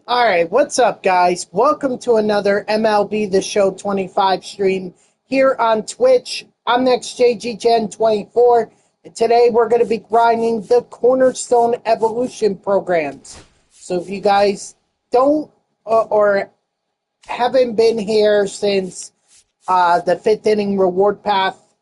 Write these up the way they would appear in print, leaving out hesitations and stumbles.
All right, what's up, guys? Welcome to another MLB The Show 25 stream here on Twitch. I'm NextJGGen24, and today we're going to be grinding the Cornerstone Evolution Programs. So if you guys don't or haven't been here since the 5th inning reward path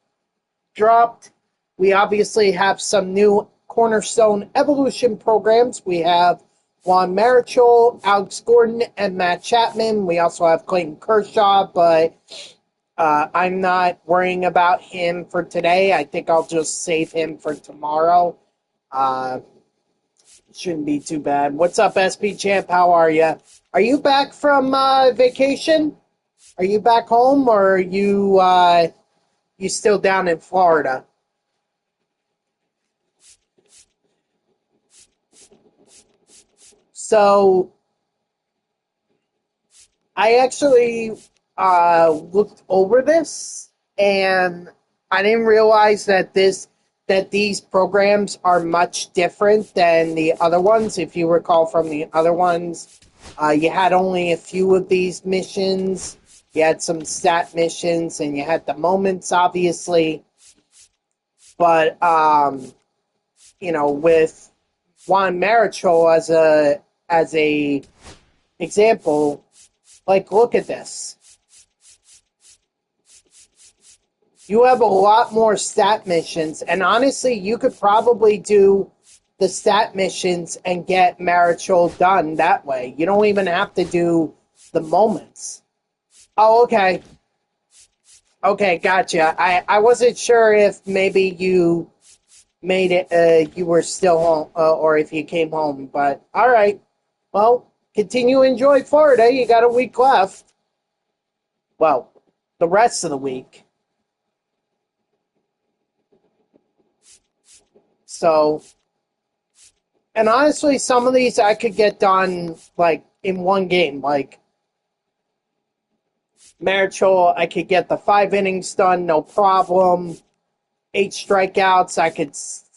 dropped, we obviously have some new Cornerstone Evolution Programs. We have Juan Marichal, Alex Gordon, and Matt Chapman. We also have Clayton Kershaw, but I'm not worrying about him for today. I think I'll just save him for tomorrow. Shouldn't be too bad. What's up, SP Champ? How are you? Are you back from vacation? Are you back home, or are you still down in Florida? So, I actually looked over this, and I didn't realize that these programs are much different than the other ones. If you recall from the other ones, you had only a few of these missions. You had some stat missions, and you had the moments, obviously. But with Juan Marichal as a example, like, look at this. You have a lot more stat missions, and honestly, you could probably do the stat missions and get Marichal done that way. You don't even have to do the moments. Oh, okay. Okay, gotcha. I wasn't sure if maybe you made it, you were still home, or if you came home, but all right. Well, continue to enjoy Florida. You got a week left. Well, the rest of the week. So, and honestly, some of these I could get done, like, in one game. Like, Marichal, I could get the 5 innings done, no problem. 8 strikeouts,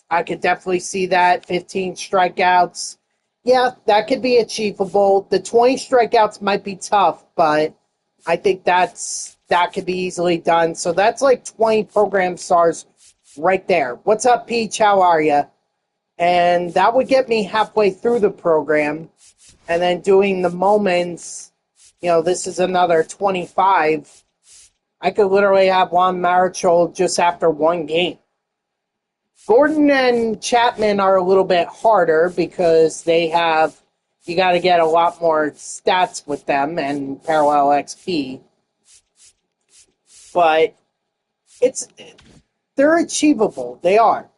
I could definitely see that. 15 strikeouts. Yeah, that could be achievable. The 20 strikeouts might be tough, but I think that could be easily done. So that's like 20 program stars right there. What's up, Peach? How are you? And that would get me halfway through the program. And then doing the moments, this is another 25. I could literally have Juan Marichal just after one game. Gordon and Chapman are a little bit harder because you got to get a lot more stats with them and parallel XP. But they're achievable. They are.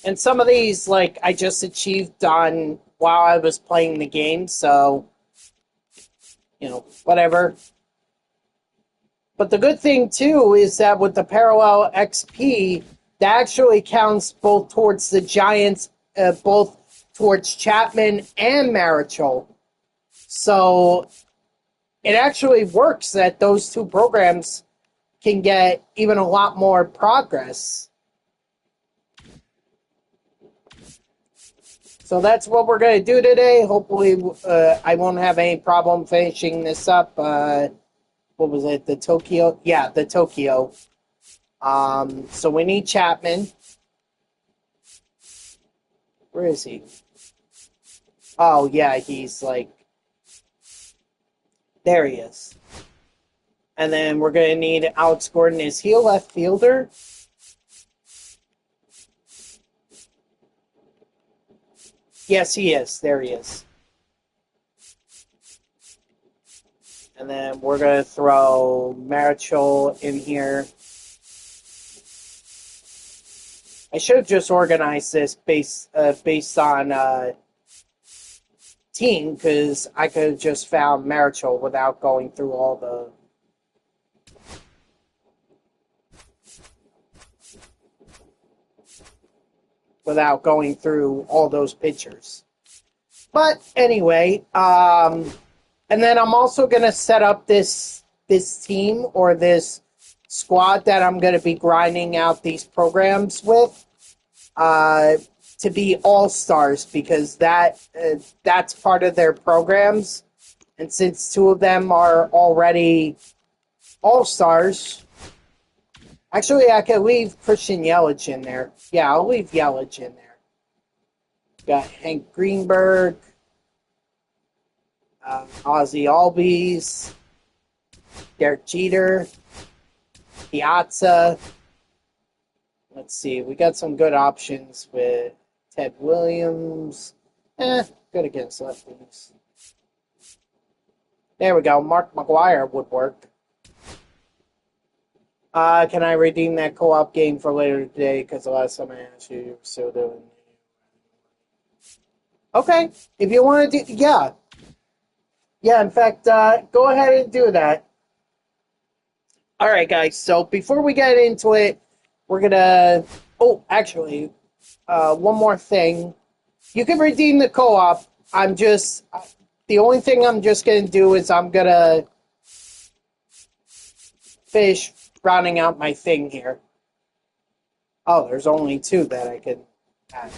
And some of these, like, I just achieved on while I was playing the game, so, whatever. But the good thing, too, is that with the parallel XP, that actually counts both towards the Giants, both towards Chapman and Marichal. So it actually works that those two programs can get even a lot more progress. So that's what we're going to do today. Hopefully I won't have any problem finishing this up. What was it? The Tokyo? Yeah, the Tokyo. So we need Chapman. Where is he? Oh, yeah, he's like... There he is. And then we're going to need Alex Gordon. Is he a left fielder? Yes, he is. There he is. And then we're going to throw Marichal in here. I should have just organized this based on team, because I could have just found Marichal without going through all the... without going through all those pictures. But anyway, and then I'm also going to set up this team or this squad that I'm going to be grinding out these programs with. to be all-stars because that's part of their programs. And since two of them are already all-stars, actually, I could leave Christian Yelich in there. Yeah, I'll leave Yelich in there. Got Hank Greenberg, Ozzy Albies, Derek Jeter, Piazza. Let's see, we got some good options with Ted Williams. Good against lefties. There we go. Mark McGwire would work. Can I redeem that co-op game for later today? Because the last time I asked you were still doing. Okay, if you want to do, yeah. Yeah, in fact, go ahead and do that. All right, guys, so before we get into it, we're going to... Oh, actually, one more thing. You can redeem the co-op. I'm just... The only thing I'm just going to do is I'm going to finish rounding out my thing here. Oh, there's only two that I can add.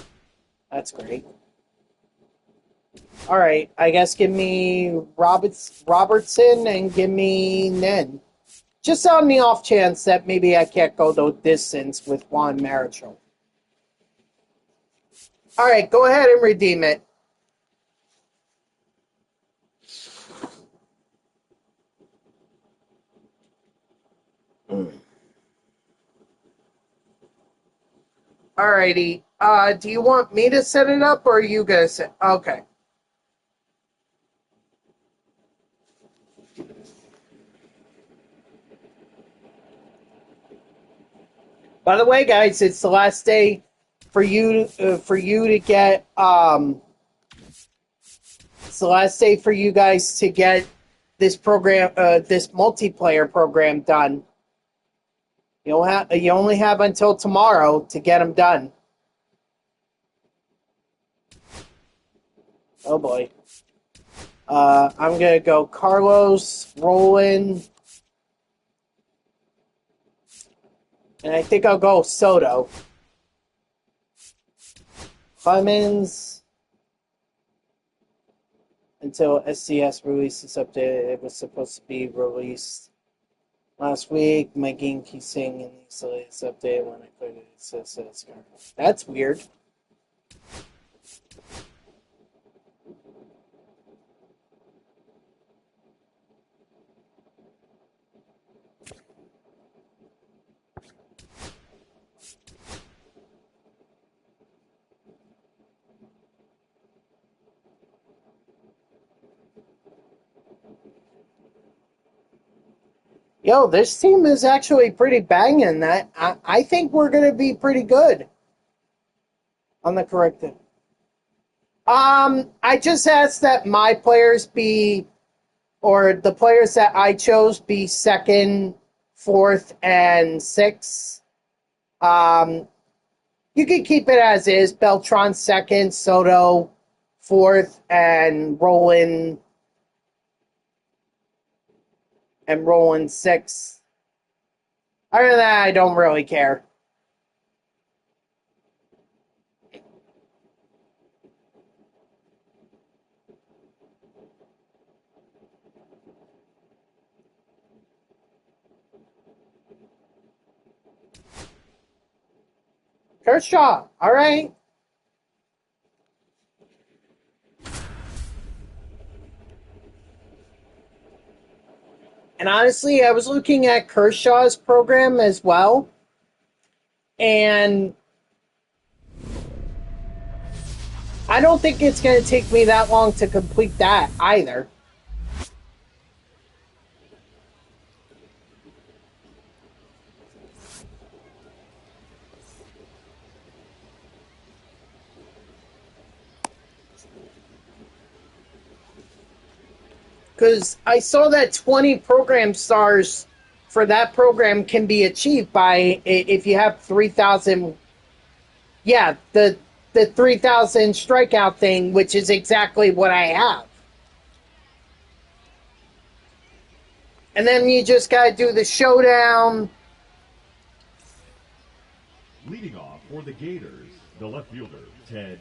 That's great. All right, I guess give me Robertson and give me Nen. Just on the off chance that maybe I can't go the distance with Juan Marichal. All right, go ahead and redeem it. All righty. Do you want me to set it up or are you going to set? Okay. By the way, guys, it's the last day for you to get it's the last day for you guys to get this program this multiplayer program done. You only have until tomorrow to get them done. Oh boy. I'm gonna go Carlos, Roland, and I think I'll go Soto. Clemens until SCS releases update. It was supposed to be released last week. My game keeps saying in the latest update when I click it, it says it's gone. That's weird. Yo, this team is actually pretty banging. That I think we're going to be pretty good on the corrective. I just asked that my players be, or the players that I chose be second, fourth, and sixth. You can keep it as is. Beltran second, Soto fourth, and Roland sixth. Other than that, I don't really care. Kershaw, all right. And honestly, I was looking at Kershaw's program as well. And I don't think it's going to take me that long to complete that either. Because I saw that 20 program stars for that program can be achieved by if you have 3,000. Yeah, the 3,000 strikeout thing, which is exactly what I have. And then you just got to do the showdown. Leading off for the Gators, the left fielder, Ted.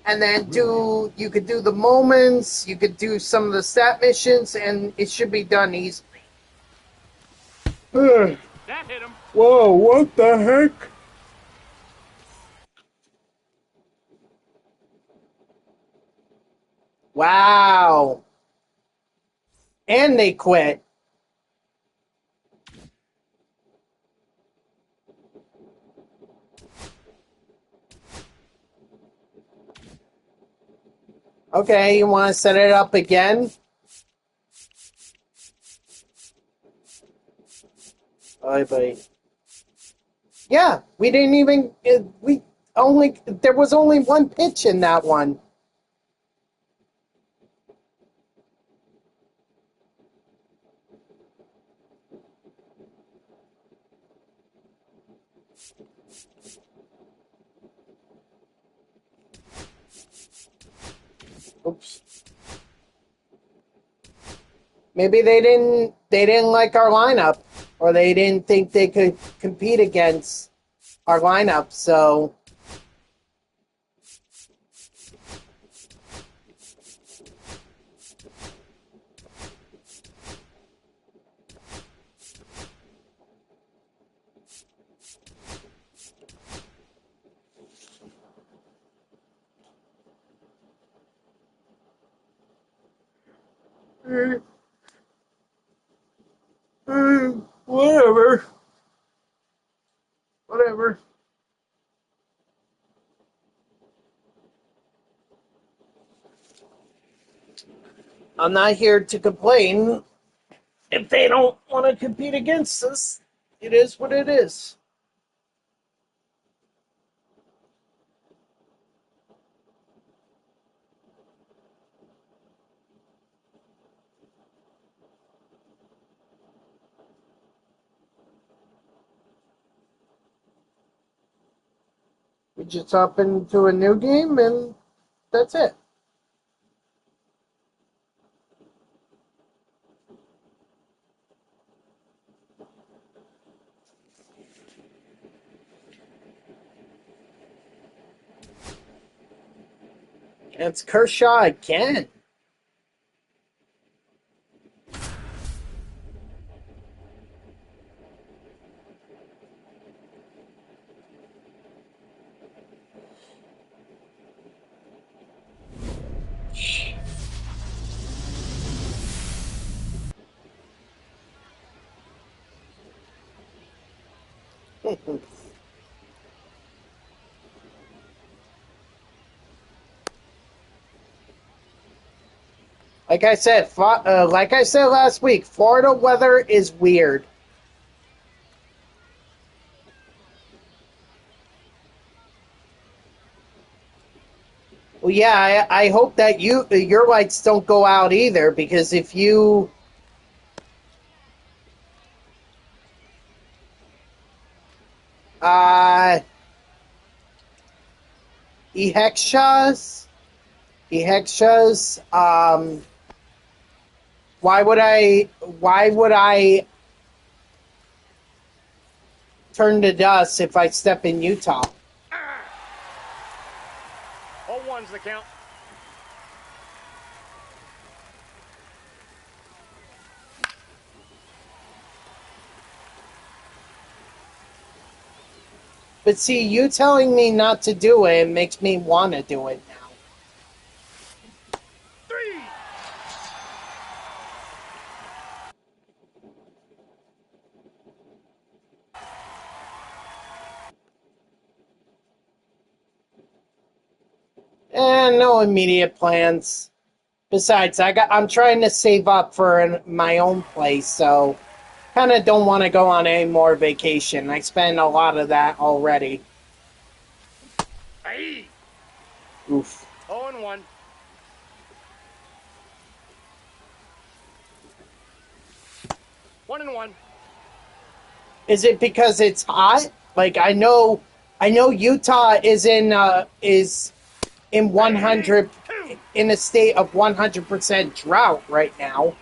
And then you could do the moments, you could do some of the stat missions, and it should be done easily. That hit him. Whoa, what the heck? Wow. And they quit. Okay, you want to set it up again? Bye. Yeah, we didn't even... There was only one pitch in that one. Oops. Maybe they didn't like our lineup, or they didn't think they could compete against our lineup, so whatever. Whatever. I'm not here to complain. If they don't want to compete against us, it is what it is. We just hop into a new game and that's it. It's Kershaw again. Like I said last week, Florida weather is weird. Well, yeah, I hope that your lights don't go out either, because if you Ehexshas, why would I turn to dust if I step in Utah? 0-1's the count. But see, you telling me not to do it makes me want to do it now. 3. And no immediate plans. Besides, I'm trying to save up for my own place, so kind of don't want to go on any more vacation. I spent a lot of that already. Aye. Oof. 0-1. One and one. Is it because it's hot? Like I know Utah is in 100 in a state of 100% drought right now.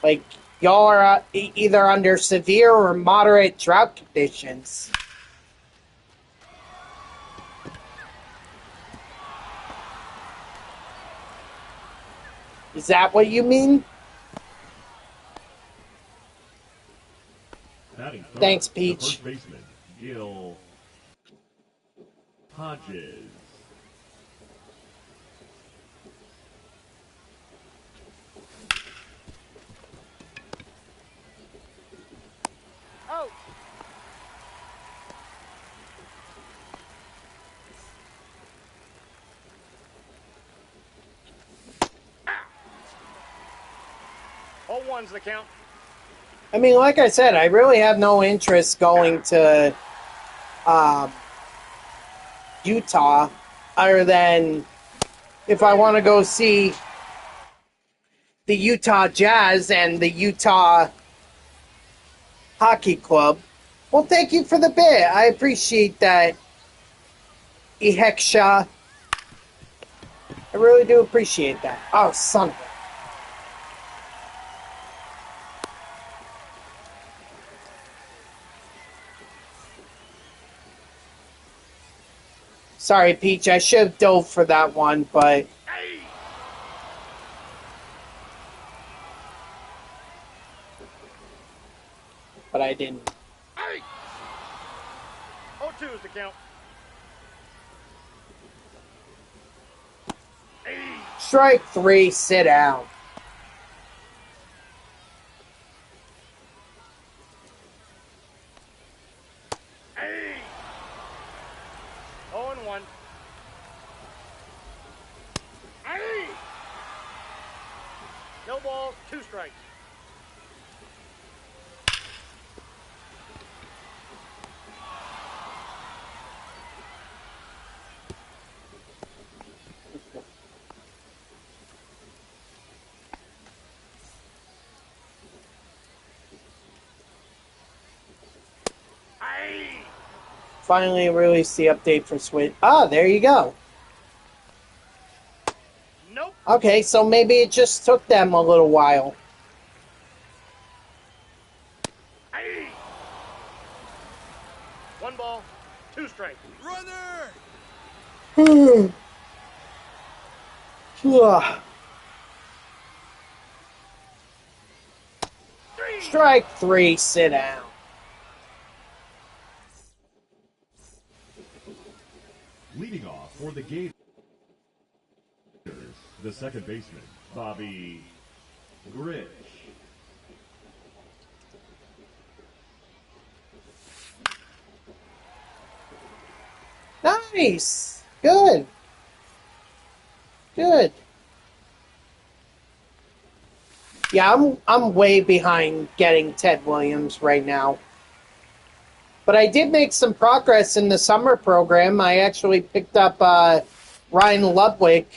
Like y'all are either under severe or moderate drought conditions. Is that what you mean? Batting third, Thanks, the Peach. first baseman, Gil Hodges. Out. Oh, one's the count. I mean, like I said, I really have no interest going to Utah, other than if I want to go see the Utah Jazz and the Utah Hockey Club. Well, thank you for the bit. I appreciate that, Eheksha. I really do appreciate that. Oh, son of a... Sorry, Peach. I should have dove for that one, but... But I didn't. Hey. Oh, two's the count. Strike 3, sit down. Hey. 0-1. Hey. No balls, 2 strikes. Finally released the update for Switch. Ah, there you go. Nope. Okay, so maybe it just took them a little while. Hey. 1 ball, 2 strikes. Runner! Ugh. 3. Strike 3, sit down. Leading off for the Gators, the second baseman, Bobby Grich. Nice. Good. Good. Yeah, I'm way behind getting Ted Williams right now. But I did make some progress in the summer program. I actually picked up Ryan Ludwig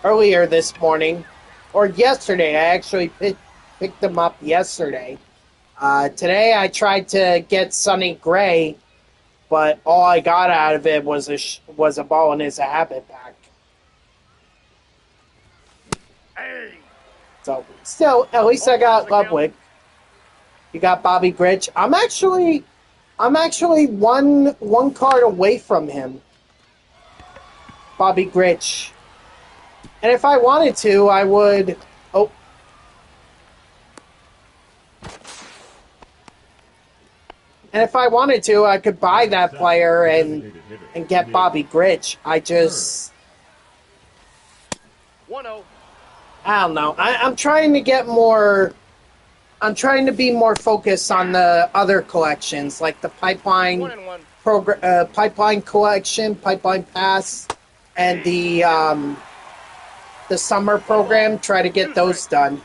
earlier this morning, or yesterday. I actually picked him up yesterday. Today I tried to get Sonny Gray, but all I got out of it was a ball in his habit pack. Hey. So still, at least I got Ludwig. You got Bobby Grich. I'm actually one card away from him. Bobby Grich. And if I wanted to, I would... Oh. And if I wanted to, I could buy that player and get Bobby Grich. I just... 1-0. I don't know. I'm trying to get more... I'm trying to be more focused on the other collections, like the Pipeline 1-1. Pipeline Collection, Pipeline Pass, and the summer program. Try to get those done.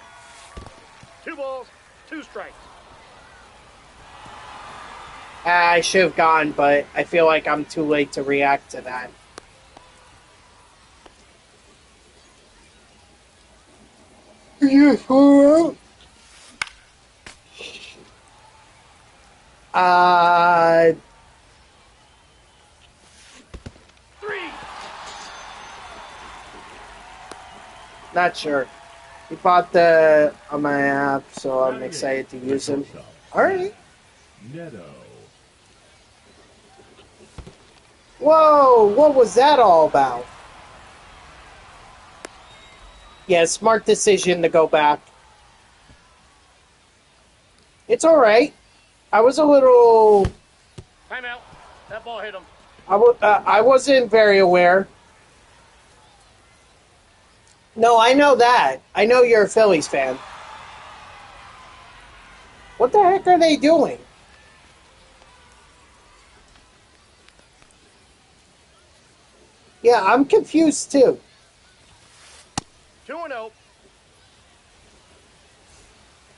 2 balls, 2 strikes. I should have gone, but I feel like I'm too late to react to that. Uh, 3. not sure. He bought the on my app, so I'm excited to use him. All right. Neto. Whoa, What was that all about? Yeah, smart decision to go back. It's all right. I was a little... Timeout. That ball hit him. I wasn't very aware. No, I know that. I know you're a Phillies fan. What the heck are they doing? Yeah, I'm confused too. 2-0.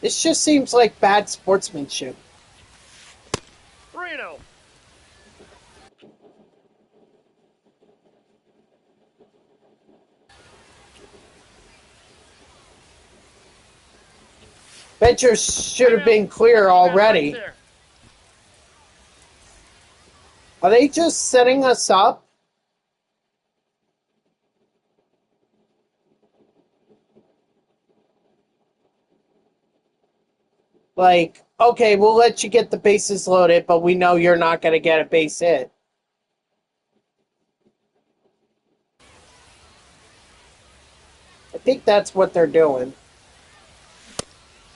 This just seems like bad sportsmanship. 3-0. Pitchers should have been clear already. Are they just setting us up? Like, okay, we'll let you get the bases loaded, but we know you're not going to get a base hit. I think that's what they're doing.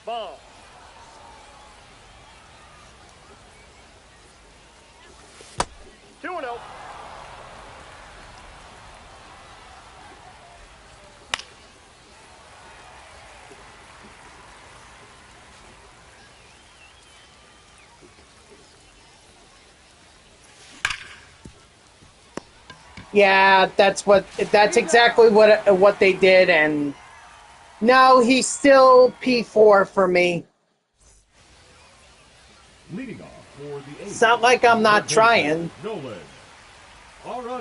Ball. Two and 0. Yeah, that's exactly what they did, and no, he's still P4 for me. Leading off for the It's not like I'm not trying, Nolan.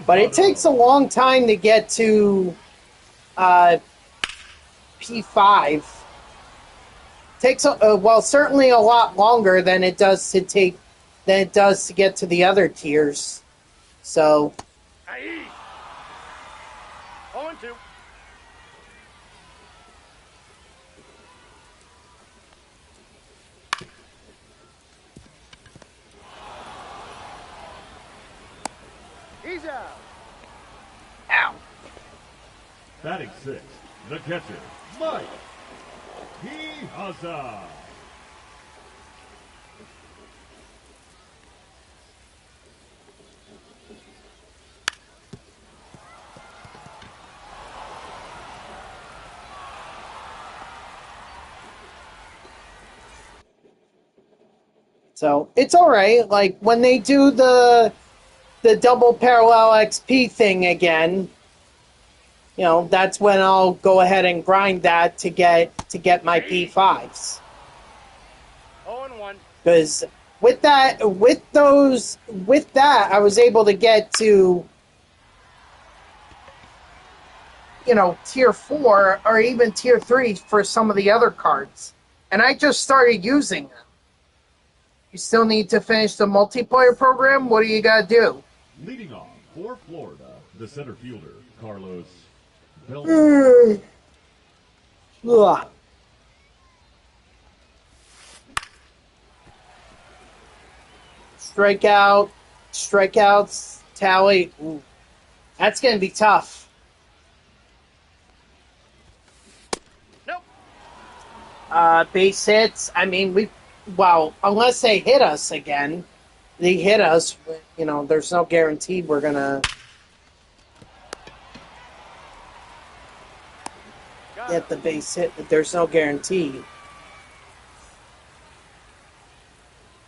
but it takes a long time to get to P5. Takes well, certainly a lot longer than it does to get to the other tiers. So, 0-2. He's out. ow. Batting sixth, the catcher, Mike. He Haza. So it's all right. Like when they do the double parallel XP thing again, you know, that's when I'll go ahead and grind that to get my P5s. 0-1. Because with that, I was able to get to, you know, tier 4 or even tier 3 for some of the other cards, and I just started using them. You still need to finish the multiplayer program. What do you got to do? Leading off for Florida, the center fielder, Carlos Beltran. Ugh. Strikeouts, tally. Ooh. That's going to be tough. Nope. Base hits. I mean, unless they hit us again, they hit us. You know, there's no guarantee we're gonna get the base hit. There's no guarantee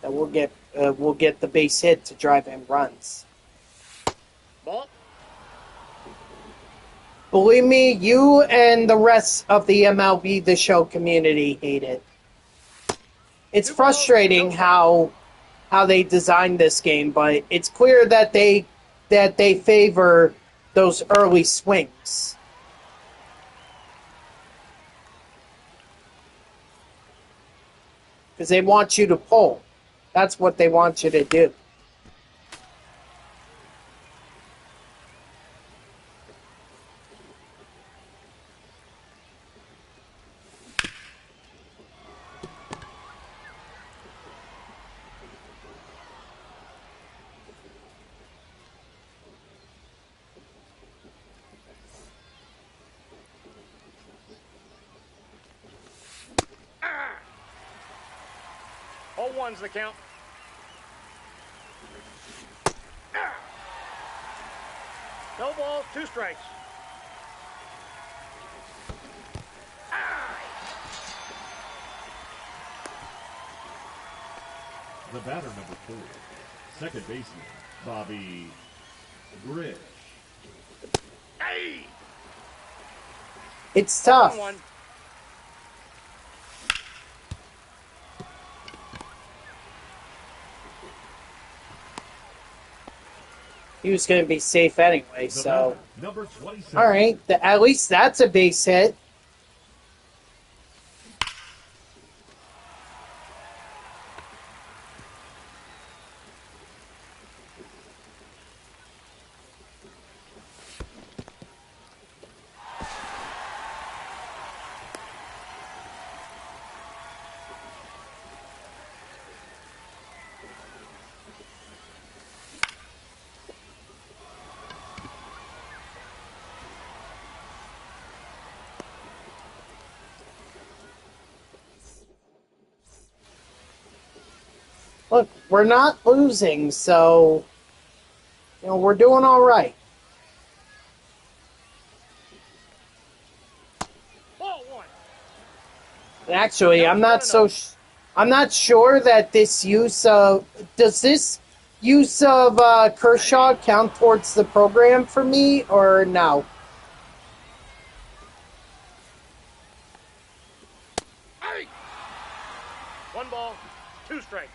that we'll get the base hit to drive in runs. Ball. Believe me, you and the rest of the MLB The Show community hate it. It's frustrating how they designed this game, but it's clear that they favor those early swings. Because they want you to pull. That's what they want you to do. 0-1's the count. No balls, 2 strikes. The batter, number 4, second baseman, Bobby Grich. Hey! It's tough. 1-1. He was going to be safe anyway, The so. batter, number 27. All right, at least that's a base hit. Look, we're not losing, so, we're doing all right. Ball 1. And actually, I'm not sure that this use of Kershaw count towards the program for me or no? Hey! 1 ball, 2 strikes.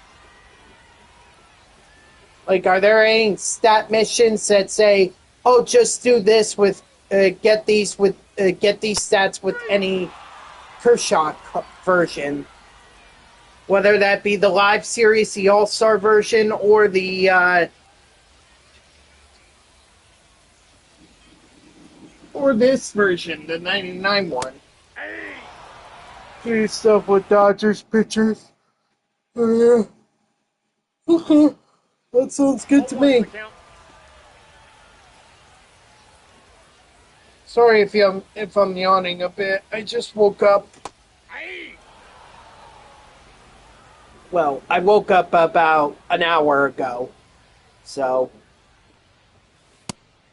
Like, are there any stat missions that say, "Oh, just do this with get these stats with any Kershaw version," whether that be the live series, the All-Star version, or the or this version, the '99 one. Hey! Any stuff with Dodgers pitchers? Oh yeah. Okay. That sounds good to 0-1's me. the count. Sorry if I'm yawning a bit. I just woke up. Hey! Well, I woke up about an hour ago. So,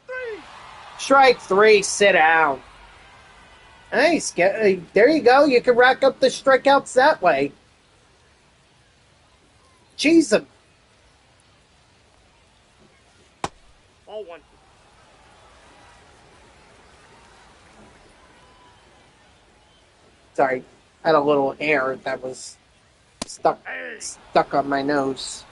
3. strike 3, sit down. Nice. There you go. You can rack up the strikeouts that way. Jeez, Ball 1. sorry. I had a little hair that was stuck on my nose.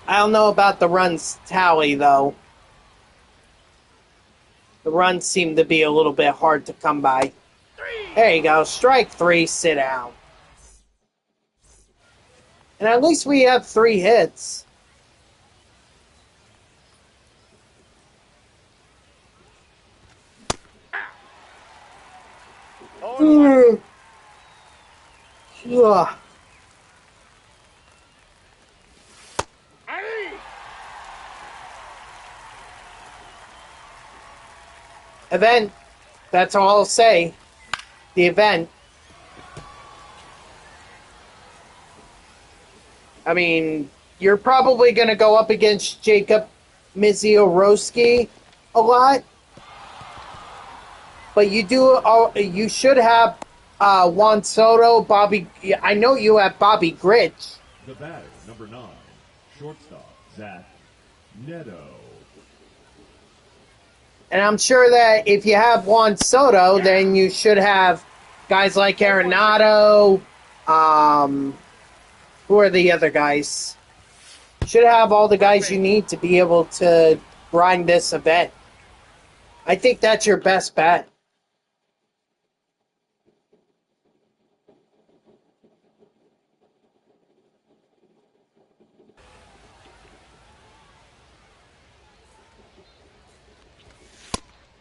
I don't know about the runs tally, though. The runs seem to be a little bit hard to come by. 3. There you go. Strike 3, sit down. And at least we have 3 hits. Oh, Ugh. hey! Event. That's all I'll say. The event. I mean, you're probably going to go up against Jacob Miziorowski a lot. But you should have Juan Soto, Bobby. I know you have Bobby Grich. The batter, number 9, shortstop, Zach Neto. And I'm sure that if you have Juan Soto, then you should have guys like Arenado. Who are the other guys? Should have all the guys you need to be able to grind this event. I think that's your best bet.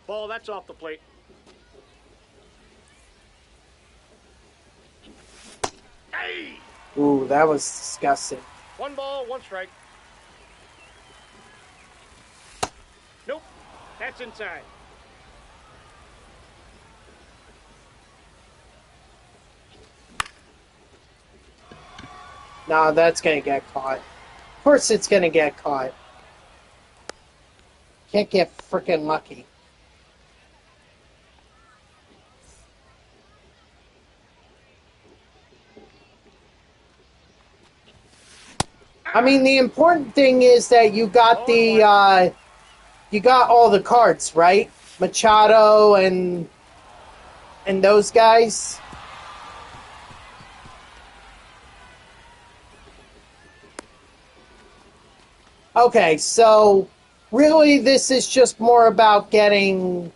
Ball, that's off the plate. Hey! Ooh, that was disgusting. 1 ball, 1 strike. That's inside. No, that's going to get caught. Of course it's going to get caught. Can't get freaking lucky. I mean, the important thing is that you got the, you got all the cards, right? Machado and those guys. Okay, so really this is just more about getting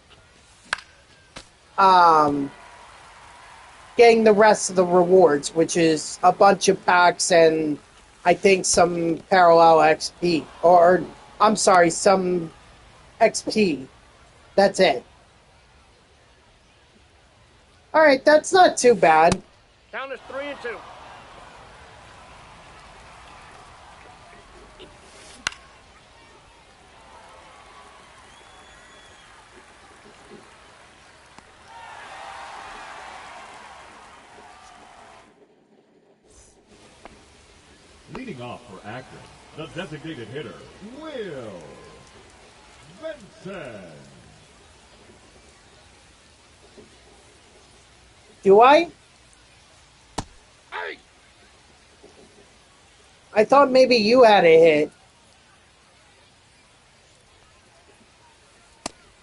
getting the rest of the rewards, which is a bunch of packs and I think some parallel XP. Or I'm sorry, some XP. That's it. Alright, that's not too bad. Count is 3-2. Leading off for Akron, the designated hitter, Will Benson. Do I? Hey! I thought maybe you had a hit.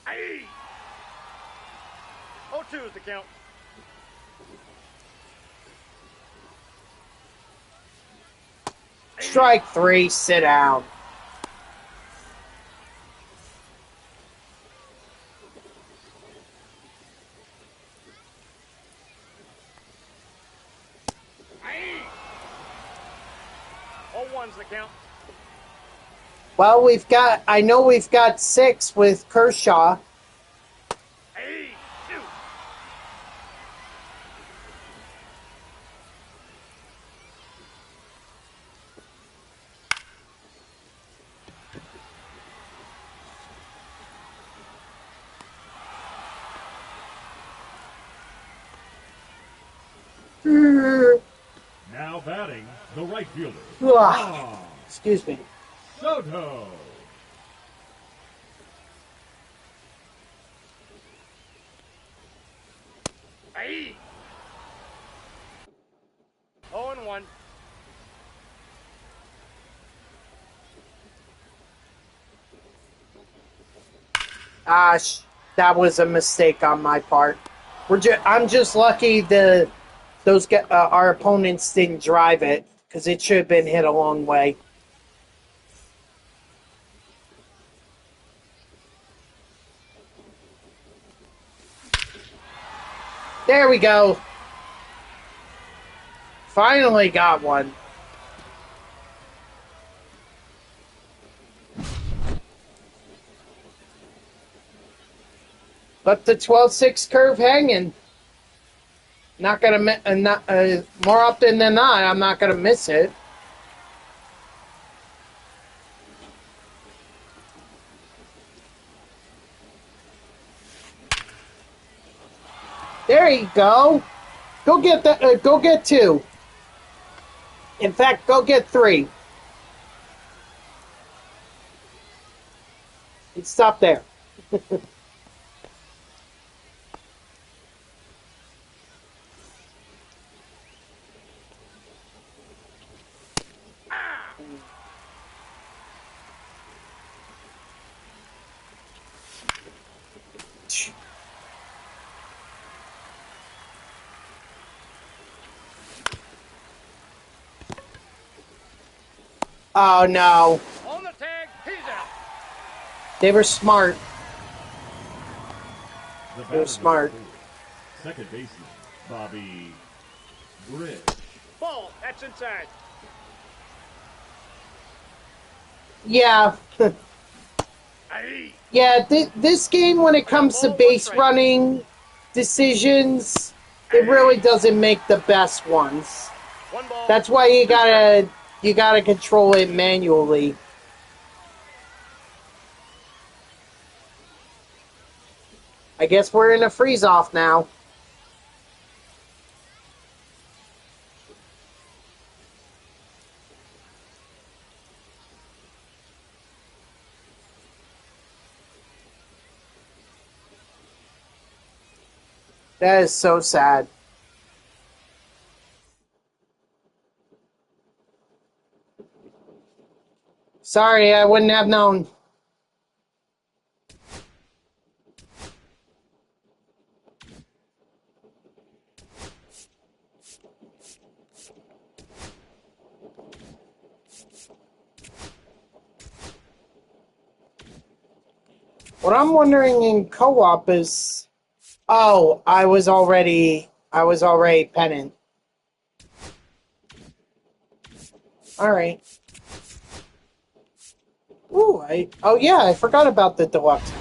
Hey! 0-2 is the count. Strike 3, sit down. Hey! 0-1's the count. Well, I know we've got 6 with Kershaw. Hey! 2. Now batting, the right fielder, Ugh. Excuse me. Soto. Hey! 0-1. That was a mistake on my part. I'm just lucky our opponents didn't drive it because it should have been hit a long way. There we go. Finally got one. But the 12-6 curve hanging. Not gonna more often than not, I'm not gonna miss it. There you go. Go get the. Go get 2. In fact, go get 3. And stop there. Oh no. On the tag, he's out. They were smart. The They were smart. Second baseman, Bobby Bridge. Ball, that's inside. Yeah. Hey! Yeah, this game, when it comes to base running decisions, it really doesn't make the best ones. 1 ball. That's why you gotta control it manually. I guess we're in a freeze-off now. That is so sad. Sorry, I wouldn't have known. What I'm wondering in co-op is, oh, I was already pennant. All right. Ooh, oh yeah, I forgot about the deluxe.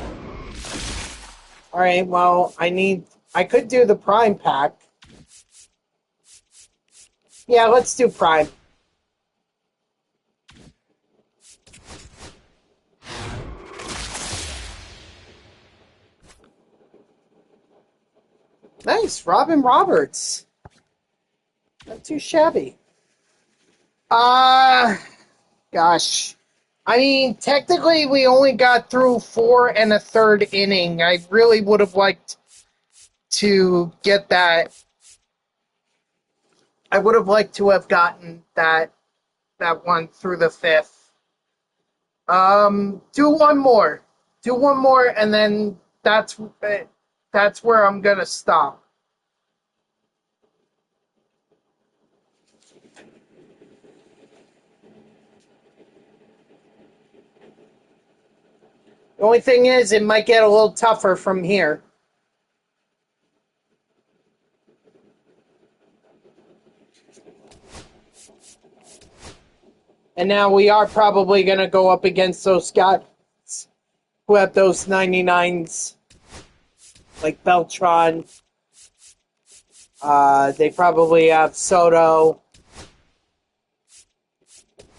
All right, well, I could do the prime pack. Yeah, let's do prime. Nice, Robin Roberts. Not too shabby. Gosh. I mean, technically, we only got through 4 1/3 inning. I really would have liked to get that. I would have liked to have gotten that one through the 5th. Do one more. Do one more, and then that's where I'm gonna stop. The only thing is, it might get a little tougher from here. And now we are probably going to go up against those guys who have those 99s, like Beltran. They probably have Soto,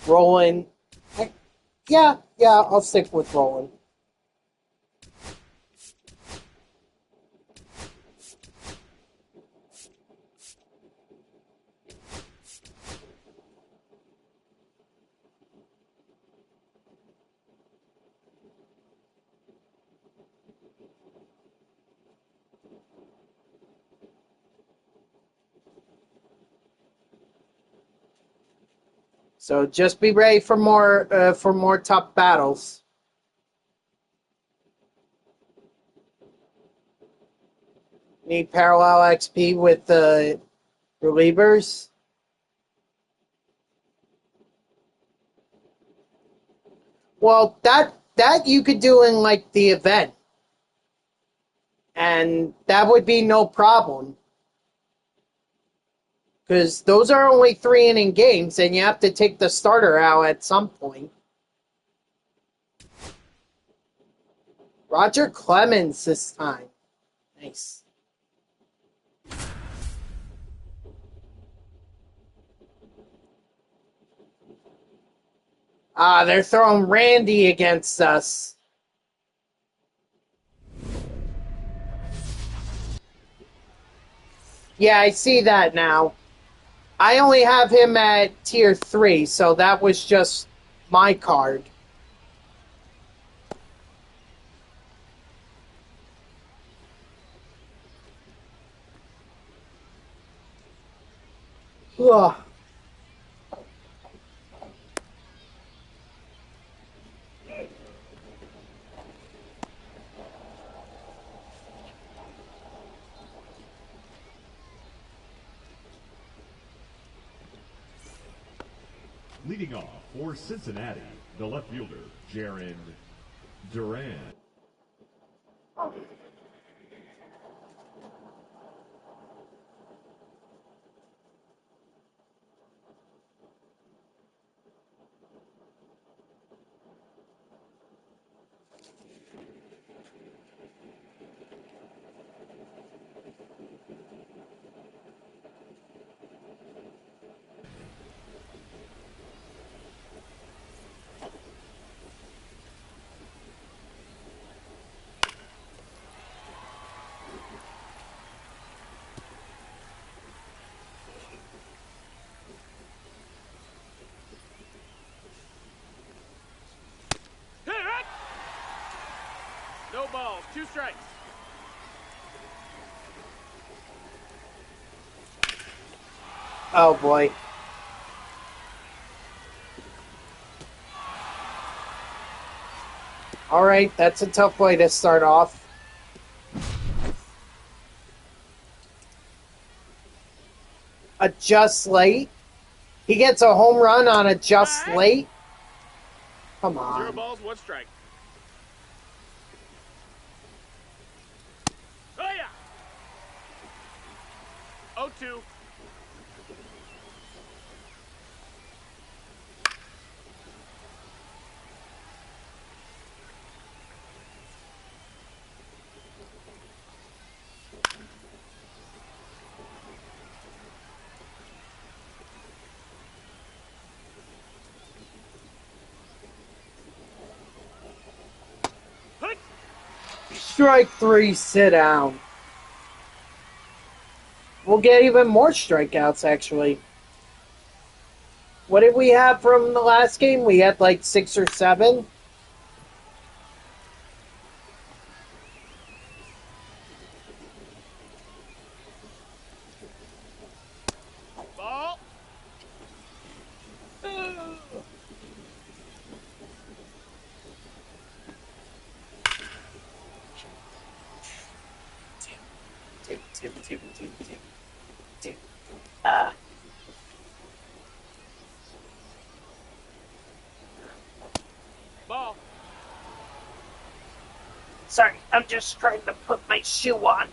Roland. Yeah, I'll stick with Roland. So just be ready for more tough battles. Need parallel XP with the relievers. Well, that you could do in like the event, and that would be no problem. Because those are only 3 inning games, and you have to take the starter out at some point. Roger Clemens this time. Nice. They're throwing Randy against us. Yeah, I see that now. I only have him at tier 3, so that was just my card. Ugh. Leading off for Cincinnati, the left fielder, Jaron Duran. 2 strikes. Oh boy. All right, that's a tough way to start off. A just late. He gets a home run on a just late. Come 0 on. balls, 1 strike. Oh yeah. 0-2. Strike 3, sit down. We'll get even more strikeouts, actually. What did we have from the last game? We had like 6 or 7. Ball. Ball. Sorry, I'm just trying to put my shoe on.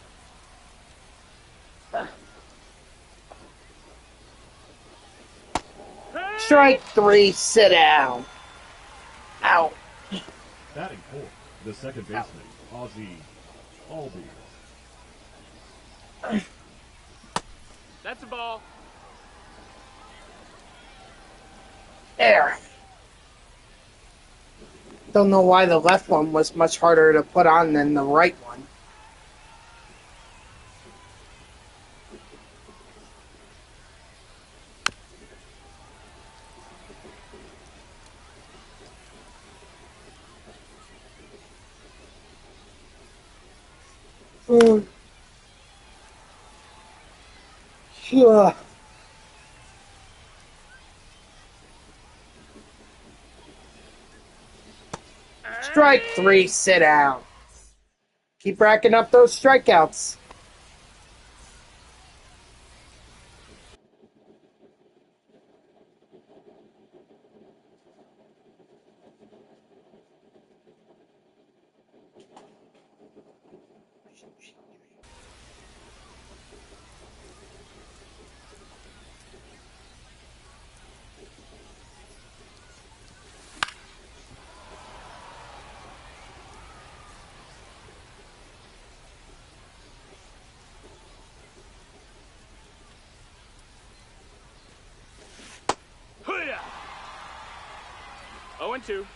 Strike 3, sit down. Ow. Batting fourth, the second baseman, Ozzie Albies. That's a ball. There. Don't know why the left one was much harder to put on than the right one. Yeah. Strike 3, sit down. Keep racking up those strikeouts. Hoo-yah. 0-2.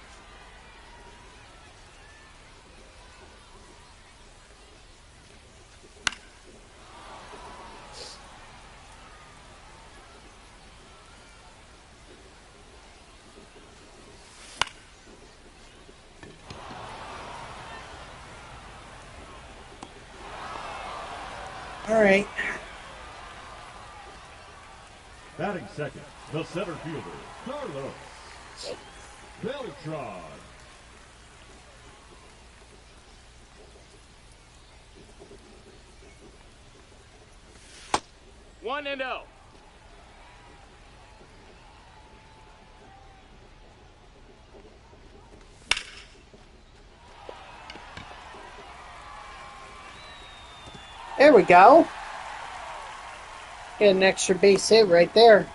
All right. Batting second, the center fielder, Carlos Beltran. 1-0. There we go. Get an extra base hit right there.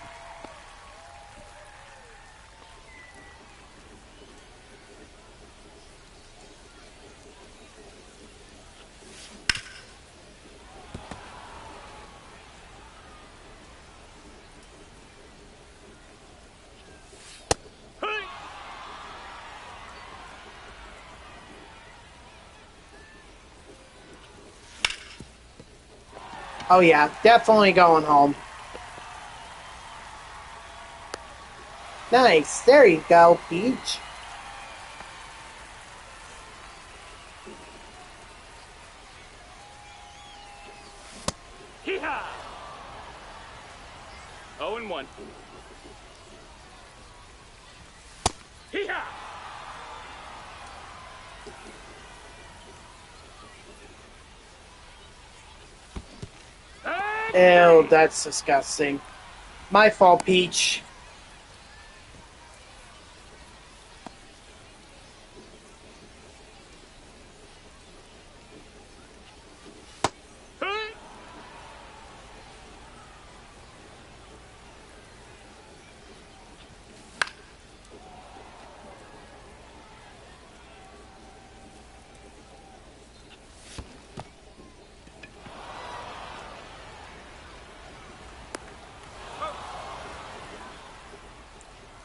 Oh yeah, definitely going home. Nice. There you go, Peach. Hee-haw! 0-1. Hee-haw! Ew, that's disgusting. My fault, Peach.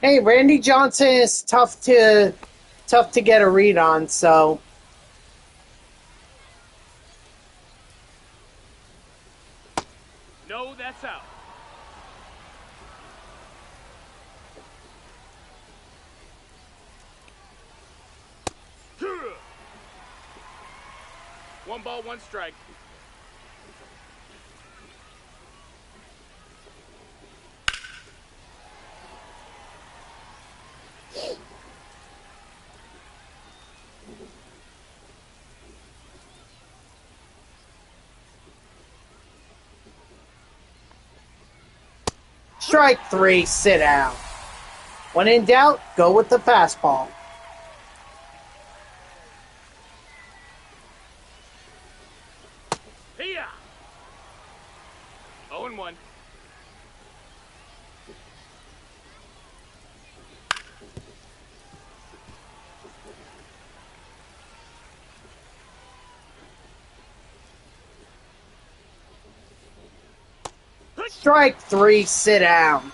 Hey, Randy Johnson is tough to get a read on, so No, that's out. One ball, one strike. strike 3, sit down. When in doubt, go with the fastball. Hiya! 0-1. Strike 3, sit down.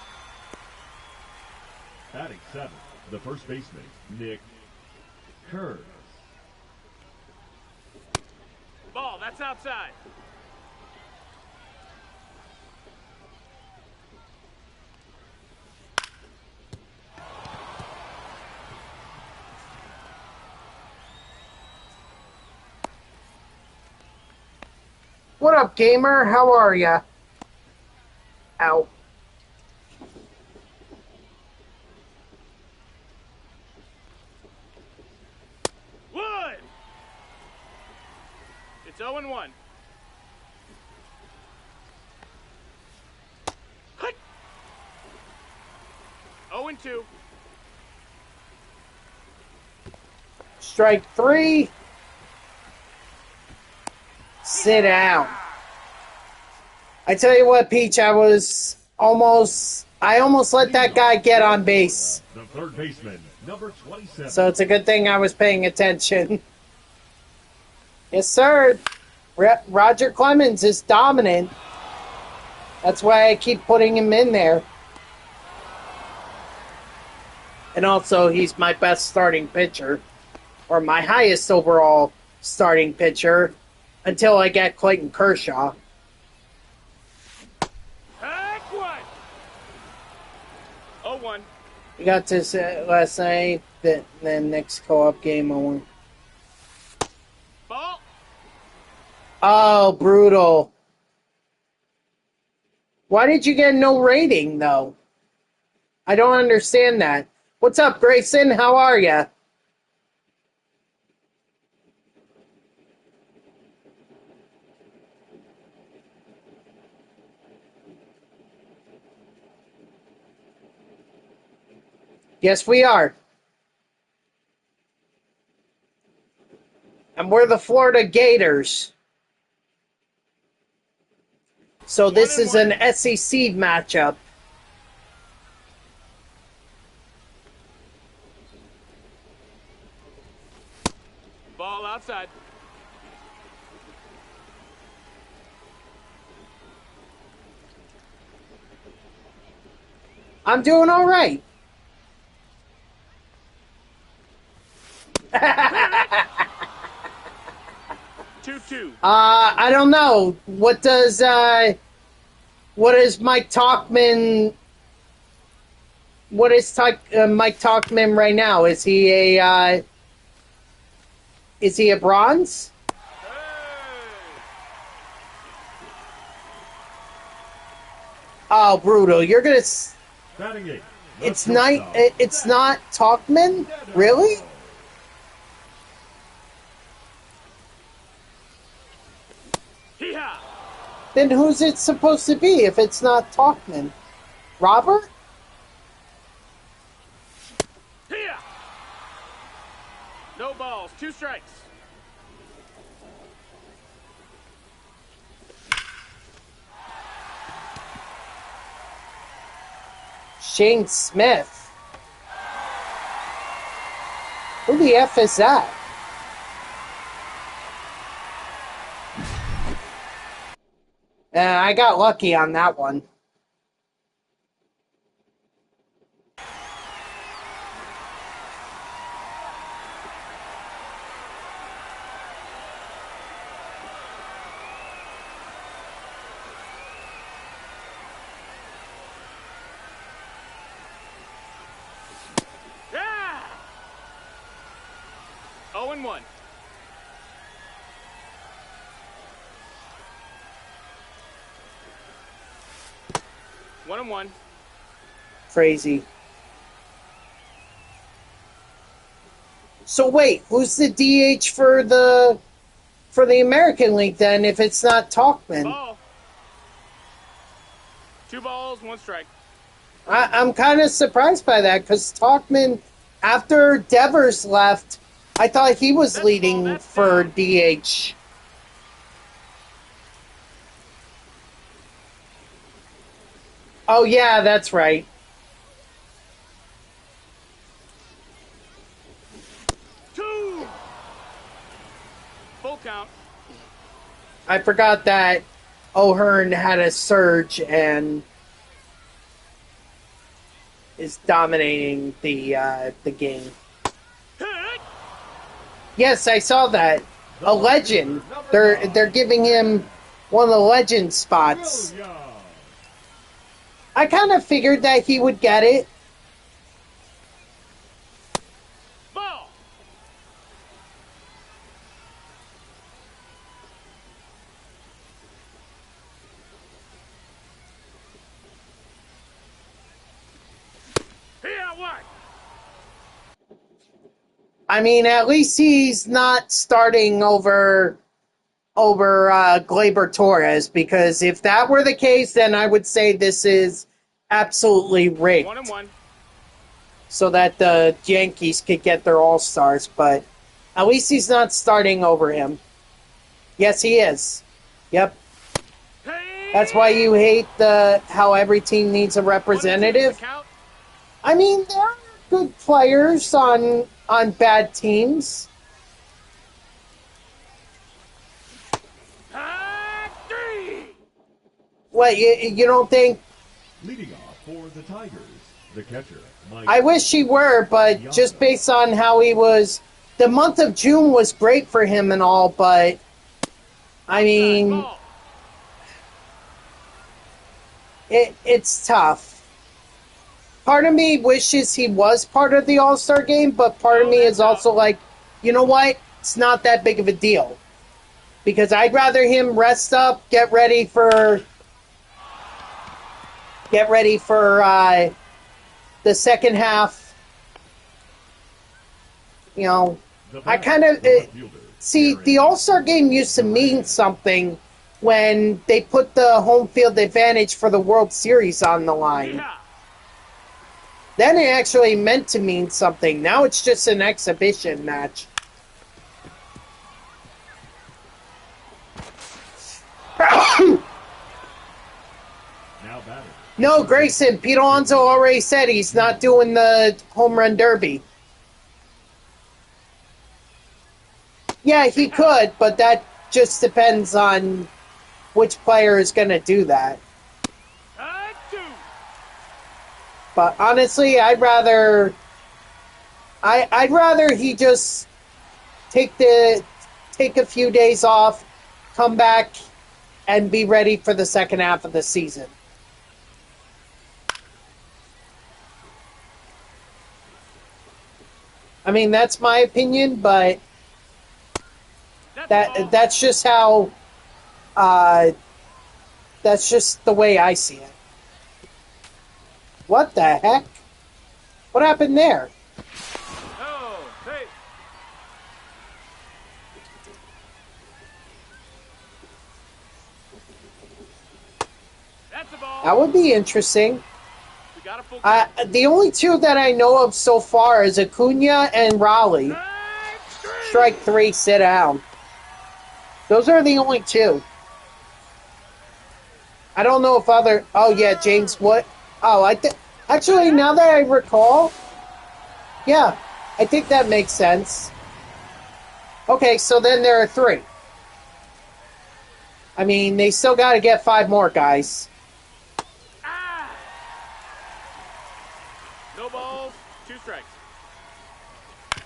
Batting 7th, the first baseman, Nick Kurz. Ball, that's outside. What up, gamer? How are ya? Ow. Wood! It's 0-1. Hut! 0-2. Strike 3. Sit down. I tell you what, Peach, I almost let that guy get on base. The third baseman, number 27. So it's a good thing I was paying attention. Yes, sir. Roger Clemens is dominant. That's why I keep putting him in there. And also, he's my best starting pitcher. Or my highest overall starting pitcher. Until I get Clayton Kershaw. Heck one! 0-1. We got this last night. The next co-op game I won. Ball! Oh, brutal. Why did you get no rating, though? I don't understand that. What's up, Grayson? How are ya? Yes, we are. And we're the Florida Gators. So this is an SEC matchup. Ball outside. I'm doing all right. 2-2. I don't know. What is Mike Talkman? What is Mike Talkman right now? Is he a bronze? Oh, brutal! You're gonna. Batting 8. The It's not. shortstop, It's not Talkman, really? Hee-haw! Then who's it supposed to be if it's not Talkman? Robert? Hee-haw! No balls, 2 strikes. Shane Smith. Who the F is that? I got lucky on that one. Yeah! 0-1. One and one. Crazy. So wait, who's the DH for the American League then? If it's not Talkman, Ball. 2 balls, 1 strike. I'm kind of surprised by that because Talkman, after Devers left, I thought he was leading for DH. Oh yeah, that's right. Two. Full count. I forgot that O'Hearn had a surge and is dominating the game. Hit. Yes, I saw that. A legend. They're giving him one of the legend spots. I kind of figured that he would get it. Ball. Here, what? I mean, at least he's not starting over Gleyber Torres, because if that were the case, then I would say this is absolutely rigged, 1-1. so that the Yankees could get their All-Stars, but at least he's not starting over him. Yes, he is. Yep. Hey. That's why you hate how every team needs a representative. I mean, there are good players on bad teams. What, you don't think? Leading off for the Tigers, the catcher, Mike. I wish he were, but just based on how he was, the month of June was great for him and all, but I mean, it's tough. Part of me wishes he was part of the All-Star game, but part of me is also like, you know what? It's not that big of a deal. Because I'd rather him rest up, get ready for the second half. You know, I kind of see the All-Star game used to mean something when they put the home field advantage for the World Series on the line. Then it actually meant to mean something. Now it's just an exhibition match. No, Grayson, Pete Alonso already said he's not doing the home run derby. Yeah, he could, but that just depends on which player is going to do that. But honestly, I'd rather he just take a few days off, come back, and be ready for the second half of the season. I mean, that's my opinion, but that's just how that's just the way I see it. What the heck? What happened there? Oh, hey. That's the ball. That would be interesting. We got a full count. The only two that I know of so far is Acuna and Raleigh. Strike three, sit down. Those are the only two. I don't know if other... Oh, yeah, James Wood. Oh, actually, now that I recall... Yeah, I think that makes sense. Okay, so then there are three. I mean, they still got to get 5 more, guys. No balls, 2 strikes.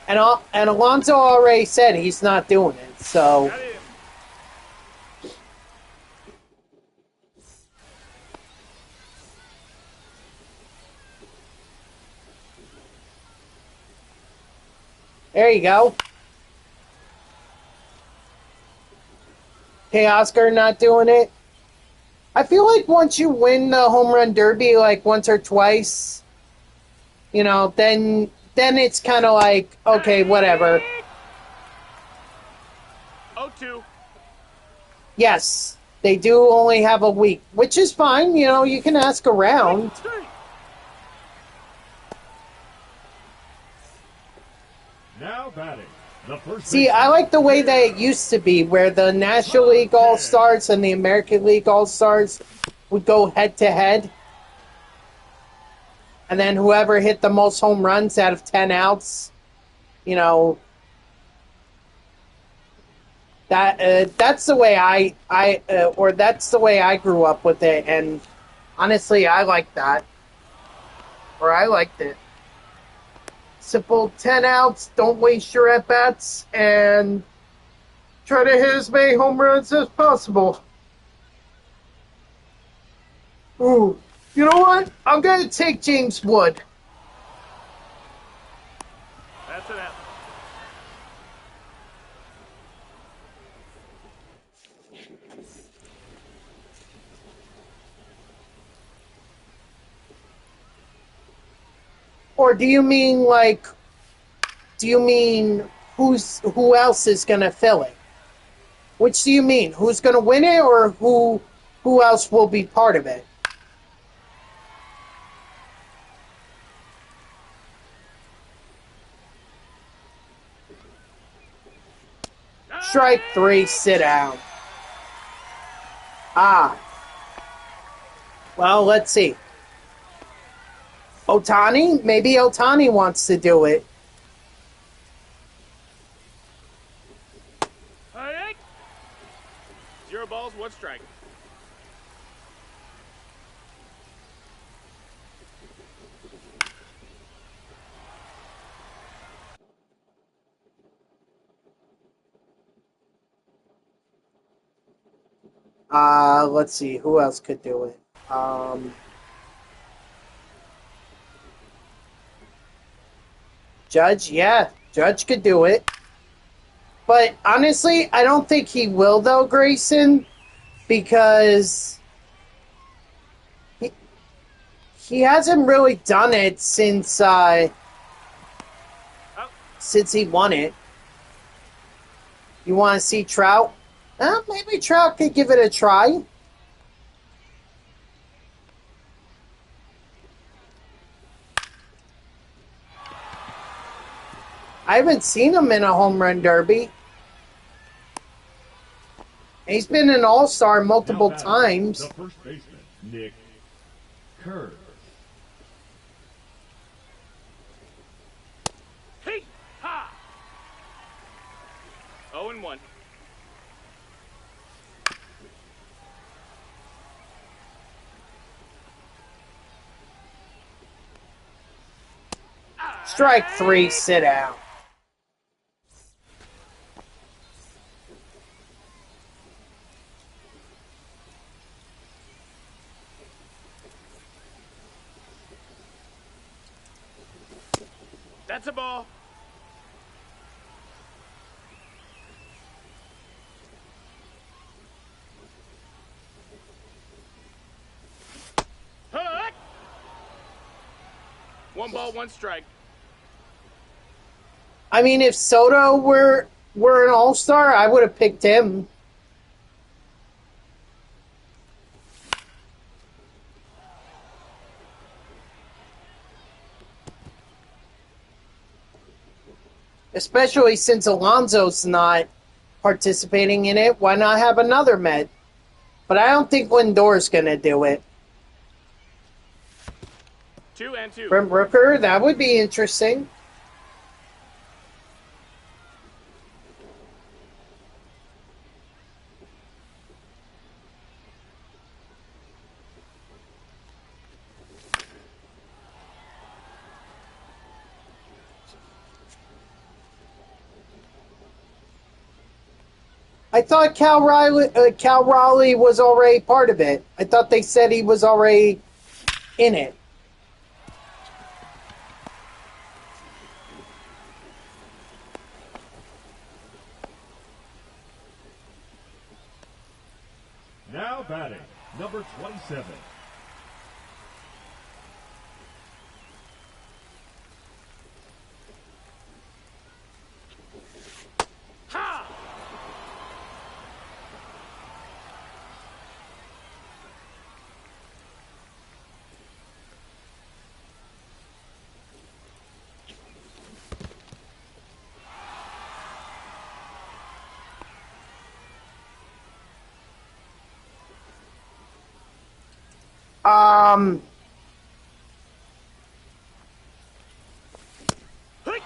And Alonso already said he's not doing it, so... Got him. There you go. Okay, Oscar not doing it. I feel like once you win the home run derby like once or twice, you know, then it's kind of like, okay, whatever. 0-2. Yes, they do only have a week, which is fine. You know, you can ask around. Now batting. The first See, baseman, I like the way that it used to be, where the National League All-Stars and the American League All-Stars would go head-to-head. And then whoever hit the most home runs out of 10 outs, you know, that's the way that's the way I grew up with it. And honestly, I like that. Or I liked it. Simple 10 outs, don't waste your at-bats, and try to hit as many home runs as possible. Ooh, you know what? I'm going to take James Wood. That's an out. Or do you mean who else is going to fill it? Which do you mean? Who's going to win it, or who else will be part of it? Strike three, sit down. Ah. Well, let's see. Ohtani? Maybe Ohtani wants to do it. Hey. 0 balls, 1 strike. Let's see. Who else could do it? Judge? Yeah, Judge could do it. But honestly, I don't think he will, though, Grayson, because he hasn't really done it since he won it. You want to see Trout? Maybe Trout could give it a try. I haven't seen him in a home run derby. He's been an all-star multiple times. The first baseman, Nick Kurz. Hey! Ha! 0-1. Strike three, sit down. That's a ball. Hey! 1 ball, 1 strike. I mean, if Soto were an all-star, I would have picked him. Especially since Alonso's not participating in it, why not have another Met? But I don't think Lindor's going to do it. 2-2. Brent Rooker, that would be interesting. I thought Cal Raleigh was already part of it. I thought they said he was already in it. Now batting, number 27. Ha! Um, Hey!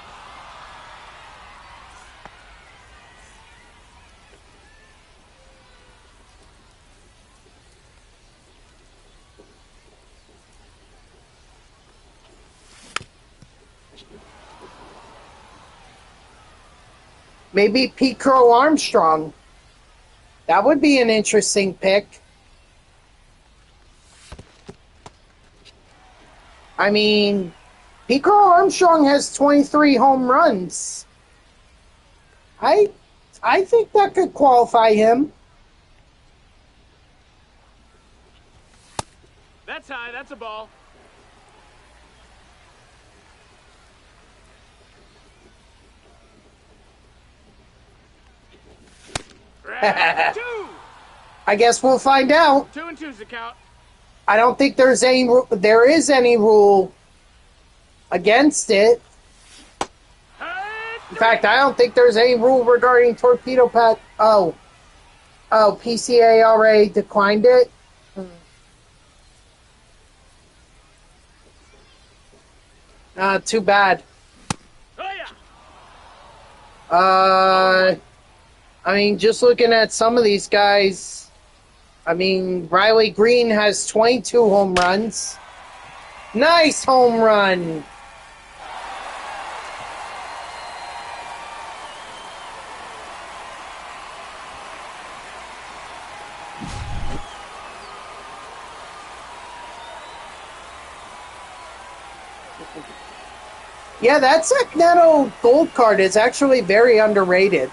maybe Pete Crow Armstrong. That would be an interesting pick. I mean, Pete Crow Armstrong has 23 home runs. I think that could qualify him. That's high. That's a ball. Round 2. I guess we'll find out. 2-2's the count. I don't think there is any rule against it. In fact, I don't think there's any rule regarding torpedo pet. Oh, PCA already declined it. Too bad. Oh, yeah. I mean, just looking at some of these guys, I mean, Riley Green has 22 home runs. Nice home run. Yeah, that Sagneto gold card is actually very underrated.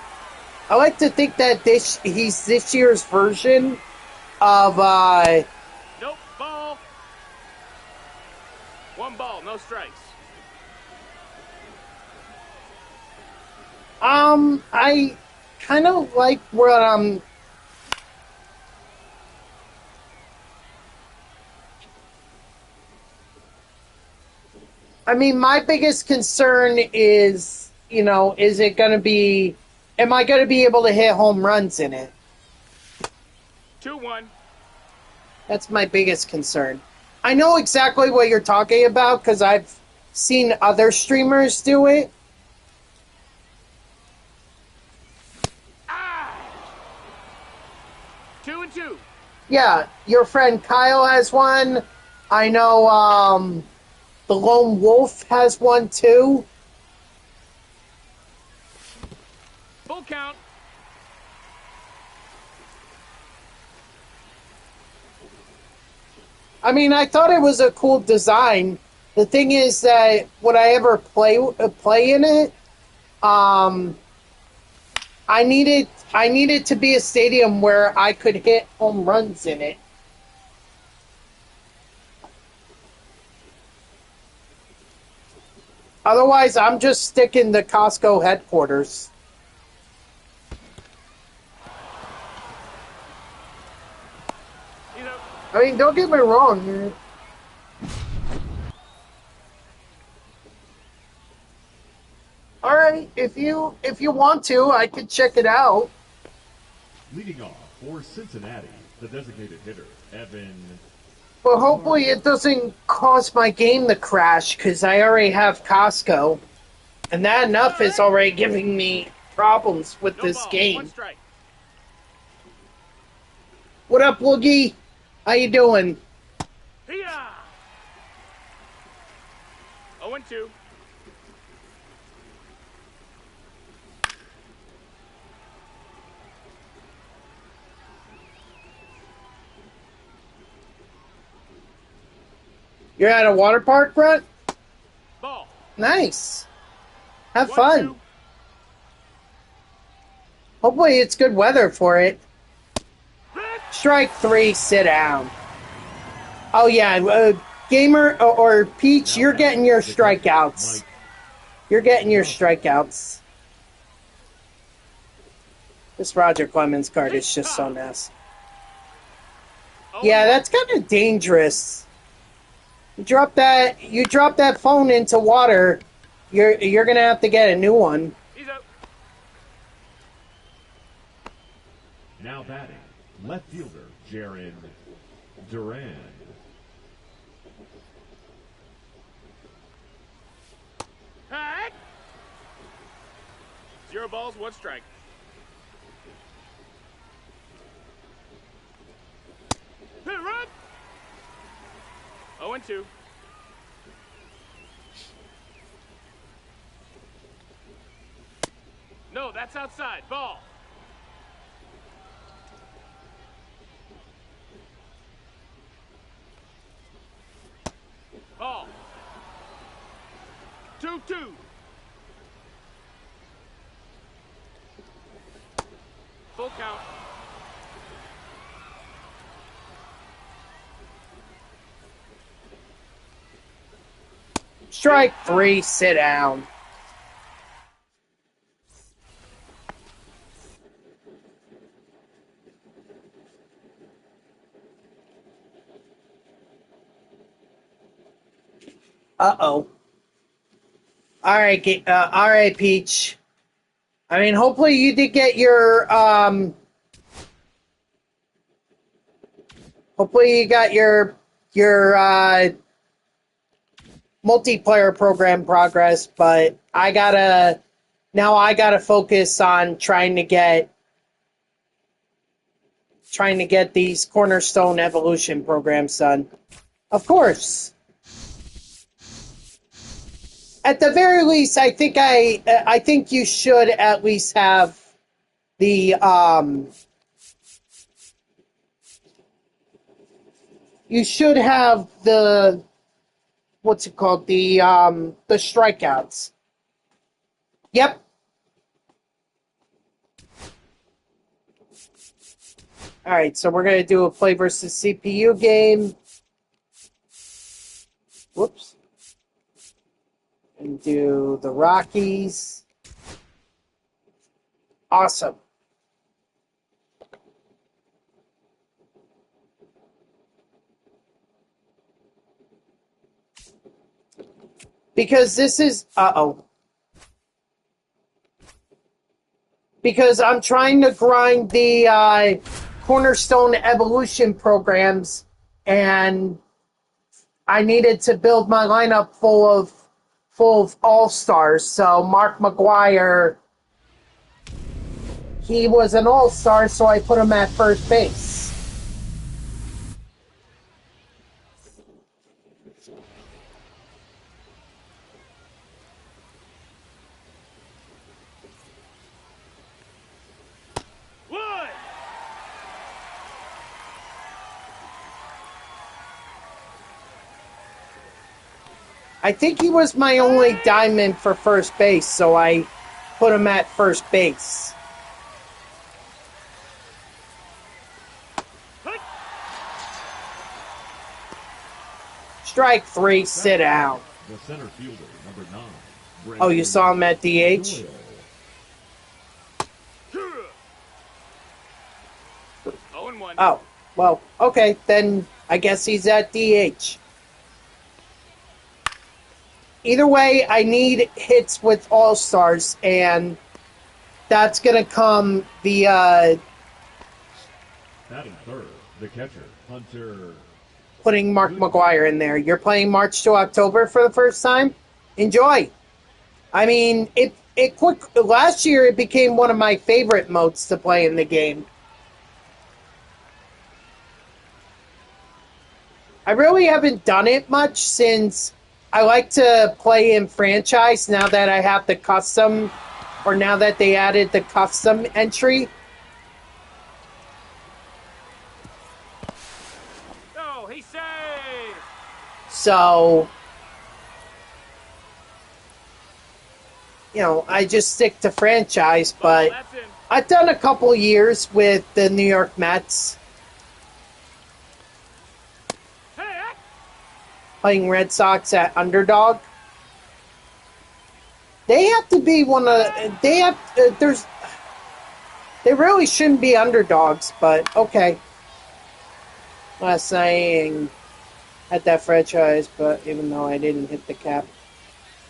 I like to think that he's this year's version of Nope, ball. 1 ball, no strikes. I kind of like what I mean, my biggest concern is, is it going to be, am I going to be able to hit home runs in it? 2-1. That's my biggest concern. I know exactly what you're talking about because I've seen other streamers do it. 2-2. Yeah, your friend Kyle has one. I know the Lone Wolf has one too. Full count. I mean, I thought it was a cool design. The thing is that would I ever play in it? I needed to be a stadium where I could hit home runs in it. Otherwise, I'm just sticking to Costco headquarters. He's out. I mean, don't get me wrong. All right, if you want to, I could check it out. Leading off for Cincinnati, the designated hitter, Evan. But hopefully it doesn't cause my game to crash, because I already have Costco. And that enough is already giving me problems with No this ball. One game. strike. What up, Woogie? How you doing? Hiya! 0-2. You're at a water park, Brett? Ball. Nice. Have 1-2. fun. Hopefully it's good weather for it. Strike 3, sit down. Oh yeah, Gamer or Peach, you're getting your strikeouts. You're getting your strikeouts. This Roger Clemens card is just so nasty. Yeah, that's kind of dangerous. You drop that phone into water, you're gonna have to get a new one. He's out. Now batting, left fielder, Jaron Duran. Heck! 0 balls, 1 strike. Hit run! 0-2. No, that's outside. Ball. Ball. 2-2. Full count. Strike 3, sit down. Uh-oh. All right, Peach. I mean, hopefully you did get your, hopefully you got your multiplayer program progress, but now I gotta focus on trying to get these Cornerstone Evolution Programs done. Of course. At the very least, I think you should at least have the you should have the what's it called? The strikeouts. Yep. All right, so we're gonna do a play versus CPU game. Whoops. And do the Rockies. Awesome. Because this is because I'm trying to grind the Cornerstone Evolution Programs, and I needed to build my lineup full of all-stars. So Mark McGuire, he was an all-star, so I put him at first base. Wood! I think he was my only diamond for first base, so I put him at first base. Strike 3, sit down. The center fielder, number 9, Oh, you saw him at DH? Oh, well, okay, then I guess he's at DH. Either way, I need hits with all-stars, and that's going to come via Batting third, the catcher, Hunter. putting Mark McGwire in there. You're playing March to October for the first time? Enjoy. I mean, last year it became one of my favorite modes to play in the game. I really haven't done it much since I like to play in franchise now that I have the custom, or now that they added the custom entry. Oh, he saved. So, I just stick to franchise, but That's in. I've done a couple years with the New York Mets, Hey, playing Red Sox at Underdog. They have to be they really shouldn't be underdogs, but okay. Last night at that franchise, but even though I didn't hit the cap.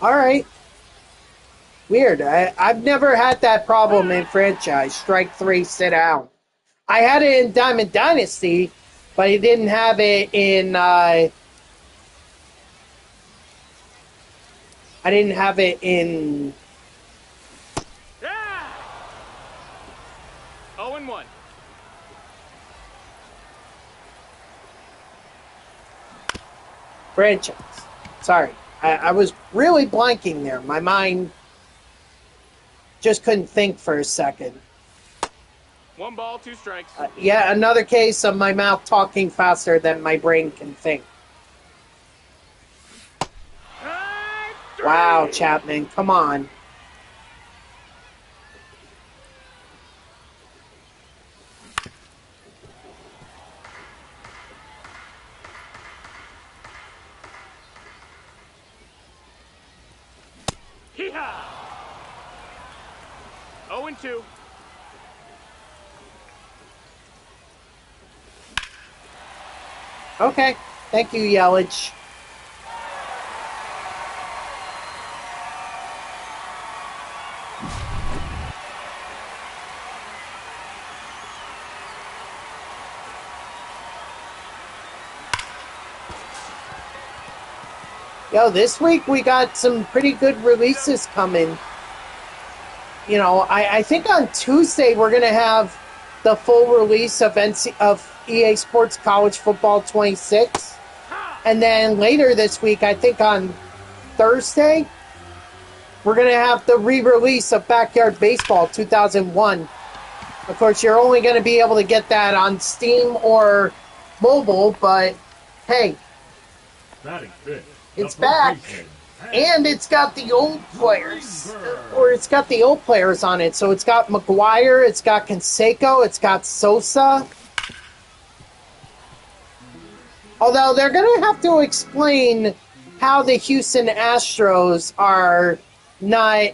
Alright. Weird. I've never had that problem in franchise. Strike 3, sit down. I had it in Diamond Dynasty, but I didn't have it in I didn't have it in yeah. 0-1. franchise. Sorry. I was really blanking there. My mind just couldn't think for a second. 1 ball, 2 strikes. Yeah, another case of my mouth talking faster than my brain can think. Wow, Chapman, come on. Hee-haw. 0-2. Okay, thank you, Yelich. Yo, this week we got some pretty good releases coming. I think on Tuesday we're going to have the full release of EA Sports College Football 26. And then later this week, I think on Thursday, we're going to have the re-release of Backyard Baseball 2001. Of course, you're only going to be able to get that on Steam or mobile, but hey, Batting fifth, it's the back. first baseman, And it's got the old players, or it's got the old players on it. So it's got McGwire, it's got Canseco, it's got Sosa. Although they're going to have to explain how the Houston Astros are not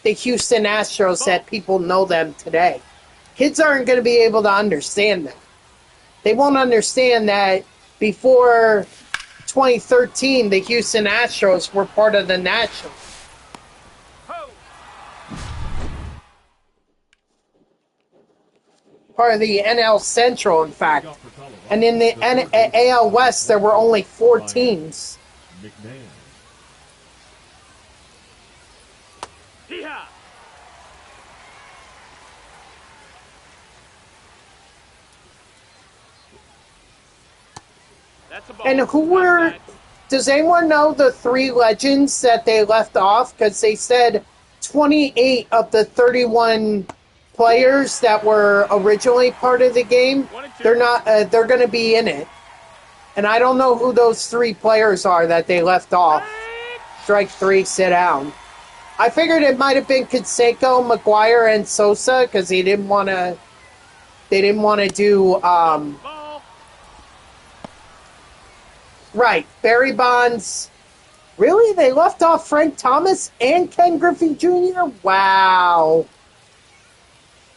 the Houston Astros that people know them today. Kids aren't going to be able to understand that. They won't understand that before 2013, the Houston Astros were part of the Nationals. Part of the NL Central, in fact. And in the AL West, there were only 4 teams. McMahon. Hee-haw. That's a ball. And who were... Outside. Does anyone know the 3 legends that they left off? Because they said 28 of the 31 players that were originally part of the game, they're not. They're going to be in it. And I don't know who those 3 players are that they left off. Strike 3, sit down. I figured it might have been Canseco, McGwire, and Sosa because they didn't want to do. Ball. Right, Barry Bonds, Really? They left off Frank Thomas and Ken Griffey Jr.? Wow.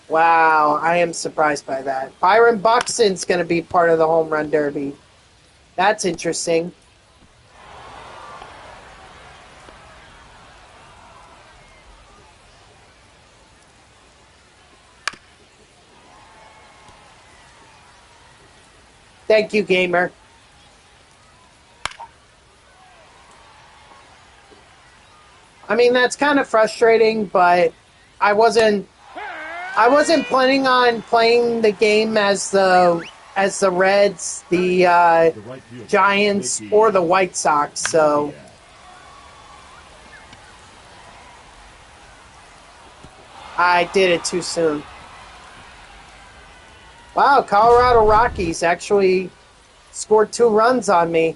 Wow, I am surprised by that. Byron Buxton's going to be part of the home run derby. That's interesting. Thank you, gamer. I mean, that's kind of frustrating, but I wasn't planning on playing the game as the Reds, the Giants, or the White Sox, so I did it too soon. Wow, Colorado Rockies actually scored 2 runs on me.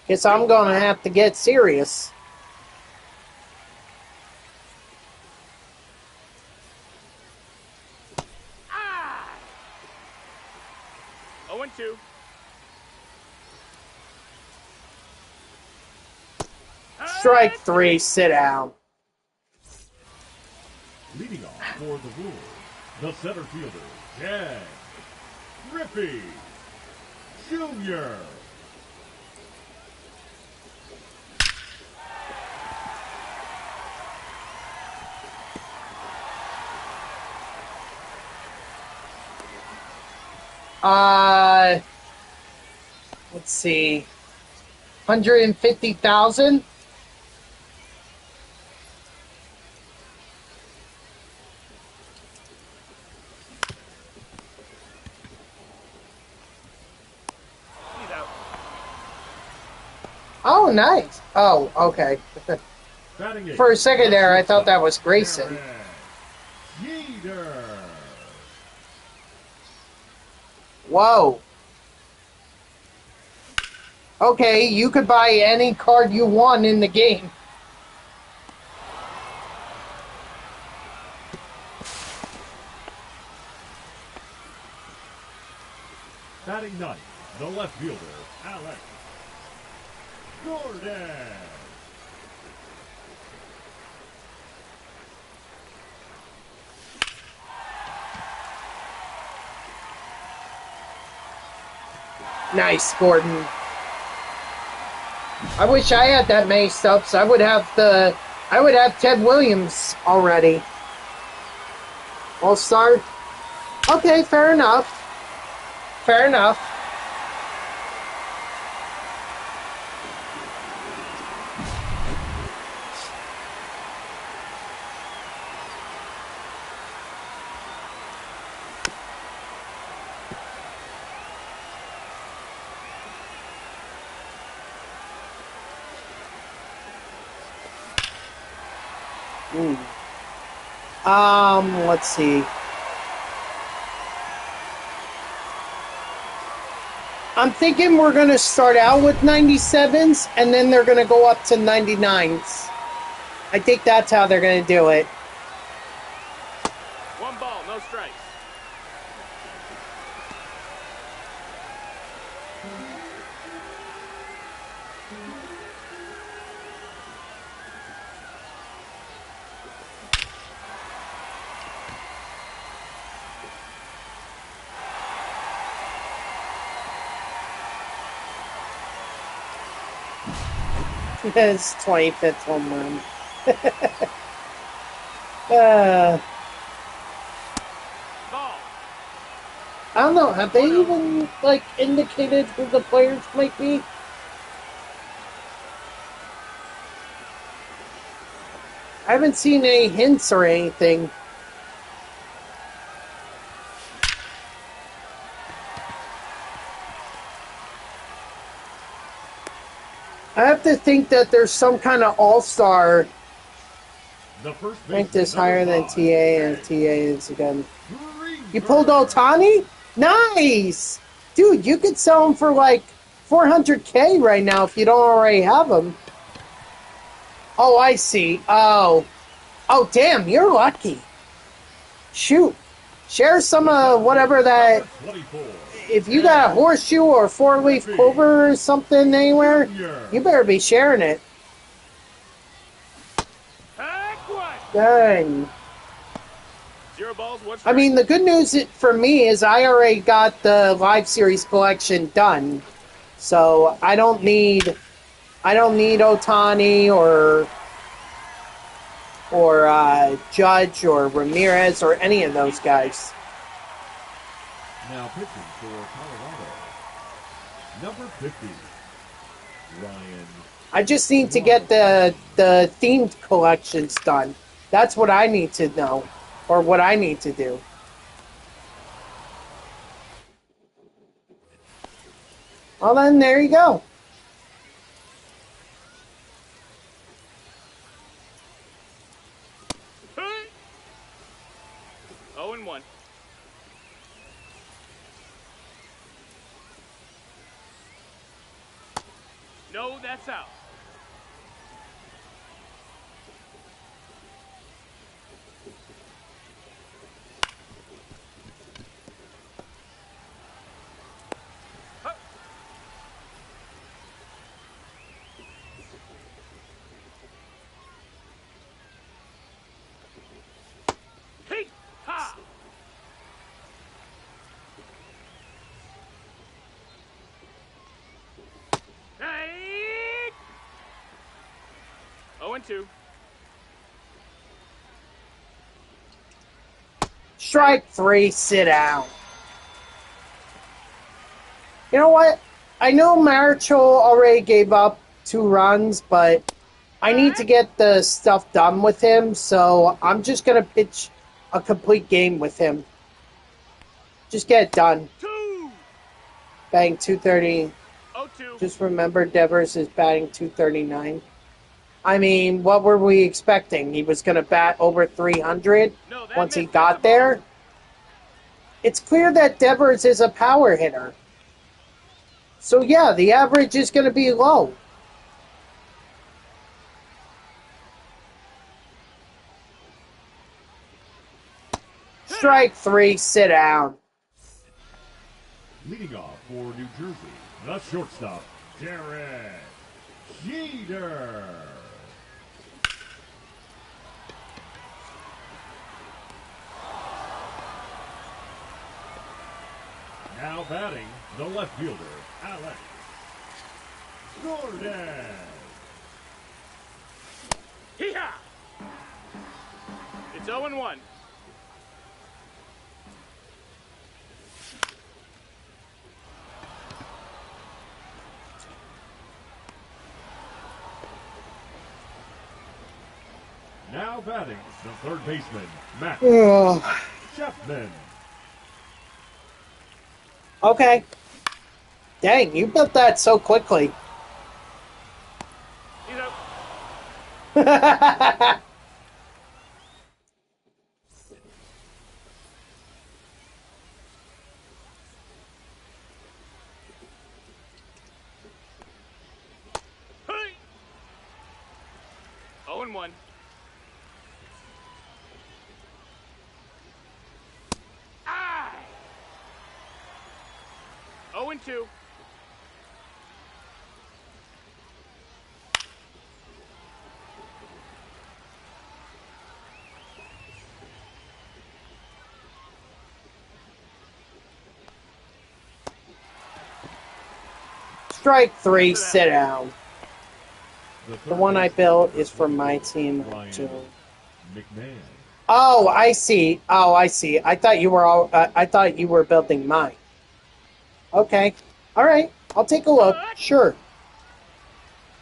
Guess I'm going to have to get serious. Ah! 0-2. Strike 3, sit down. Leading off for the Brewers, the center fielder, Ken Griffey Jr. Let's see. 150,000? Oh, nice. Oh, okay. For a second there, I thought that was Grayson. Whoa. Okay, you could buy any card you want in the game. Batting ninth, the left fielder, Alex Gordon. Nice, Gordon. I wish I had that many subs. I would have Ted Williams already. All-star? Okay, fair enough. Fair enough. Let's see. I'm thinking we're going to start out with 97s, and then they're going to go up to 99s. I think that's how they're going to do it. 1 ball, no strikes. His 25th home run. Ball. I don't know. Have they even indicated who the players might be? I haven't seen any hints or anything. I have to think that there's some kind of all-star ranked is higher than TA, and TA is again. You pulled Ohtani? Nice! Dude, you could sell him for like $400K right now if you don't already have him. Oh, I see. Oh, damn, you're lucky. Shoot. Share some of whatever that. 24. If you got a horseshoe or a four-leaf clover or something anywhere, you better be sharing it. Pack one. Dang. 0 balls, 1 I strike. mean, the good news for me is I already got the live series collection done, so I don't need Otani or Judge or Ramirez or any of those guys. Now pitching for Colorado. Number 50, Ryan. I just need to get the themed collections done. That's what I need to know, or what I need to do. Well, then, there you go. Hey. 0 and 1. No, that's out. Huh. Hey, ha. Hey. 0 and 2. Strike 3, sit down. You know what? I know Marichal already gave up 2 runs, but I need to get the stuff done with him, so I'm just going to pitch a complete game with him. Just get it done. 2. Batting 230. 0-2. Just remember Devers is batting 239. I mean, what were we expecting? He was going to bat over 300 No, that once he missed. got That's a ball. there? It's clear that Devers is a power hitter. So yeah, the average is going to be low. Strike 3, sit down. Leading off for New Jersey, the shortstop, Derek Jeter. Now batting, the left fielder, Alex Gordon. Hee-haw. It's 0 and 1. Now batting, the third baseman, Matt Ugh. Chapman. Okay. Dang, you built that so quickly. He's out. Hey. 0 and 1. Ah. 0 and 2. Strike 3, sit down. The The one I built is for my team. Ryan Too. McMahon. Oh, I see. Oh, I see. I thought you were all. I thought you were building mine. Okay. All right. I'll take a look. Sure.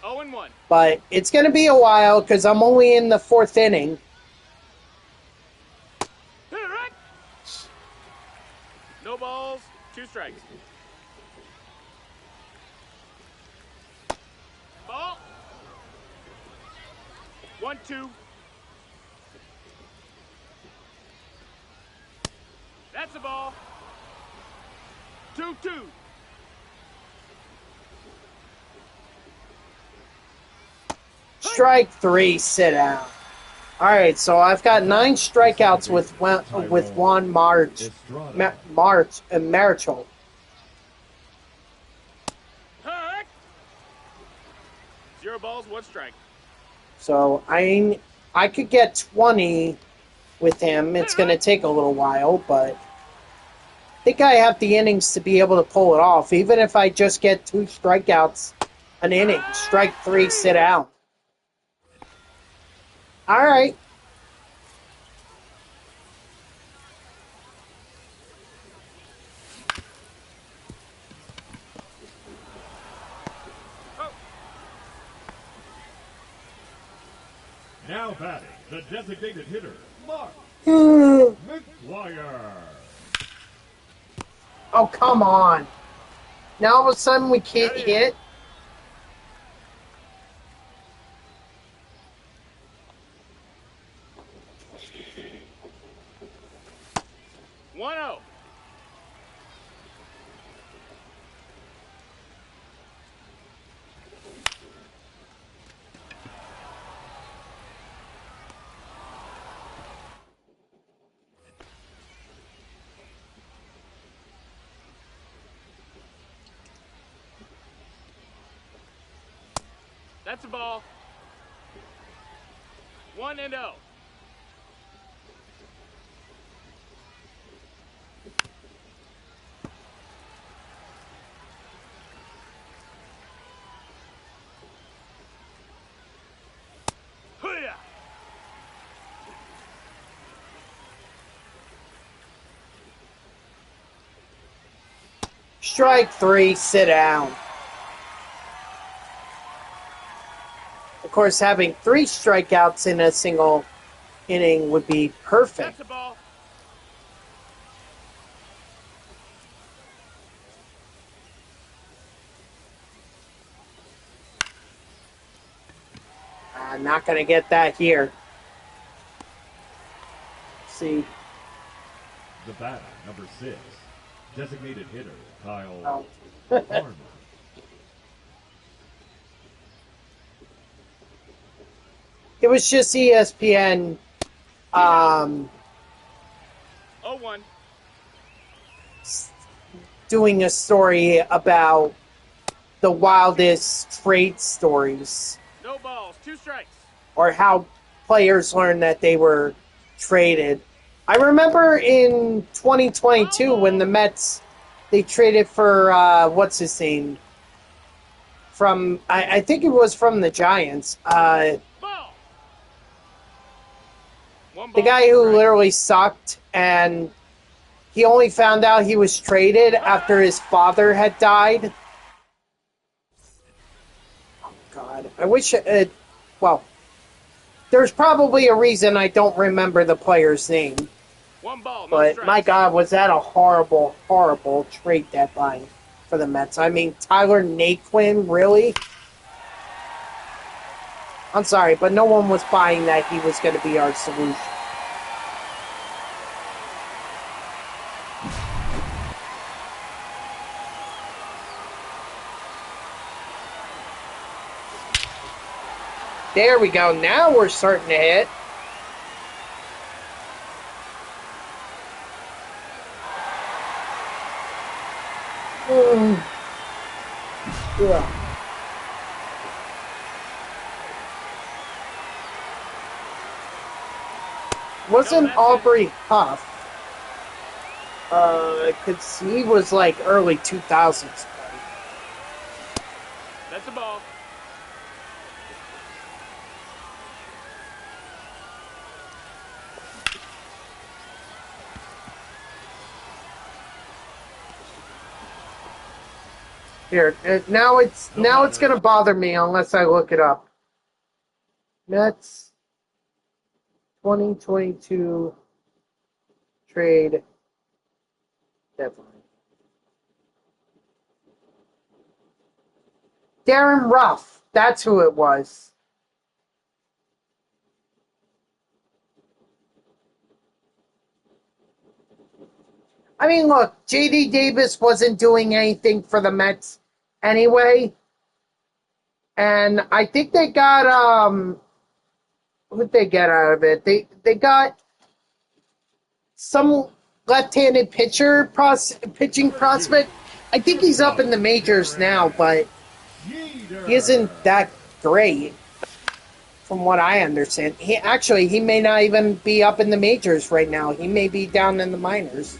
0 and 1. But it's going to be a while because I'm only in the 4th inning. No balls, 2 strikes. Ball. 1-2. That's a ball. 2-2. Strike 3, sit down. All right, so I've got 9 strikeouts with Juan Marichal. Heck! 0 balls, 1 strike. So I could get 20 with him. It's going to take a little while, but I think I have the innings to be able to pull it off. Even if I just get 2 strikeouts an inning, strike 3, sit down. All right. Now batting, the designated hitter, Mark McGuire. Oh, come on. Now all of a sudden we can't hit. One zero. That's a ball. 1-0. Hoo-yah! Strike 3, sit down. Of course, having 3 strikeouts in a single inning would be perfect. That's a ball. I'm not going to get that here. See. The batter, number 6, designated hitter, Kyle Oh. Farmer. It was just ESPN 0-1. doing a story about the wildest trade stories, No balls, 2 strikes. or how players learned that they were traded. I remember in 2022 when the Mets, they traded for, what's his name? From, I think it was from the Giants. Ball. 1 The ball, guy 1 who strike. literally sucked, and he only found out he was traded after his father had died. Oh, God. I wish, well, there's probably a reason I don't remember the player's name. 1 ball, no But, strikes. my God, was that a horrible, horrible trade deadline for the Mets. I mean, Tyler Naquin, really? I'm sorry, but no one was buying that he was going to be our solution. There we go. Now we're starting to hit. Yeah. Wasn't Aubrey Huff? Cause he was like early 2000s. That's a ball. Here, now it's gonna bother me unless I look it up. Mets 2022 trade deadline. Darren Ruff, that's who it was. I mean, look, J.D. Davis wasn't doing anything for the Mets anyway. And I think they got What did they get out of it? They got some left-handed pitching prospect. I think he's up in the majors now, but he isn't that great, from what I understand. He may not even be up in the majors right now. He may be down in the minors.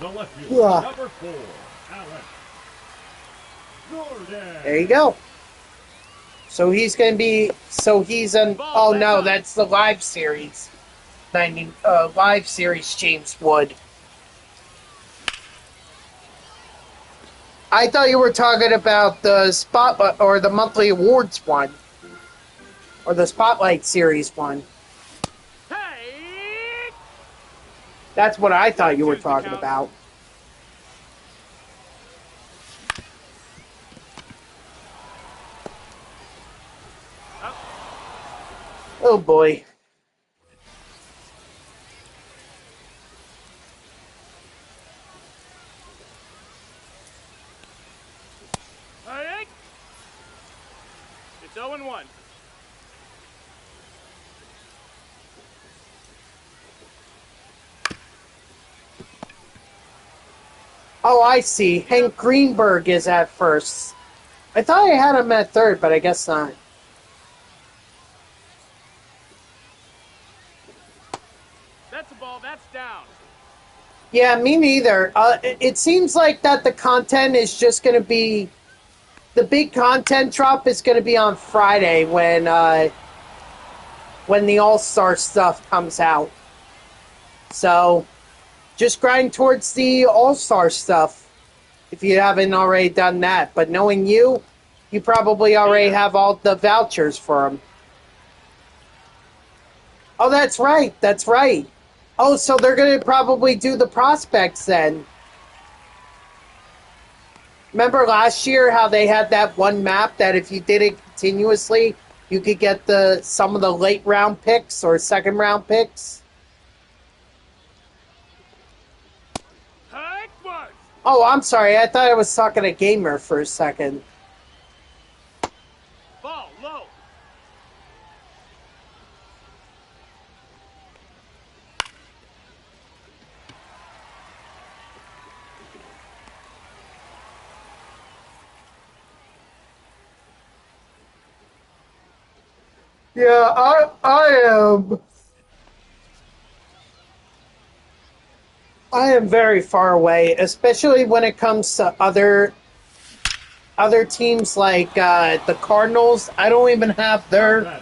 The left fielder, number 4, Alex Gordon. There you go. So he's going to be. So he's an. Oh no, that's the live series. Live series James Wood. I thought you were talking about the spotlight or the monthly awards one, or the Spotlight series one. Hey! That's what I thought you were talking about. Oh boy. Hey! It's 0-1. Oh, I see. Hank Greenberg is at first. I thought I had him at third, but I guess not. That's a ball. That's down. Yeah, me neither. It seems like that the content is just going to be... The big content drop is going to be on Friday when the All-Star stuff comes out. So, just grind towards the All-Star stuff if you haven't already done that. But knowing you, you probably already have all the vouchers for them. Oh, that's right. That's right. Oh, so they're going to probably do the prospects then. Remember last year how they had that one map that if you did it continuously, you could get some of the late round picks or second round picks? Heck was. Oh, I'm sorry. I thought I was talking to Gamer for a second. Ball low. Yeah, I am very far away, especially when it comes to other teams like the Cardinals. I don't even have their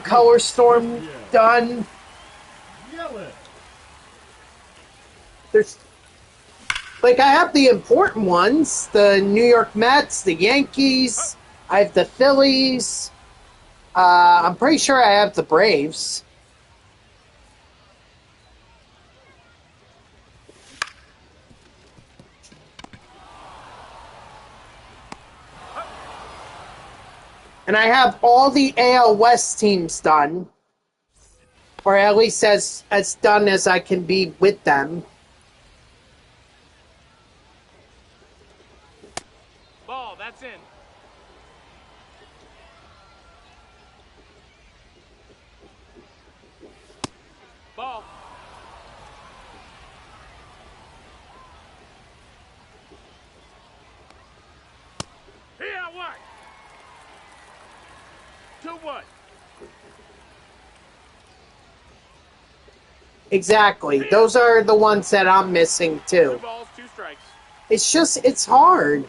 color storm done. There's like I have the important ones, the New York Mets, the Yankees. I have the Phillies. I'm pretty sure I have the Braves. And I have all the AL West teams done. Or at least as done as I can be with them. Ball. That's in. Ball. Here, what? 2-1. Exactly. Those are the ones that I'm missing too. 2 balls, 2 strikes. It's hard.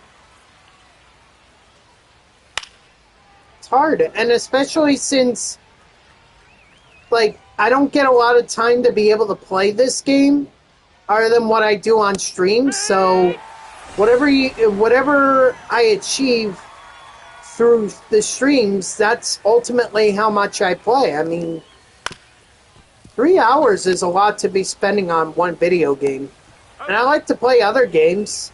It's hard. And especially since, like, I don't get a lot of time to be able to play this game other than what I do on stream. So whatever I achieve through the streams, that's ultimately how much I play. I mean, 3 hours is a lot to be spending on one video game. And I like to play other games.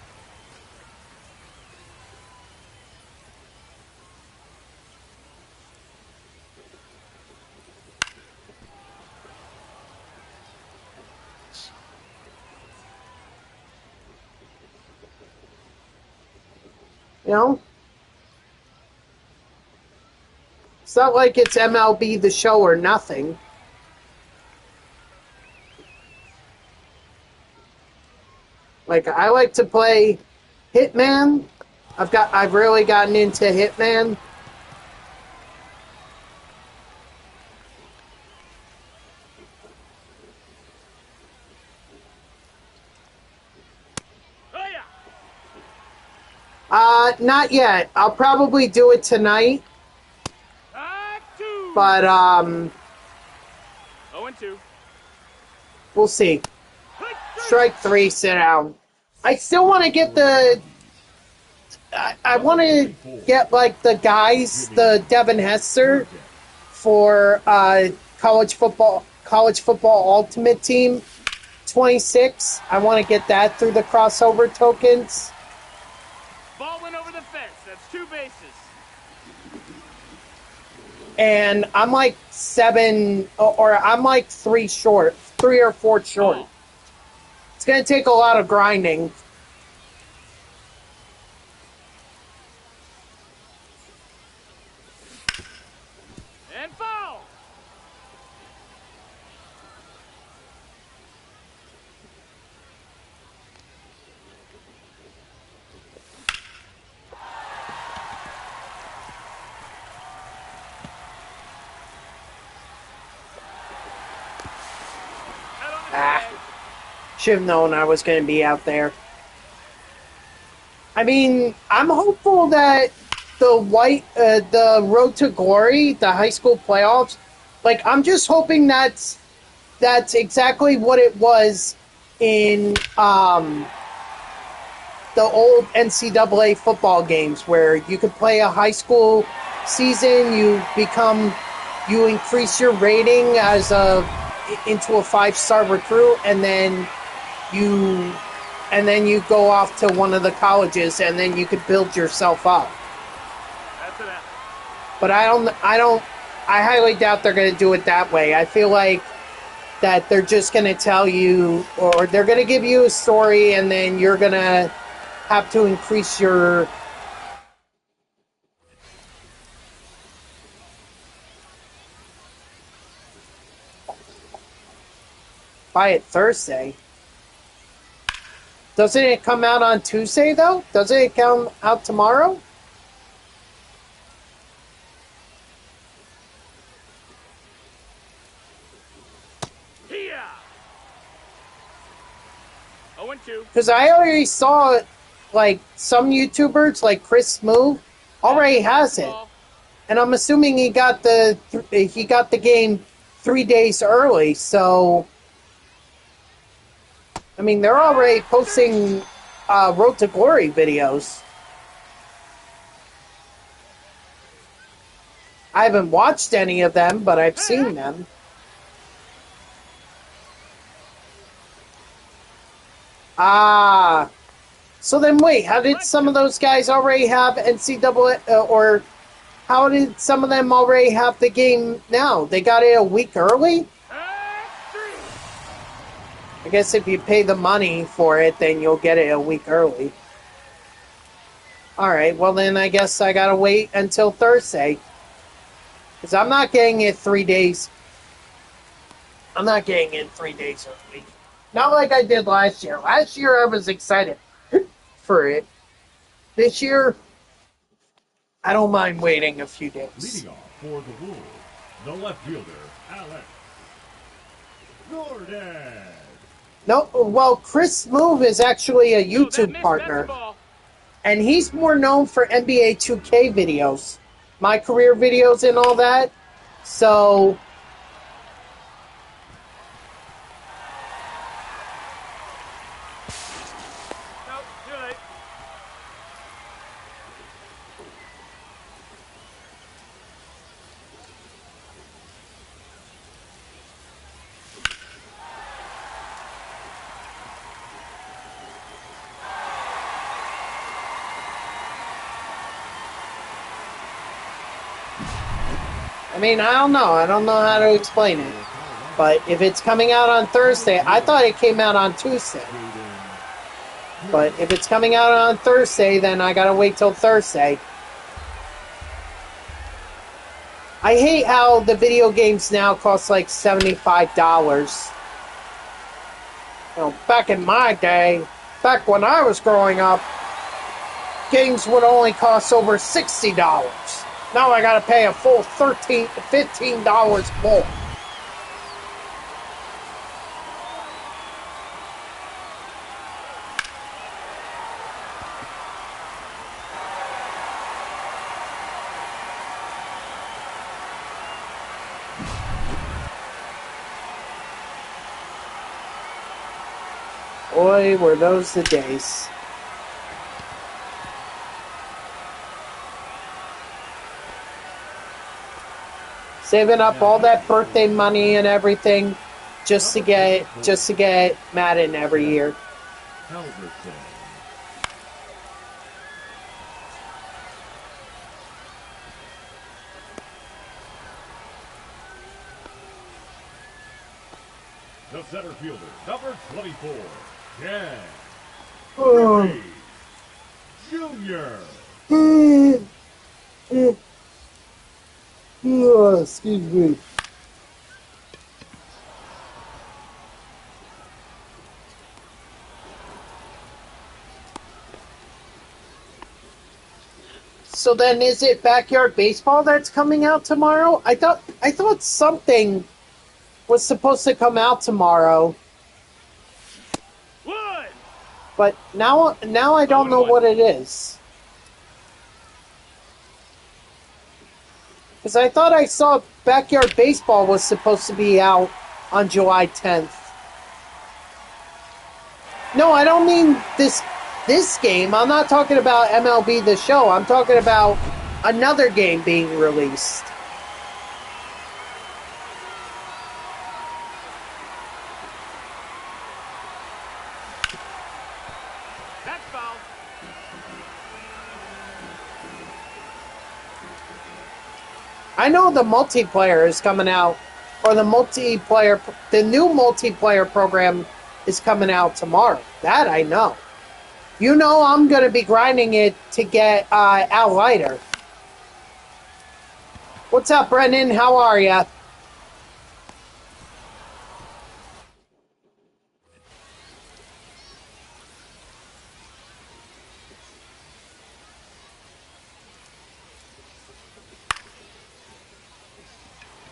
You know? It's not like it's MLB The Show or nothing. Like, I like to play Hitman. I've really gotten into Hitman. Oh, yeah. Not yet. I'll probably do it tonight. Two. But, 0-2. we'll see. Strike 3, sit down. I still want to get the... I want to get, like, the guys, the Devin Hester for college football Ultimate Team 26. I want to get that through the crossover tokens. Ball went over the fence. That's 2 bases. And I'm like 7, or I'm like 3 or 4 short. Oh. It's going to take a lot of grinding. And foul. Should have known I was going to be out there. I mean, I'm hopeful that the Road to Glory, the high school playoffs, like, I'm just hoping that's exactly what it was in the old NCAA football games, where you could play a high school season, you increase your rating into a 5-star recruit, and then you go off to one of the colleges, and then you could build yourself up. That's it. But I highly doubt they're going to do it that way. I feel like that they're just going to tell you, or they're going to give you a story, and then you're going to have to increase your... Buy it Thursday. Doesn't it come out on Tuesday, though? Doesn't it come out tomorrow? Here. 0-2. Because I already saw, like, some YouTubers, like Chris Smooth, already has it. And I'm assuming he got the game 3 days early, so... I mean, they're already posting Road to Glory videos. I haven't watched any of them, but I've seen them. So then wait, how did some of those guys already have NCAA, or how did some of them already have the game now? They got it a week early? I guess if you pay the money for it, then you'll get it a week early. Alright, well then I guess I gotta wait until Thursday. Because I'm not getting it 3 days. I'm not getting it 3 days early. Not like I did last year. Last year I was excited for it. This year, I don't mind waiting a few days. Leading off for the Wolves, the left fielder, Alex Gordon. No, well, Chris Move is actually a YouTube partner. And he's more known for NBA 2K videos. My career videos and all that. So... Nope, too late. I mean, I don't know. I don't know how to explain it. But if it's coming out on Thursday, I thought it came out on Tuesday. But if it's coming out on Thursday, then I gotta wait till Thursday. I hate how the video games now cost like $75. You know, back in my day, back when I was growing up, games would only cost over $60. Now I gotta pay a full $15 more. Boy, were those the days. Saving up all that birthday money and everything just to get Madden every year. Halverson. The center fielder, number 24, Ken Griffey Jr. Oh, excuse me. So then, is it Backyard Baseball that's coming out tomorrow? I thought something was supposed to come out tomorrow, One. but now I don't know what it is. Because I thought I saw Backyard Baseball was supposed to be out on July 10th. No, I don't mean this game. I'm not talking about MLB The Show. I'm talking about another game being released. That's foul. I know the multiplayer is coming out, or the new multiplayer program is coming out tomorrow. That I know. You know I'm going to be grinding it to get Al Leiter. What's up, Brendan? How are ya?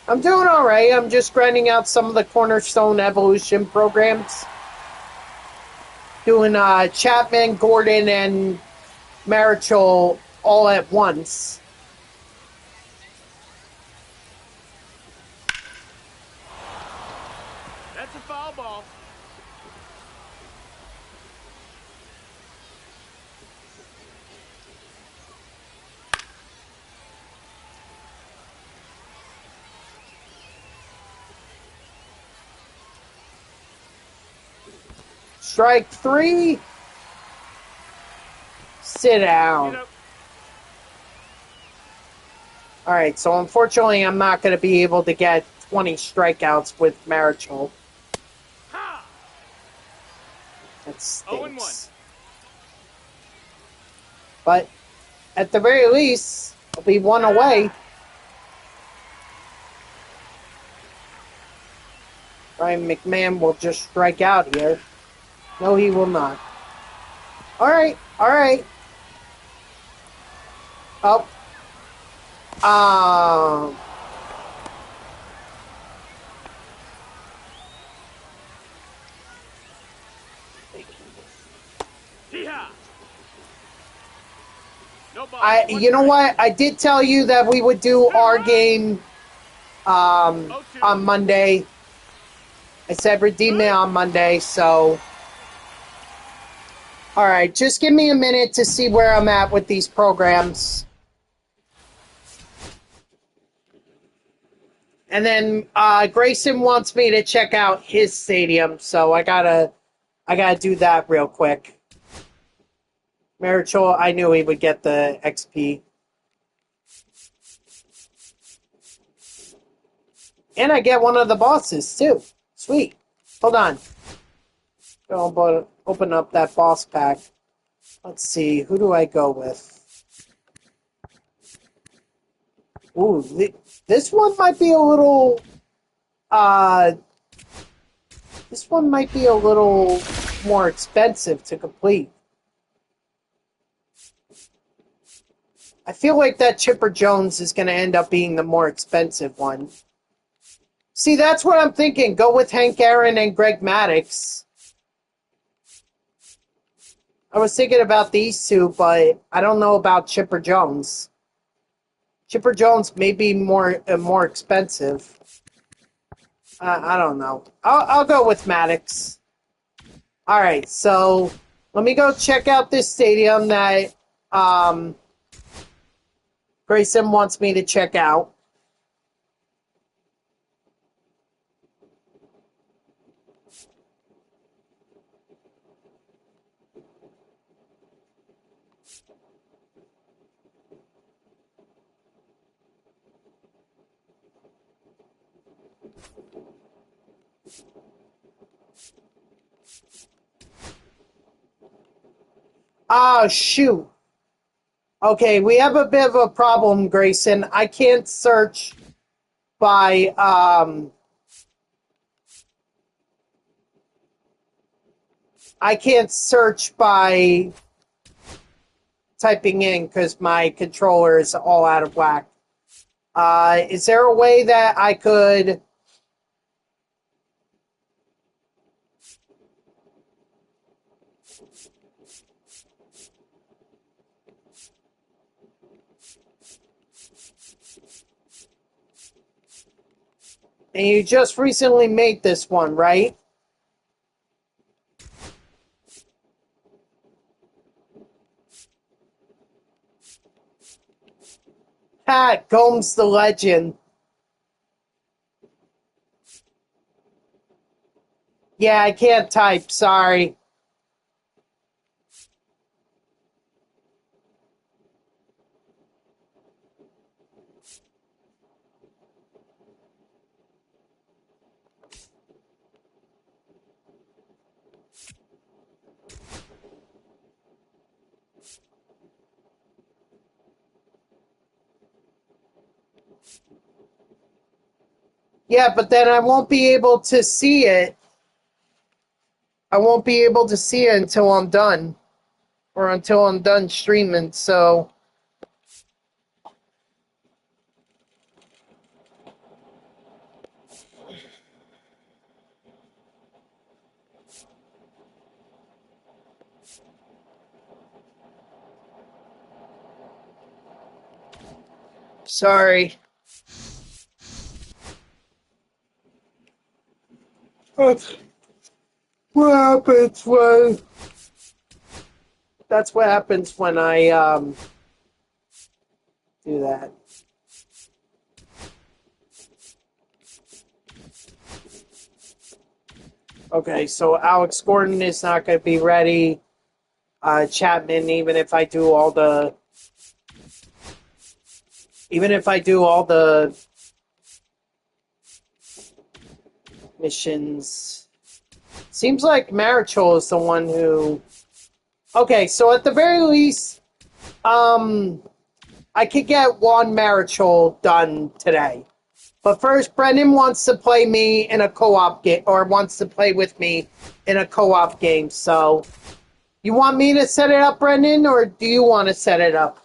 I'm doing all right. I'm just grinding out some of the Cornerstone Evolution Programs. Doing Chapman, Gordon, and Marichal all at once. That's a foul ball. Strike three. Sit down. All right, so unfortunately, I'm not going to be able to get 20 strikeouts with Marichal. That stinks. But at the very least, I'll be one away. Ryan McMahon will just strike out here. No, he will not. All right, all right. Oh. You know what? I did tell you that we would do our game on Monday. I said redeem it on Monday, so... Alright, just give me a minute to see where I'm at with these programs. And then Grayson wants me to check out his stadium, so I gotta do that real quick. Marichal, I knew he would get the XP. And I get one of the bosses, too. Sweet. Hold on. Open up that boss pack. Let's see, who do I go with? Ooh, this one might be a little, this one might be a little more expensive to complete. I feel like that Chipper Jones is going to end up being the more expensive one. See, that's what I'm thinking. Go with Hank Aaron and Greg Maddux. I was thinking about these two, but I don't know about Chipper Jones. Chipper Jones may be more expensive. I don't know. I'll go with Maddox. All right, so let me go check out this stadium that Grayson wants me to check out. Ah, shoot. Okay, we have a bit of a problem, Grayson. I can't search by typing in because my controller is all out of whack. Is there a way that I could... And you just recently made this one, right? Ha! Gomes the legend. Yeah, I can't type, sorry. Yeah, but then I won't be able to see it. I won't be able to see it until I'm done. Or until I'm done streaming, so... Sorry. That's what happens when... That's what happens when I, do that. Okay, so Alex Gordon is not going to be ready. Chapman, even if I do all the missions, seems like Marichal is the one who... Okay, so at the very least, I could get Juan Marichal done today. But first, Brendan wants to play me in a co-op game, or wants to play with me in a co-op game. So, you want me to set it up, Brendan, or do you want to set it up?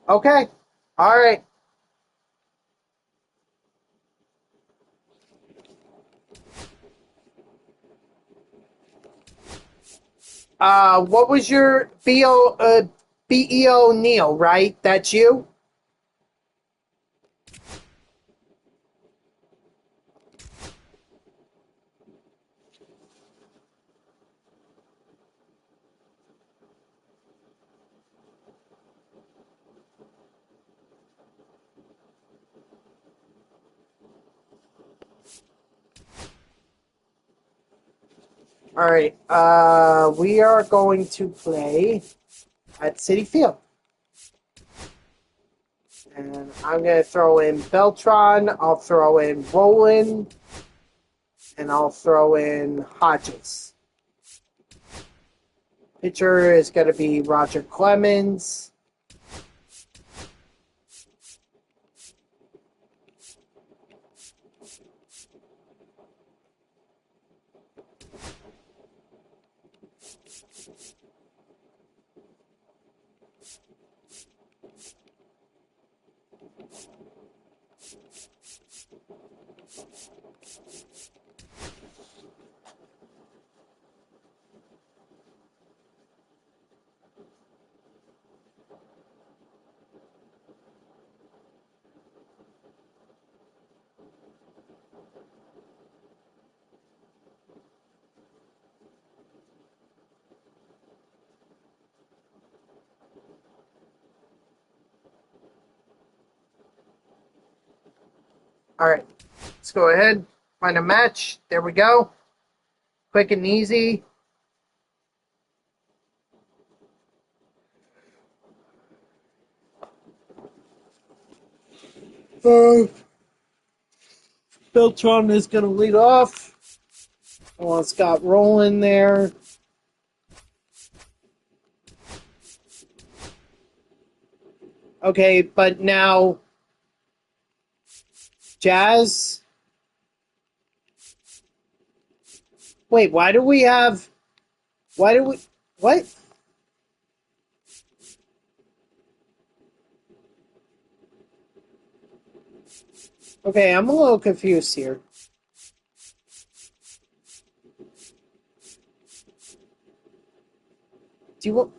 Okay. All right. What was your BEO Neil, right? That's you? All right. We are going to play at Citi Field. And I'm going to throw in Beltran. I'll throw in Roland. And I'll throw in Hodges. Pitcher is going to be Roger Clemens. All right. Let's go ahead. Find a match. There we go. Quick and easy. Beltran is going to lead off. Well, it's got Roland there. Okay, but now Jazz. Wait, why do we have... Why do we... What? Okay, I'm a little confused here. Do you want...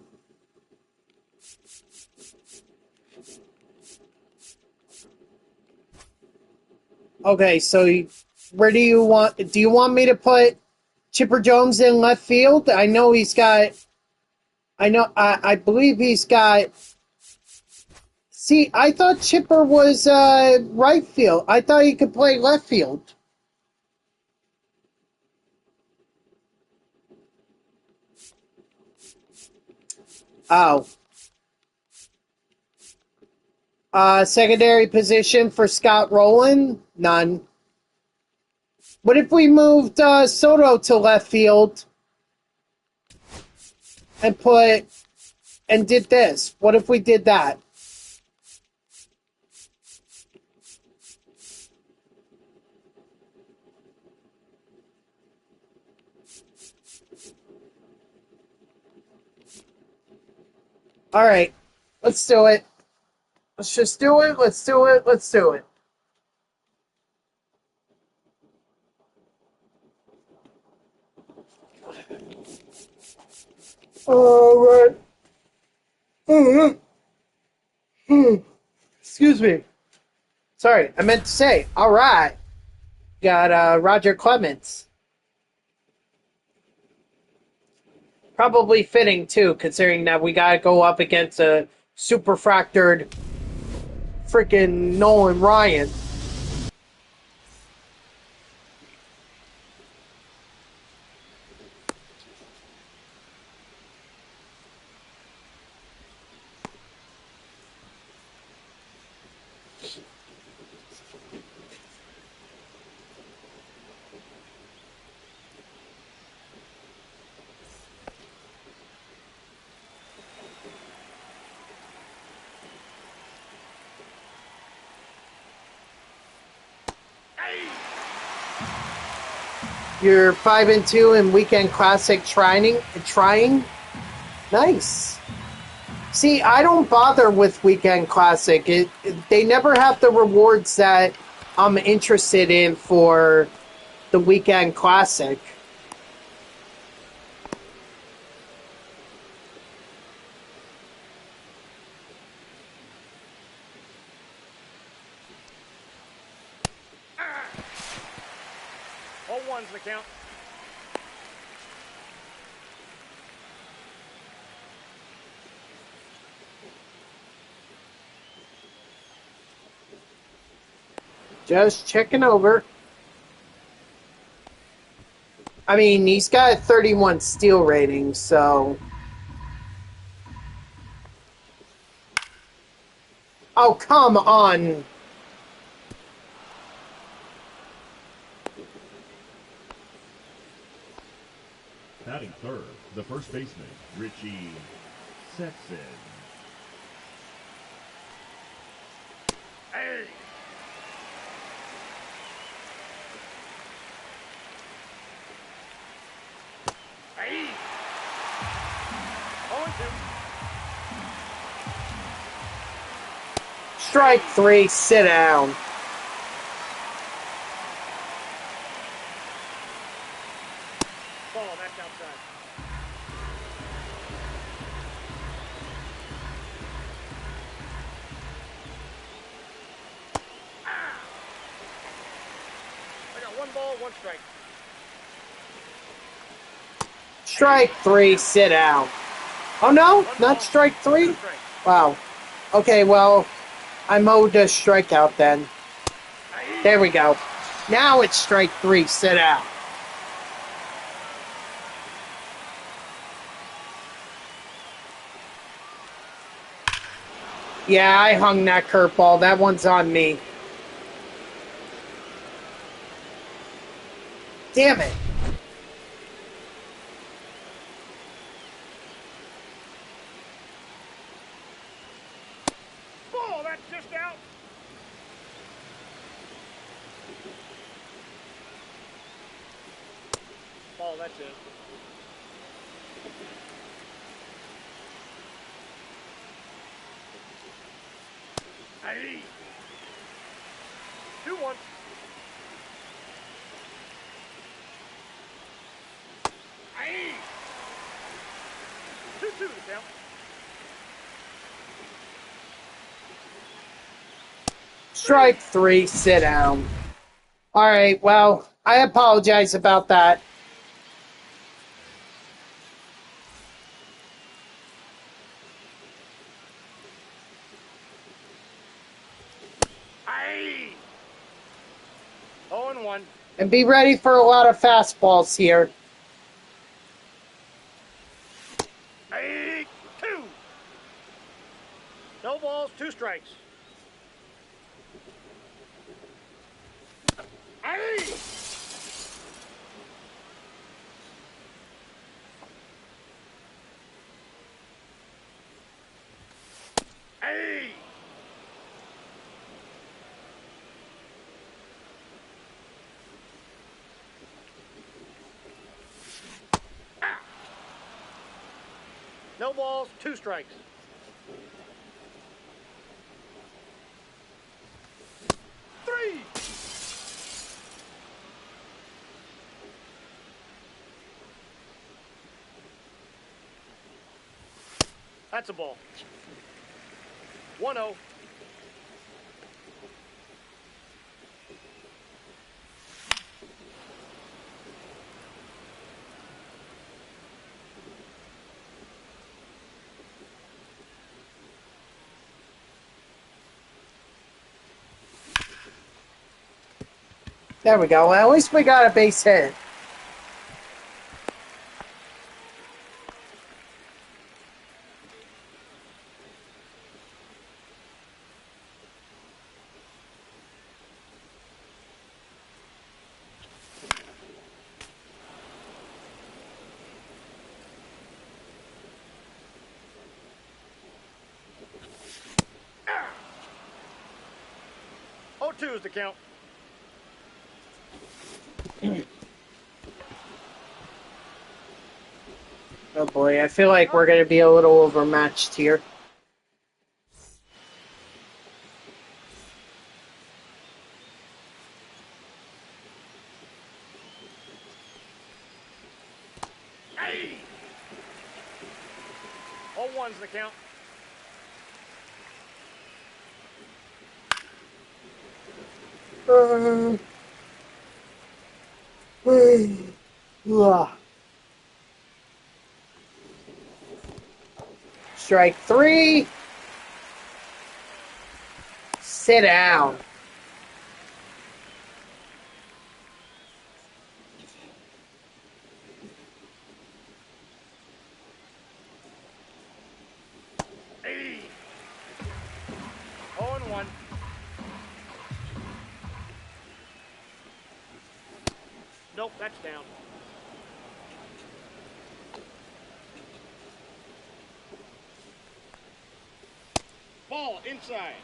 Okay, so where do you want... Do you want me to put Chipper Jones in left field? I know he's got... I believe he's got... See, I thought Chipper was right field. I thought he could play left field. Oh. Secondary position for Scott Rowland? None. What if we moved Soto to left field and did this? What if we did that? All right, let's do it. Let's just do it. Let's do it. Let's do it. All right. Excuse me. Sorry, I meant to say, all right. Got Roger Clemens. Probably fitting, too, considering that we got to go up against a super fractured freaking Nolan Ryan. You're 5-2 in weekend classic trying. Nice. See, I don't bother with weekend classic. They never have the rewards that I'm interested in for the weekend classic. All one's the count. Just checking over. I mean, he's got a 31 steal rating, so... Oh, come on! Batting third, the first baseman, Richie Sexton. Hey. Hey. 0-2. Strike 3, sit down. Ball, that's outside. I got 1 ball, 1 strike. Strike 3, sit down. Oh no, 1 not ball, strike 3? 2 strikes. Wow. Okay, well, I'm owed a strikeout then. Hey. There we go. Now it's strike 3, sit down. Yeah, I hung that curveball. That one's on me. Damn it. Ball, that's just out. Ball, that's it. Hey. 2-1. Hey. 2-2 to count. Strike 3, sit down. Alright, well, I apologize about that. Hey. 0-1. And be ready for a lot of fastballs here. Hey. 2. No balls, 2 strikes. Hey. Hey. Ah. No balls, 2 strikes. 3. That's a ball. 1-0. There we go. Well, at least we got a base hit. Ah. 0-2 is the count. Oh boy, I feel like we're going to be a little overmatched here. Hey. 0-1's the count. Strike 3. Sit down. Hey. 0-1. Nope, that's down. Ball inside.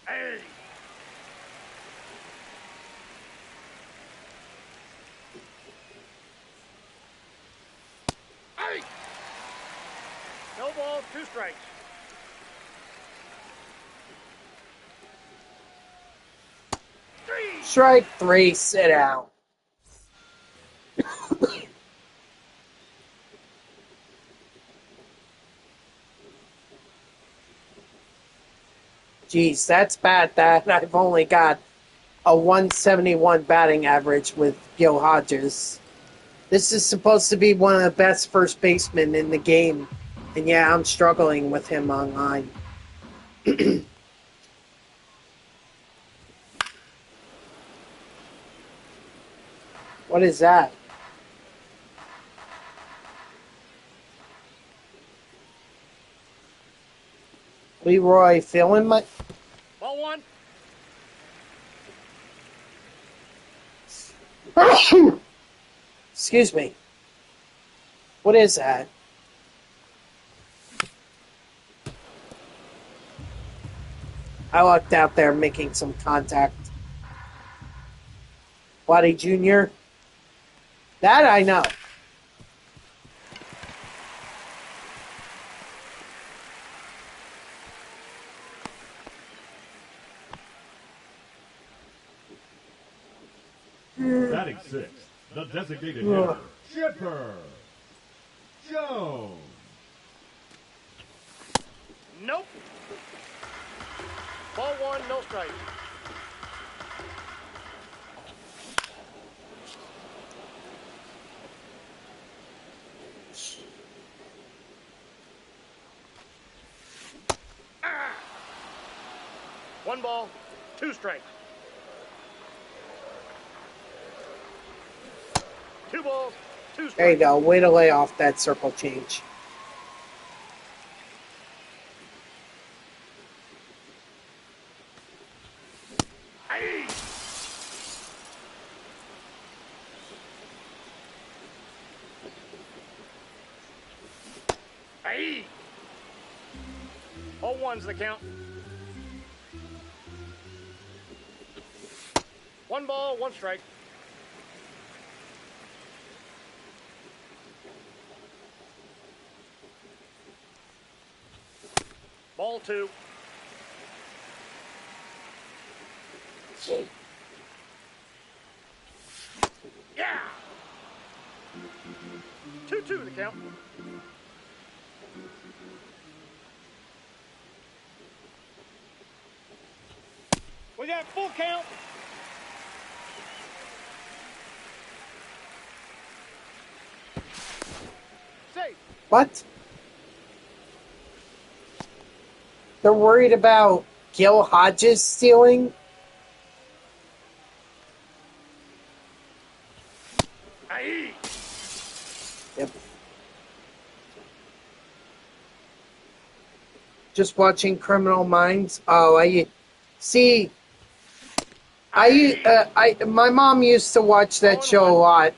Hey. Hey. No balls, 2 strikes. Strike 3, sit out. Geez, that's bad that I've only got a 171 batting average with Gil Hodges. This is supposed to be one of the best first basemen in the game. And yeah, I'm struggling with him online. What is that? Leroy feeling my... Ball 1. Excuse me. What is that? I lucked out there making some contact. Buddy Jr. That I know. Batting 6, the designated hitter, Chipper Jones. Nope. Ball 1, no strikes. Ah. 1 ball, 2 strikes. 2 balls, 2 strikes. There you go. Way to lay off that circle change. Hey. Hey. 0-1's the count. 1 ball, 1 strike. Ball 2. Yeah. 2-2 the count. We got full count. Safe. What? They're worried about Gil Hodges stealing? Aye. Yep. Just watching Criminal Minds. Oh, I see. My mom used to watch that show a lot.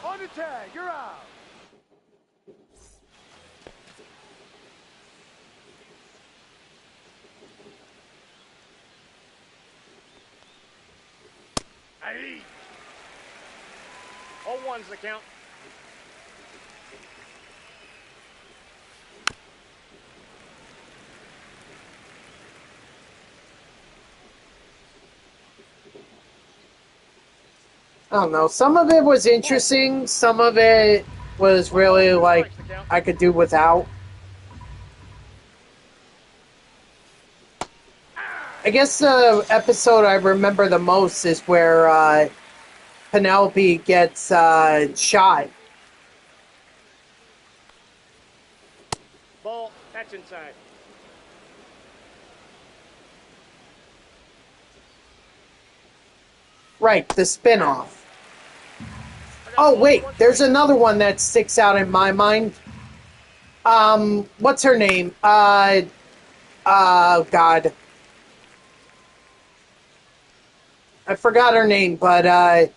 On the tag, you're out. Aye. 0-1's the count. I don't know. Some of it was interesting. Some of it was really like I could do without. I guess the episode I remember the most is where Penelope gets shot. Ball. That's inside. Right, the spinoff. Oh, wait, there's another one that sticks out in my mind. What's her name? God. I forgot her name, but,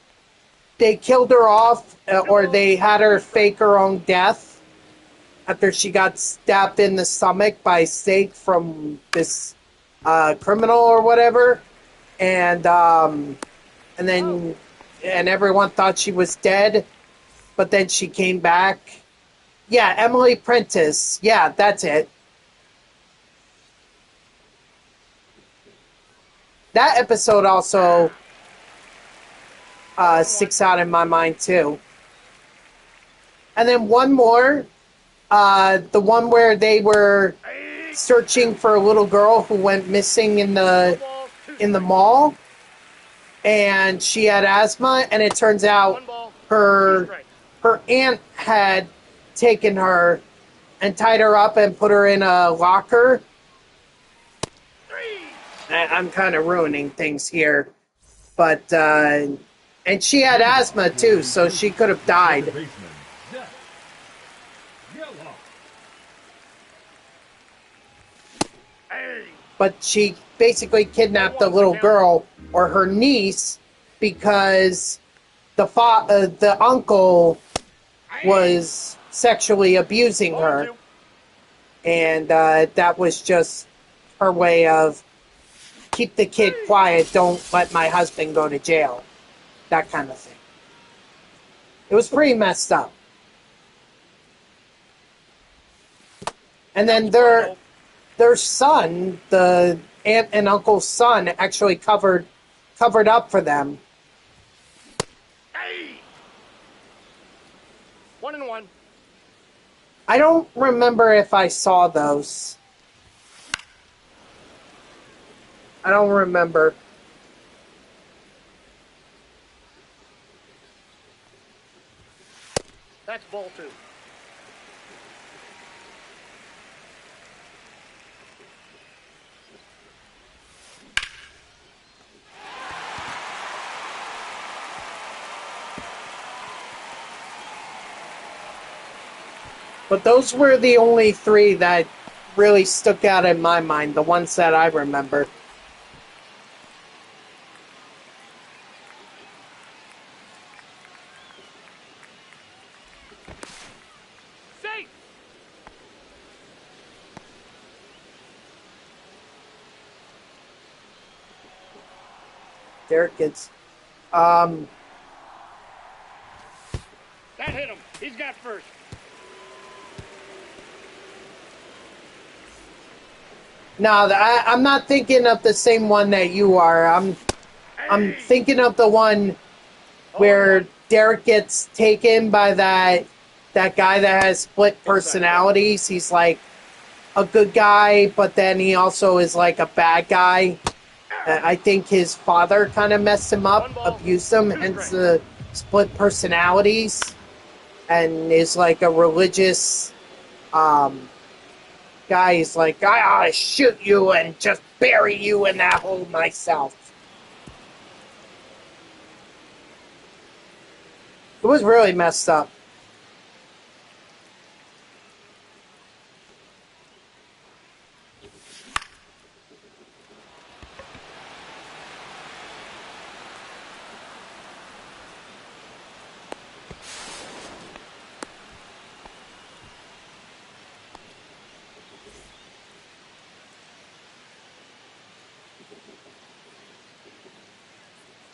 they killed her off, or they had her fake her own death after she got stabbed in the stomach by a stake from this, criminal or whatever. And then, and everyone thought she was dead, but then she came back. Yeah, Emily Prentice. Yeah, that's it. That episode also sticks out in my mind too. And then one more, the one where they were searching for a little girl who went missing in the mall, and she had asthma, and it turns out her aunt had taken her and tied her up and put her in a locker. I'm kind of ruining things here, but and she had asthma too, so she could have died. But she basically kidnapped the little girl, or her niece, because the uncle was sexually abusing her, and that was just her way of keep the kid quiet, don't let my husband go to jail, that kind of thing. It was pretty messed up. And then their son, the aunt and uncle's son, actually covered up for them. 1-1. I don't remember if I saw those. I don't remember. That's ball 2. But those were the only three that really stuck out in my mind, the ones that I remember. Safe. Derek gets... That hit him. He's got first. No, I'm not thinking of the same one that you are. I'm thinking of the one where Derek gets taken by that guy that has split personalities. He's like a good guy, but then he also is like a bad guy. I think his father kind of messed him up, abused him, hence the split personalities, and is like a religious guy. He's like, I ought to shoot you and just bury you in that hole myself. It was really messed up.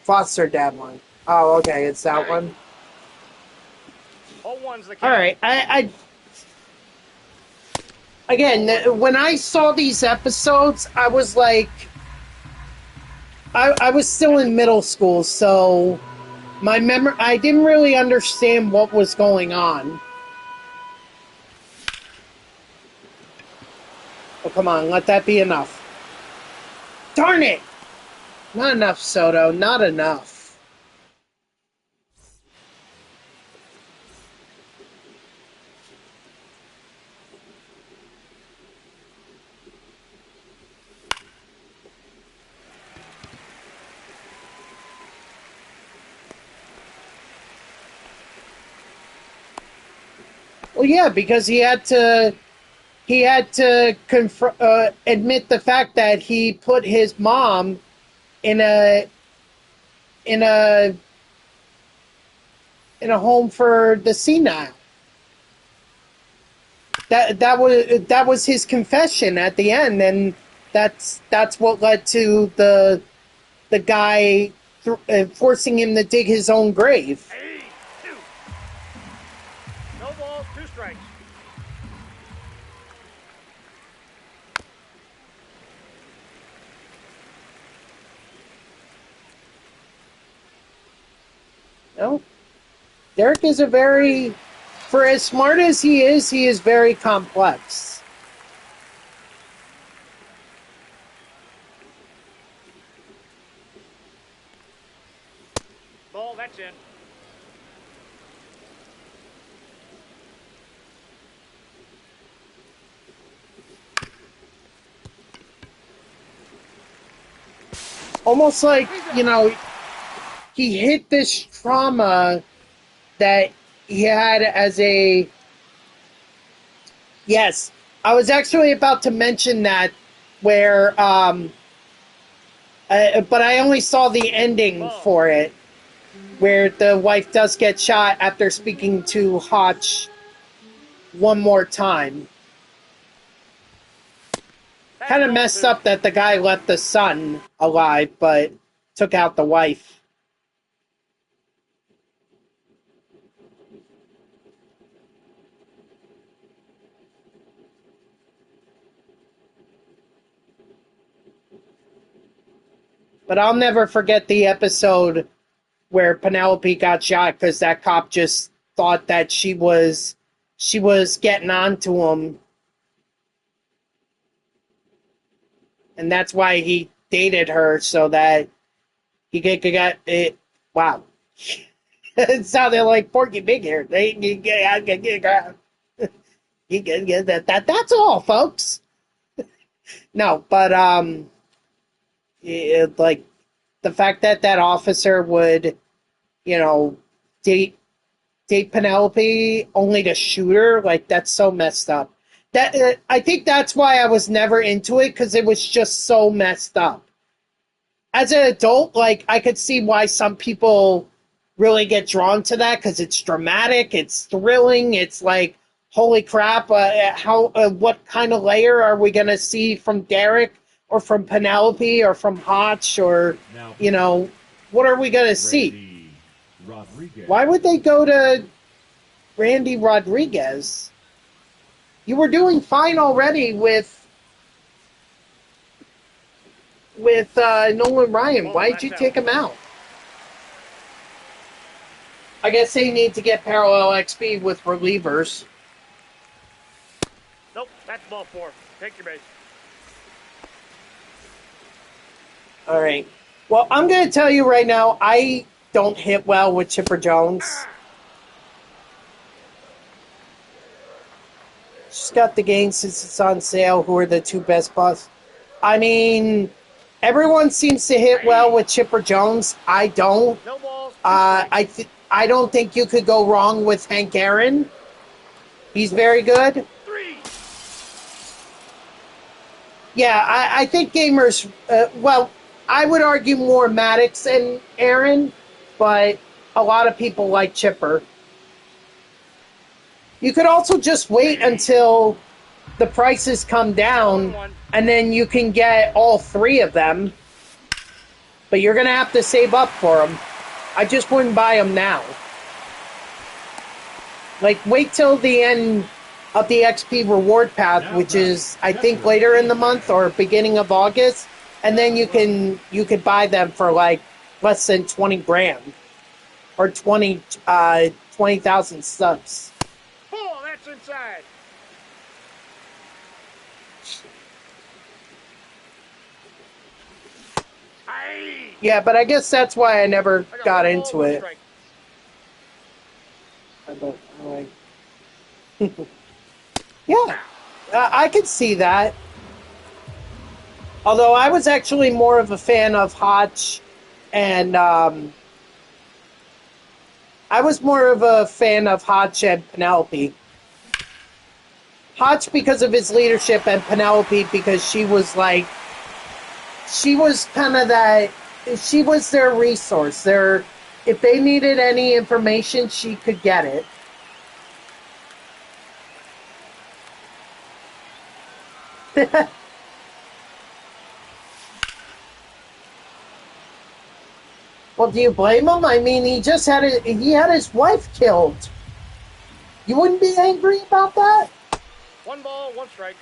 Foster dad one. Oh, okay, it's that one. All one's the count. All right, I again, when I saw these episodes, I was like, I was still in middle school, so I didn't really understand what was going on. Oh, come on, let that be enough. Darn it! Not enough, Soto. Not enough. Well, yeah, because he had to admit the fact that he put his mom in a in a in a home for the senile. That was his confession at the end, and that's what led to the guy forcing him to dig his own grave. Hey, 2. No balls, 2 strikes. No, Derek is for as smart as he is very complex. Ball, that's in. Almost like, he hit this trauma that he had as a... Yes, I was actually about to mention that where... but I only saw the ending for it, where the wife does get shot after speaking to Hotch one more time. Kind of messed up that the guy left the son alive, but took out the wife. But I'll never forget the episode where Penelope got shot because that cop just thought that she was getting on to him. And that's why he dated her, so that he could get it. Wow. It sounded like Porky Pig here. That's all, folks. No, but like the fact that officer would, date Penelope only to shoot her, like that's so messed up. That I think that's why I was never into it, because it was just so messed up. As an adult, like I could see why some people really get drawn to that, because it's dramatic, it's thrilling, it's like, holy crap! What kind of layer are we gonna see from Derek, or from Penelope, or from Hotch, or what are we gonna see? Why would they go to Randy Rodriguez? You were doing fine already with Nolan Ryan. Why did you take him out? I guess they need to get parallel XP with relievers. Nope, that's ball 4. Take your base. All right. Well, I'm going to tell you right now, I don't hit well with Chipper Jones. Just got the game since it's on sale. Who are the 2 best busts? I mean, everyone seems to hit well with Chipper Jones. I don't. No balls. I don't think you could go wrong with Hank Aaron. He's very good. 3. Yeah, I think gamers, I would argue more Maddox and Aaron, but a lot of people like Chipper. You could also just wait until the prices come down, and then you can get all 3 of them. But you're going to have to save up for them. I just wouldn't buy them now. Like, wait till the end of the XP reward path, which is, I think, later in the month or beginning of August, and then you could buy them for like less than 20 grand or 20,000 subs. Oh, that's inside. Yeah, but I guess that's why I never I got one ball, into one it. strike. Yeah, I could see that. Although I was actually more of a fan of Hotch, and I was more of a fan of Hotch and Penelope. Hotch because of his leadership, and Penelope because she was kind of that. She was their resource. If they needed any information, she could get it. Well, do you blame him? I mean, he had his wife killed. You wouldn't be angry about that? One ball, one strike.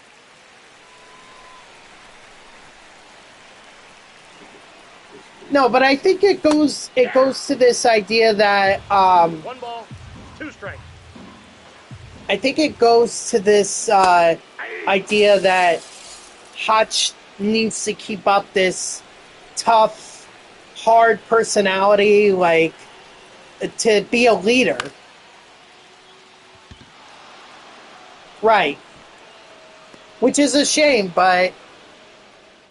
No, but I think it goes to this idea that One ball, two strikes. I think it goes to this idea that Hotch needs to keep up this tough, hard personality, like to be a leader. Right. Which is a shame, but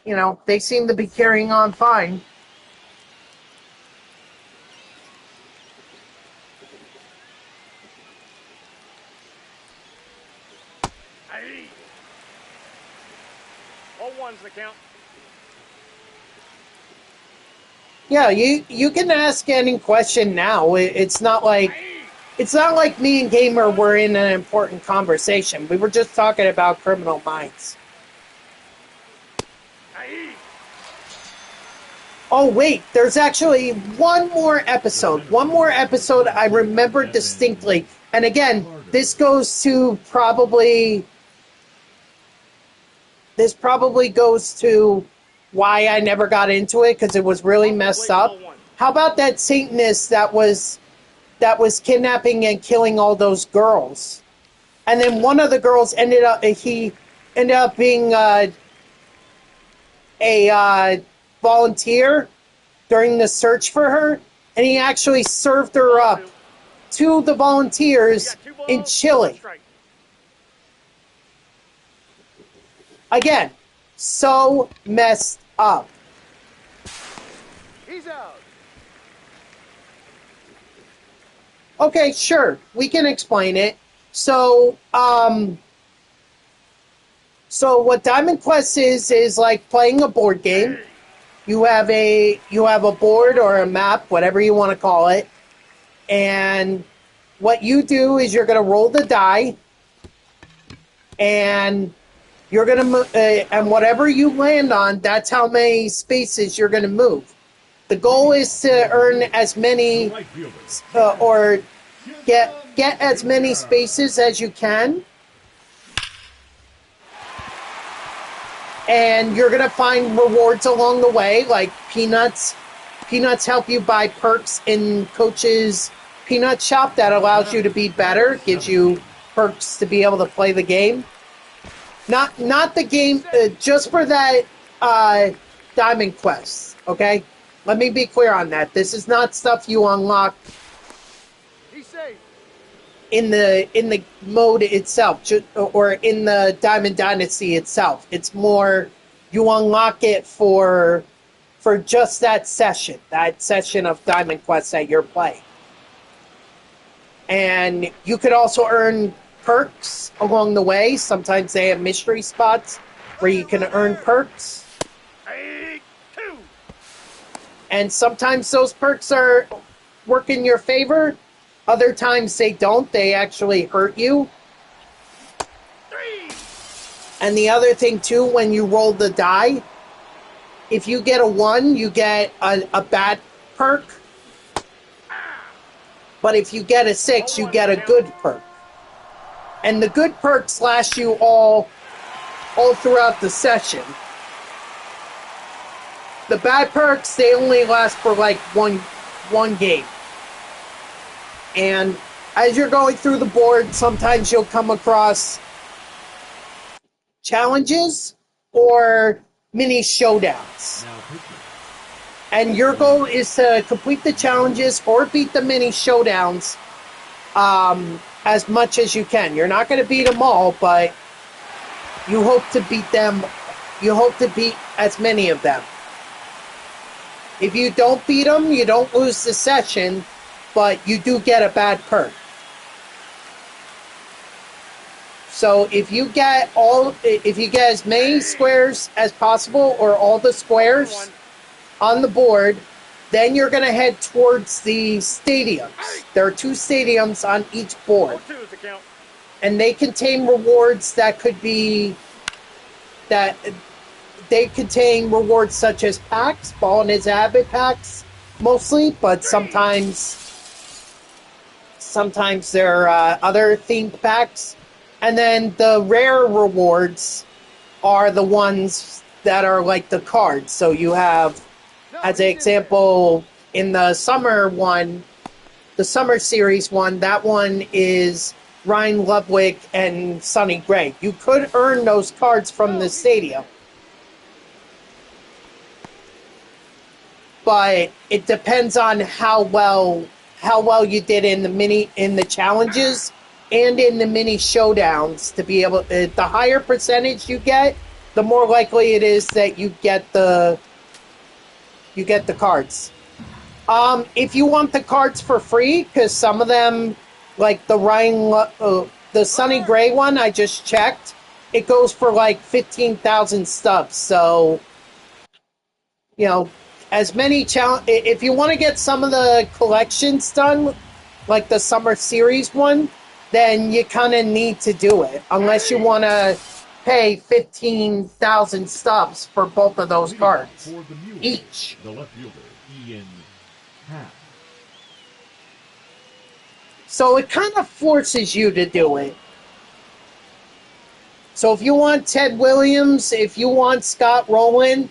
you know, they seem to be carrying on fine. All ones the count. Yeah, you can ask any question now. It's not like me and Gamer were in an important conversation. We were just talking about Criminal Minds. Oh wait, there's actually one more episode. One more episode I remember distinctly. And again, this probably goes to why I never got into it, because it was really messed up. How about that Satanist that was kidnapping and killing all those girls? And then one of the girls ended up being a volunteer during the search for her, and he actually served her up to the volunteers in Chile. Again, so messed up. He's out. Okay, sure, we can explain it. So what Diamond Quest is like playing a board game. You have a board or a map, whatever you want to call it, and what you do is you're going to roll the die, and you're going to and whatever you land on, that's how many spaces you're going to move. The goal is to earn as many or get as many spaces as you can. And you're going to find rewards along the way, like peanuts. Peanuts help you buy perks in Coach's Peanut Shop that allows you to be better, gives you perks to be able to play the game. Not the game, just for that Diamond Quest, okay? Let me be clear on that. This is not stuff you unlock in the mode itself, or in the Diamond Dynasty itself. It's more you unlock it for just that session of Diamond Quest that you're playing. And you could also earn perks along the way. Sometimes they have mystery spots where you can earn perks. And sometimes those perks work in your favor. Other times they don't. They actually hurt you. And the other thing, too, when you roll the die, if you get a 1, you get a bad perk. But if you get a 6, you get a good perk. And the good perks last you all throughout the session. The bad perks, they only last for like one game. And as you're going through the board, sometimes you'll come across challenges or mini showdowns. and your goal is to complete the challenges or beat the mini showdowns as much as you can. You're not going to beat them all, but you hope to beat them. You hope to beat as many of them. If you don't beat them, you don't lose the session, but you do get a bad perk. So if you get as many squares as possible, or all the squares on the board, then you're going to head towards the stadiums. There are 2 stadiums on each board, 0-2 is the count. and they contain rewards that could be that they contain rewards such as packs, ball and his habit packs, mostly, but sometimes there are other themed packs. And then the rare rewards are the ones that are like the cards. So you have, as an example, in the summer one, the summer series one, that one is Ryan Ludwig and Sonny Gray. You could earn those cards from the stadium, but it depends on how well you did in the challenges and in the mini showdowns to be able. The higher percentage you get, the more likely it is that you get the cards. If you want the cards for free, because some of them, like the Sonny Gray one, I just checked, it goes for like 15,000 stubs. So, as many if you want to get some of the collections done, like the summer series one, then you kind of need to do it, unless you want to pay 15,000 stubs for both of those cards each. The left fielder, Ian Happ. So it kind of forces you to do it. So if you want Ted Williams, if you want Scott Rowland,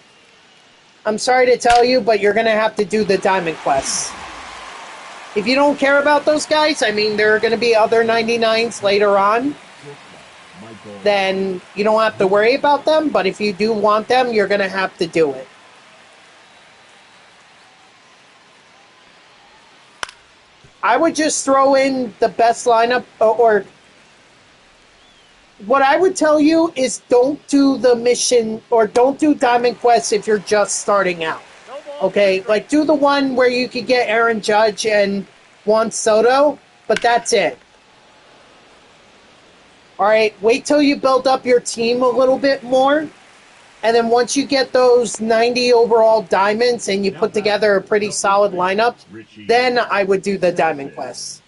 I'm sorry to tell you, but you're going to have to do the Diamond Quests. If you don't care about those guys, I mean, there are going to be other 99s later on, then you don't have to worry about them. But if you do want them, you're going to have to do it. I would just throw in the best lineup, or what I would tell you is don't do the mission, or don't do Diamond Quest if you're just starting out. Okay, like do the one where you could get Aaron Judge and Juan Soto, but that's it. All right, wait till you build up your team a little bit more, and then once you get those 90 overall diamonds and you put together a pretty solid lineup, then I would do the Diamond Quest.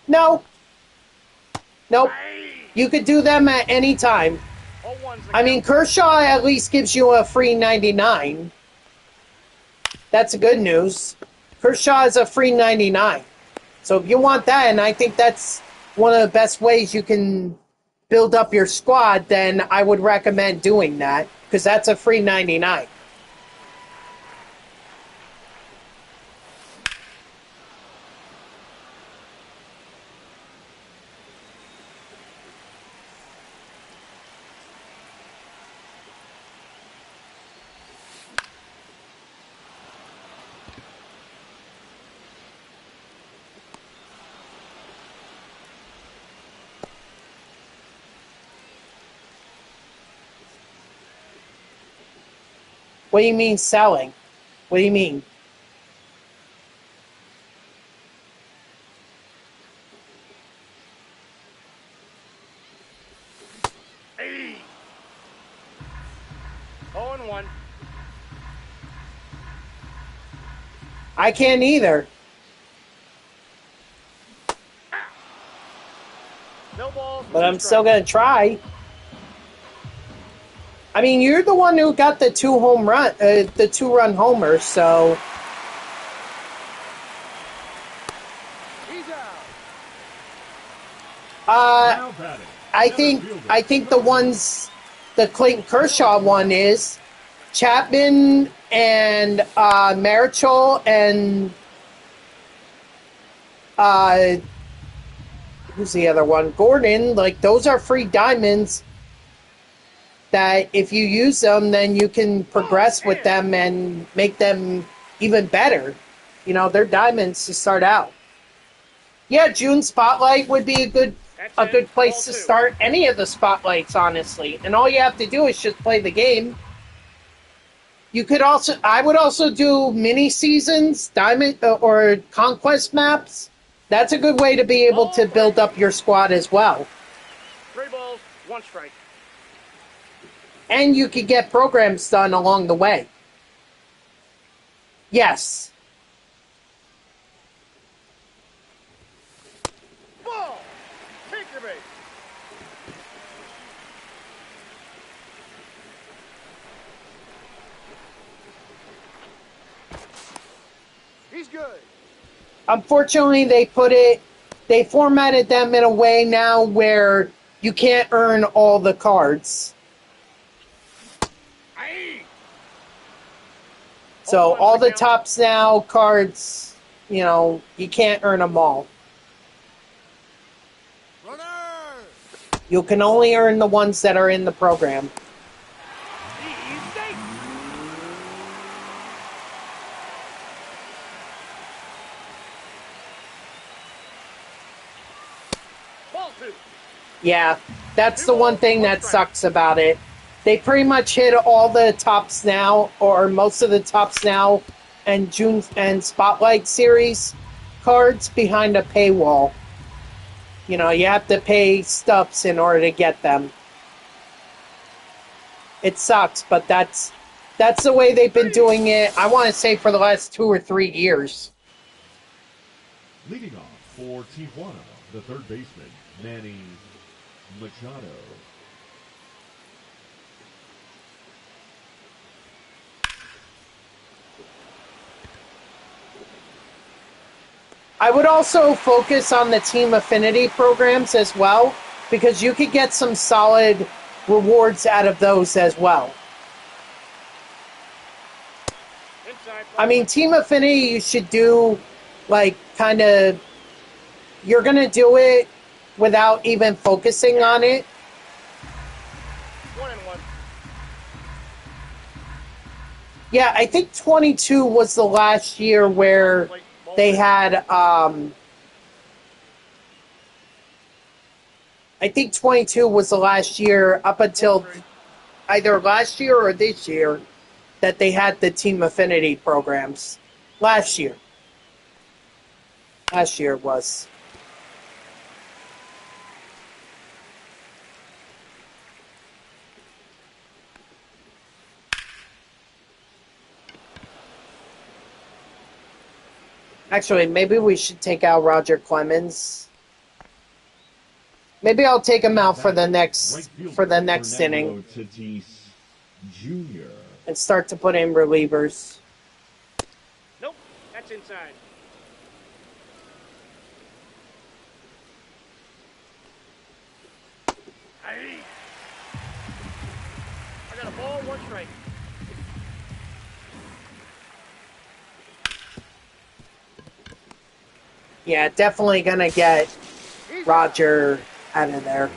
No. Nope. You could do them at any time. I mean, Kershaw at least gives you a free 99. That's good news. Kershaw is a free 99. So if you want that, and I think that's one of the best ways you can build up your squad, then I would recommend doing that, because that's a free 99. What do you mean selling? What do you mean? Hey. 0-1. I can't either. No balls. But I'm still going to try. I mean, you're the one who got the 2-run homer, so. He's out. I think the Clayton Kershaw one is Chapman and Marichal and who's the other one? Gordon. Like, those are free diamonds. that if you use them, then you can progress with them and make them even better. You know, they're diamonds to start out. Yeah, June Spotlight would be a good place to start any of the spotlights, honestly. And all you have to do is just play the game. You could also, I would also do mini seasons, diamond or conquest maps. That's a good way to be able to build up your squad as well. 3 balls, 1 strike. And you could get programs done along the way. Yes. Ball! Take your base. He's good. Unfortunately, they formatted them in a way now where you can't earn all the cards. Aye. So all the tops now cards, you know, you can't earn them all. Runner! You can only earn the ones that are in the program. Easy. Ball 2. Yeah, that's the one thing that sucks about it. They pretty much hit all the tops now, or most of the tops now, and June and Spotlight series cards behind a paywall. You know, you have to pay stuffs in order to get them. It sucks, but that's the way they've been doing it, I want to say, for the last 2 or 3 years. Leading off for Tijuana, the third baseman, Manny Machado. I would also focus on the team affinity programs as well, because you could get some solid rewards out of those as well. I mean, team affinity, you should do, like, kind of, you're going to do it without even focusing on it. 1-1. Yeah, I think 22 was the last year where they had, I think 22 was the last year up until either last year or this year that they had the team affinity programs. Last year. Last year it was. Actually, maybe we should take out Roger Clemens. Maybe I'll take him out for the next inning Jr. and start to put in relievers. Nope, that's inside. Aye. I got a ball, 1 strike. Yeah, definitely gonna get Roger out of there.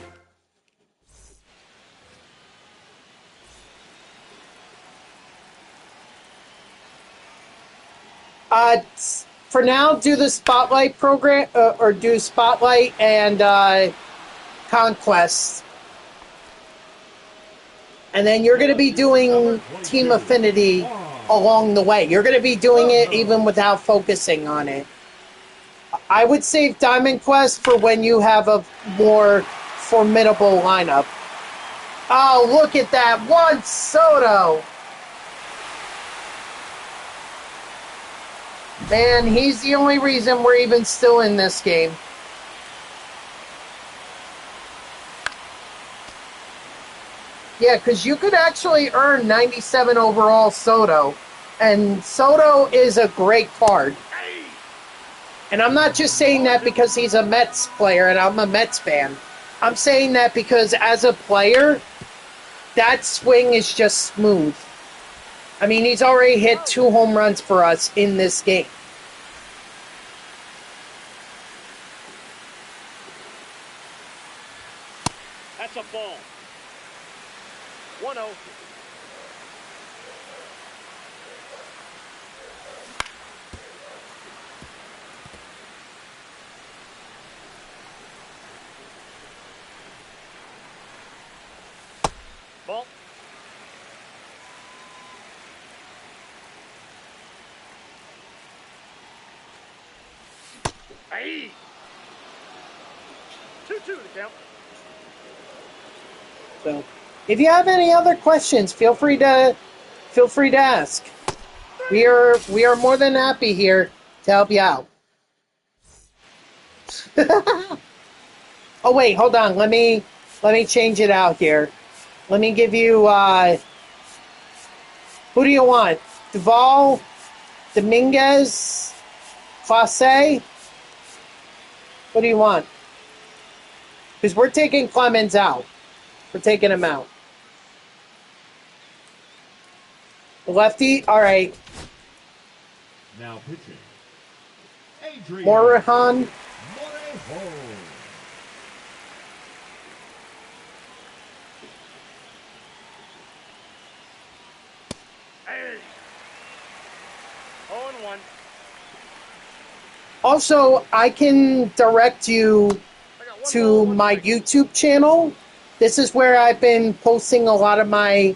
For now, do the Spotlight program, or do Spotlight and Conquest. And then you're going to be doing Team Affinity along the way. You're going to be doing it even without focusing on it. I would save Diamond Quest for when you have a more formidable lineup. Oh, look at that. Juan Soto. Man, he's the only reason we're even still in this game. Yeah, because you could actually earn 97 overall Soto. And Soto is a great card. And I'm not just saying that because he's a Mets player and I'm a Mets fan. I'm saying that because as a player, that swing is just smooth. I mean, he's already hit 2 home runs for us in this game. That's a ball. 1-0. Ball. Hey. 2-2 to count. So, if you have any other questions, feel free to ask. We are more than happy here to help you out. Oh wait, hold on. Let me change it out here. Let me give you who do you want? Duvall, Dominguez, Clase? What do you want? Because we're taking Clemens out. We're taking him out. Lefty? All right. Now pitching. Adrian Morejon. Morejon. Hey. 0-1. Also, I can direct you I got 1 to ball, 1 my strike. YouTube channel. This is where I've been posting a lot of my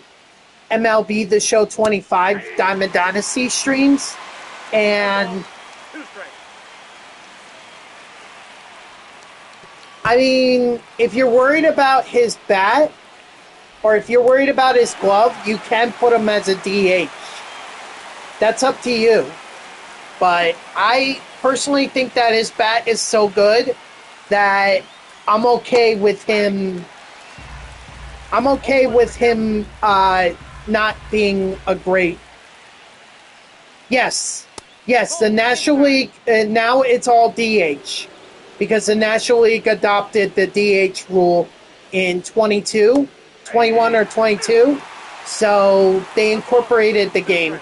MLB The Show 25 Diamond Dynasty streams. And 1 ball, 2 strikes. I mean, if you're worried about his bat or if you're worried about his glove, you can put him as a DH. That's up to you. But I personally think that his bat is so good that I'm okay with him. I'm okay with him not being a great. Yes, the National League now it's all DH because the National League adopted the DH rule in 21 or 22, so they incorporated the game.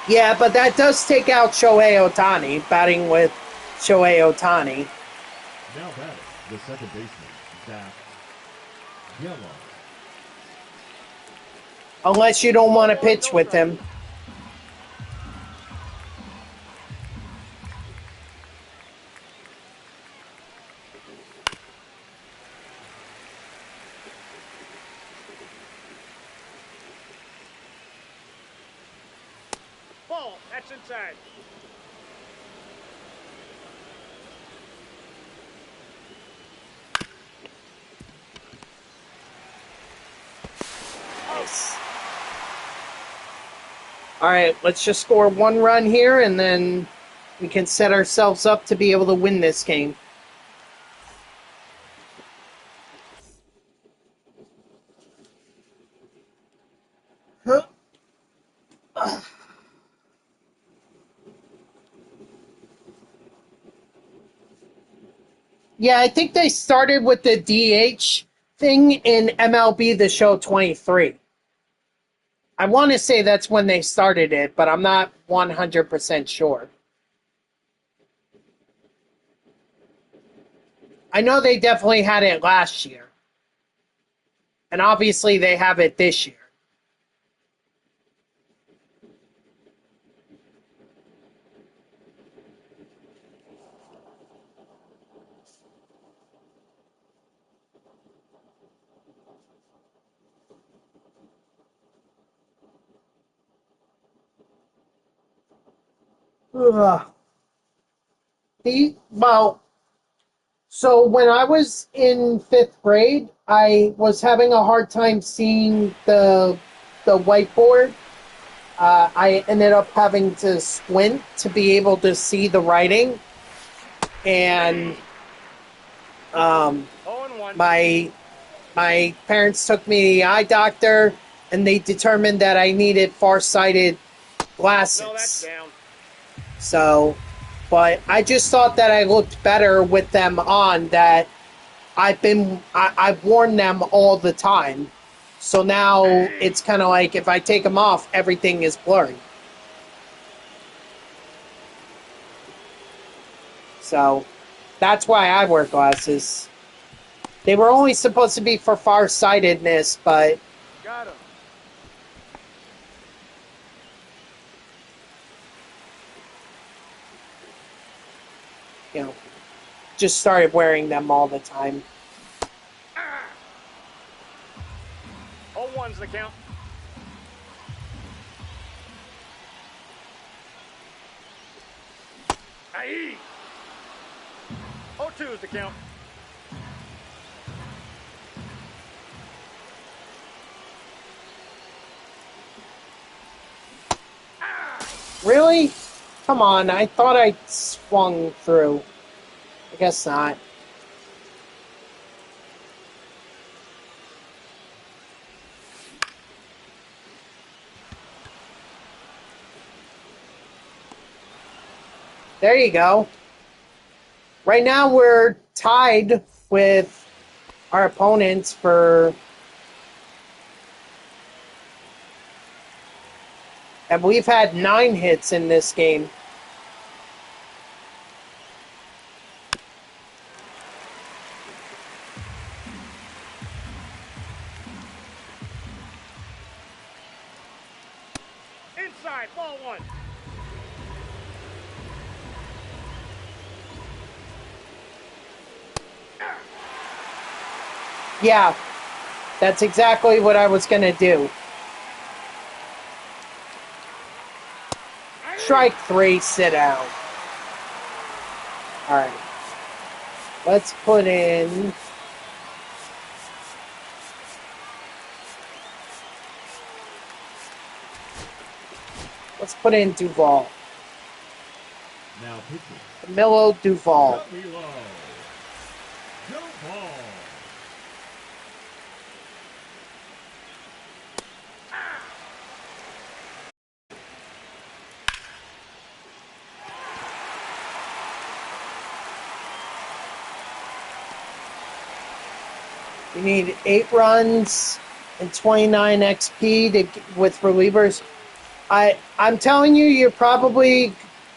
Yeah, but that does take out Shohei Ohtani, batting with Shohei Ohtani. Now batting, the second baseman, Zach Gallo. Unless you don't want to pitch with him. Ball. That's inside. Nice. All right, let's just score 1 run here, and then we can set ourselves up to be able to win this game. Yeah, I think they started with the DH thing in MLB The Show 23. I want to say that's when they started it, but I'm not 100% sure. I know they definitely had it last year. And obviously they have it this year. Ugh. So when I was in 5th grade, I was having a hard time seeing the whiteboard. I ended up having to squint to be able to see the writing, and 0-1. my parents took me to the eye doctor, and they determined that I needed farsighted glasses. No, that's down. So, but I just thought that I looked better with them on. That I've worn them all the time. So now it's kind of like if I take them off, everything is blurry. So that's why I wear glasses. They were only supposed to be for farsightedness, but Got him. you know, just started wearing them all the time. 0-1's the count. Aye. 0-2's the count. Really? Come on, I thought I swung through. I guess not. There you go. Right now we're tied with our opponents for... And we've had 9 hits in this game. Inside, ball 1. Yeah, that's exactly what I was going to do. Strike 3, sit down. All right. Let's put in... Let's put in Duvall. Now pitching. Camilo Duvall. Camilo Duvall. You need 8 runs and 29 XP with relievers. I'm telling you, you're probably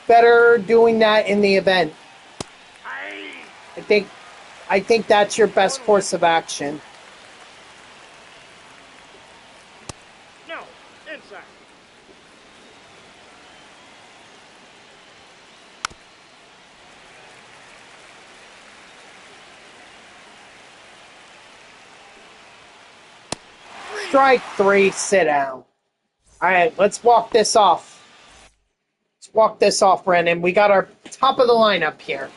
better doing that in the event. I think that's your best course of action. No, inside. Strike 3, sit down. All right, let's walk this off. Let's walk this off, Brennan. We got our top of the lineup here.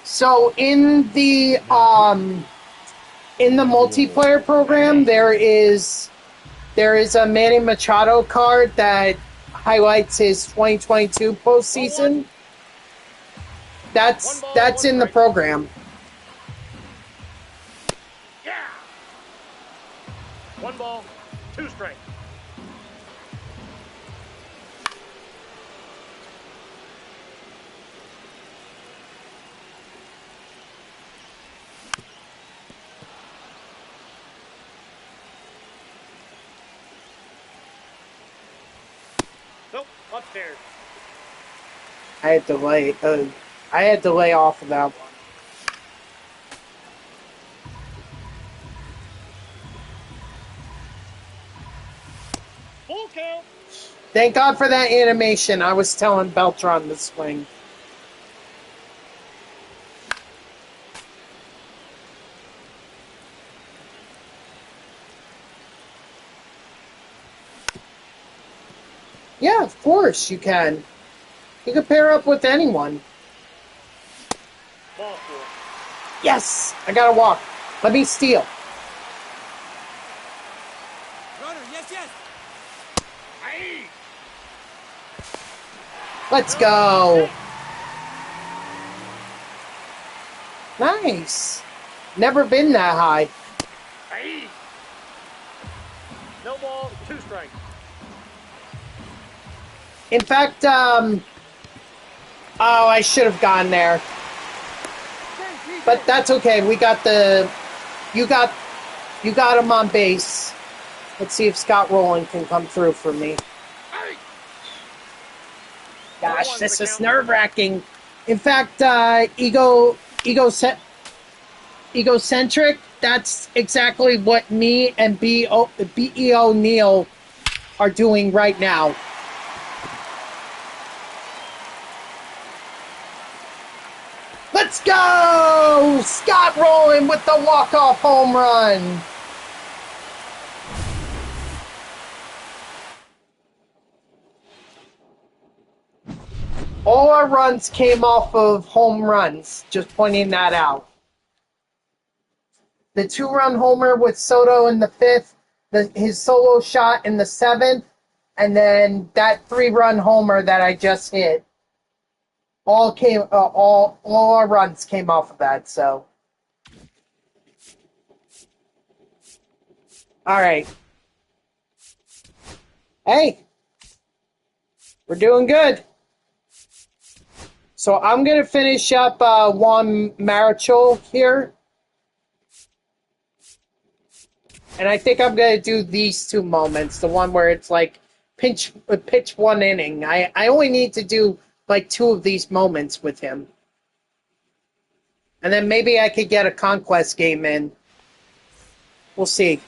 So in the multiplayer program, there is a Manny Machado card that highlights his 2022 postseason. That's in the program. Yeah. 1 ball, 2 strikes. Nope, upstairs. I had to lay off of that one. Full count. Thank God for that animation. I was telling Beltron to swing. Yeah, of course you can. You can pair up with anyone. Ball 4. Yes! I gotta walk. Let me steal. Runner, yes. Aye. Let's go. Nice. Never been that high. Aye. No ball, 2 strikes. In fact, oh, I should have gone there. But that's okay. We got the... You got him on base. Let's see if Scott Rowland can come through for me. Aye. Gosh, this is nerve-wracking. In fact, egocentric, that's exactly what me and B.E. O'Neill are doing right now. Let's go! Scott rolling with the walk-off home run. All our runs came off of home runs, just pointing that out. The 2-run homer with Soto in the 5th, his solo shot in the 7th, and then that 3-run homer that I just hit. All our runs came off of that, so. All right. Hey, we're doing good. So I'm going to finish up Juan Marichal here. And I think I'm going to do these 2 moments. The one where it's like pitch 1 inning. I only need to do like 2 of these moments with him. And then maybe I could get a conquest game in. We'll see.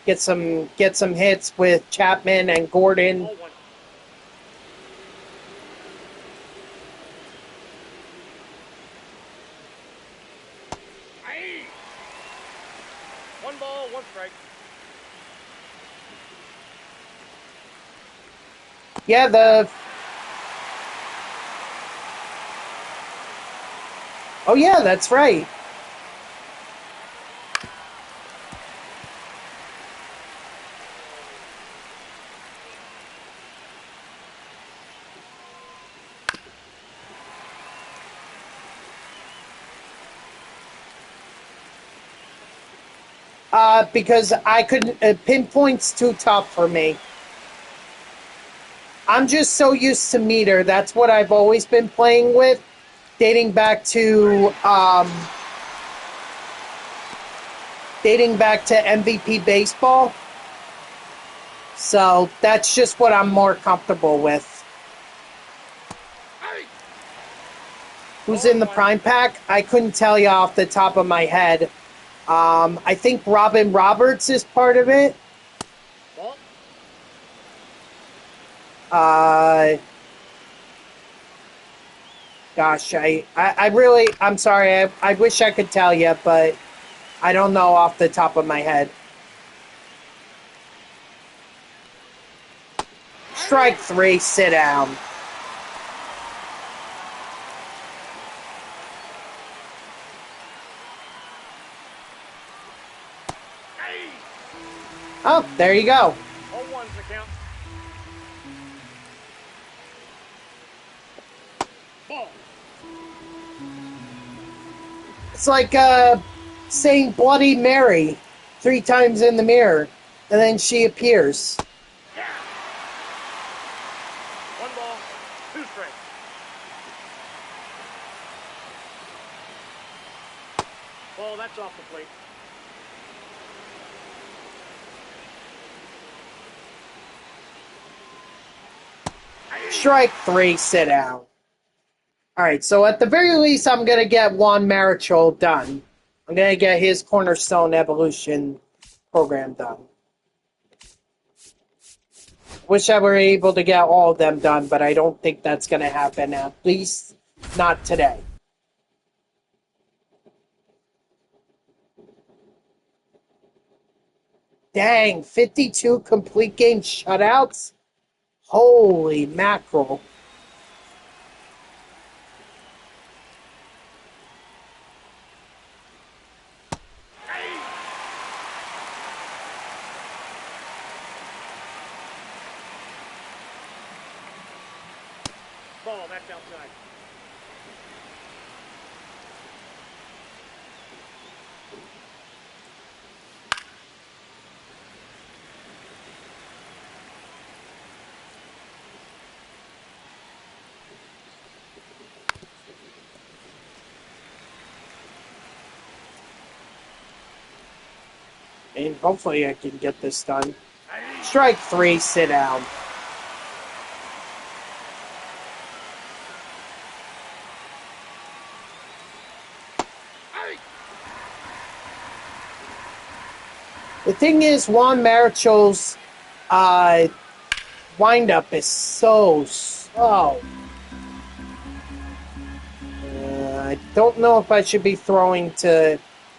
Get some hits with Chapman and Gordon. One ball, 1 strike. Yeah, Oh, yeah, that's right. Because I couldn't... pinpoint's too tough for me. I'm just so used to meter. That's what I've always been playing with, dating back to MVP baseball. So that's just what I'm more comfortable with. Who's in the prime pack? I couldn't tell you off the top of my head. I think Robin Roberts is part of it. Gosh, I'm sorry. I wish I could tell you, but I don't know off the top of my head. Strike 3, sit down. Oh, there you go. 0-1's the count. Ball. It's like saying Bloody Mary 3 times in the mirror, and then she appears. Yeah. 1 ball, 2 strikes. Ball, that's off the plate. Strike 3, sit down. All right, so at the very least, I'm going to get Juan Marichal done. I'm going to get his Cornerstone Evolution program done. Wish I were able to get all of them done, but I don't think that's going to happen, at least not today. Dang, 52 complete game shutouts? Holy mackerel. Ball, that's outside. And hopefully I can get this done. Strike 3, sit down. The thing is, Juan Marichal's windup is so slow. I don't know if I should be throwing to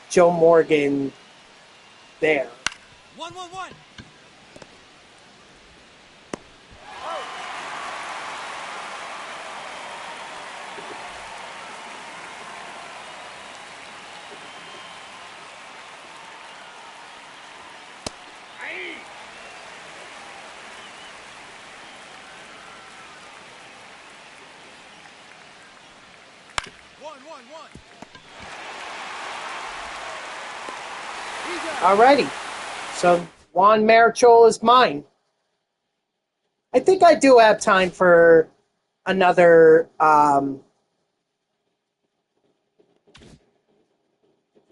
Joe Morgan there. 1-1-1. Alrighty. So Juan Marichal is mine. I think I do have time for another I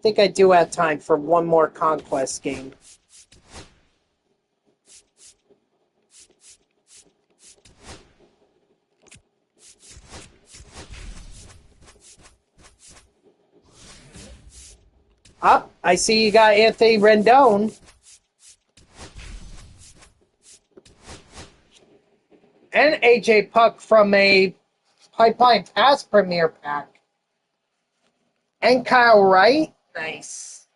think I do have time for one more conquest game. Up, I see you got Anthony Rendon. And AJ Puck from a Pipeline Pass Premier Pack. And Kyle Wright. Nice.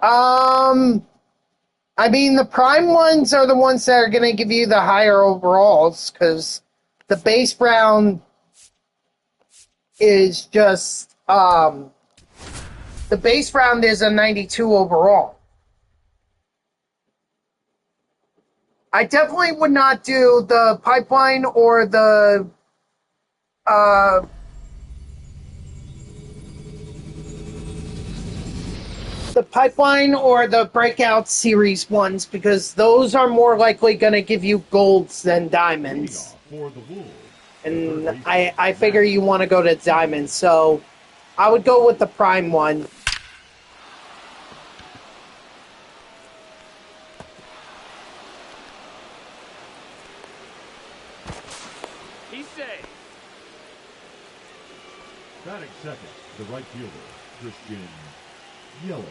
I mean, the prime ones are the ones that are going to give you the higher overalls, because the base round is just, the base round is a 92 overall. I definitely would not do the pipeline or the, breakout series ones, because those are more likely going to give you golds than diamonds. And I figure you want to go to diamonds, so I would go with the prime one. He's safe. Batting second, the right fielder, Christian Yelich.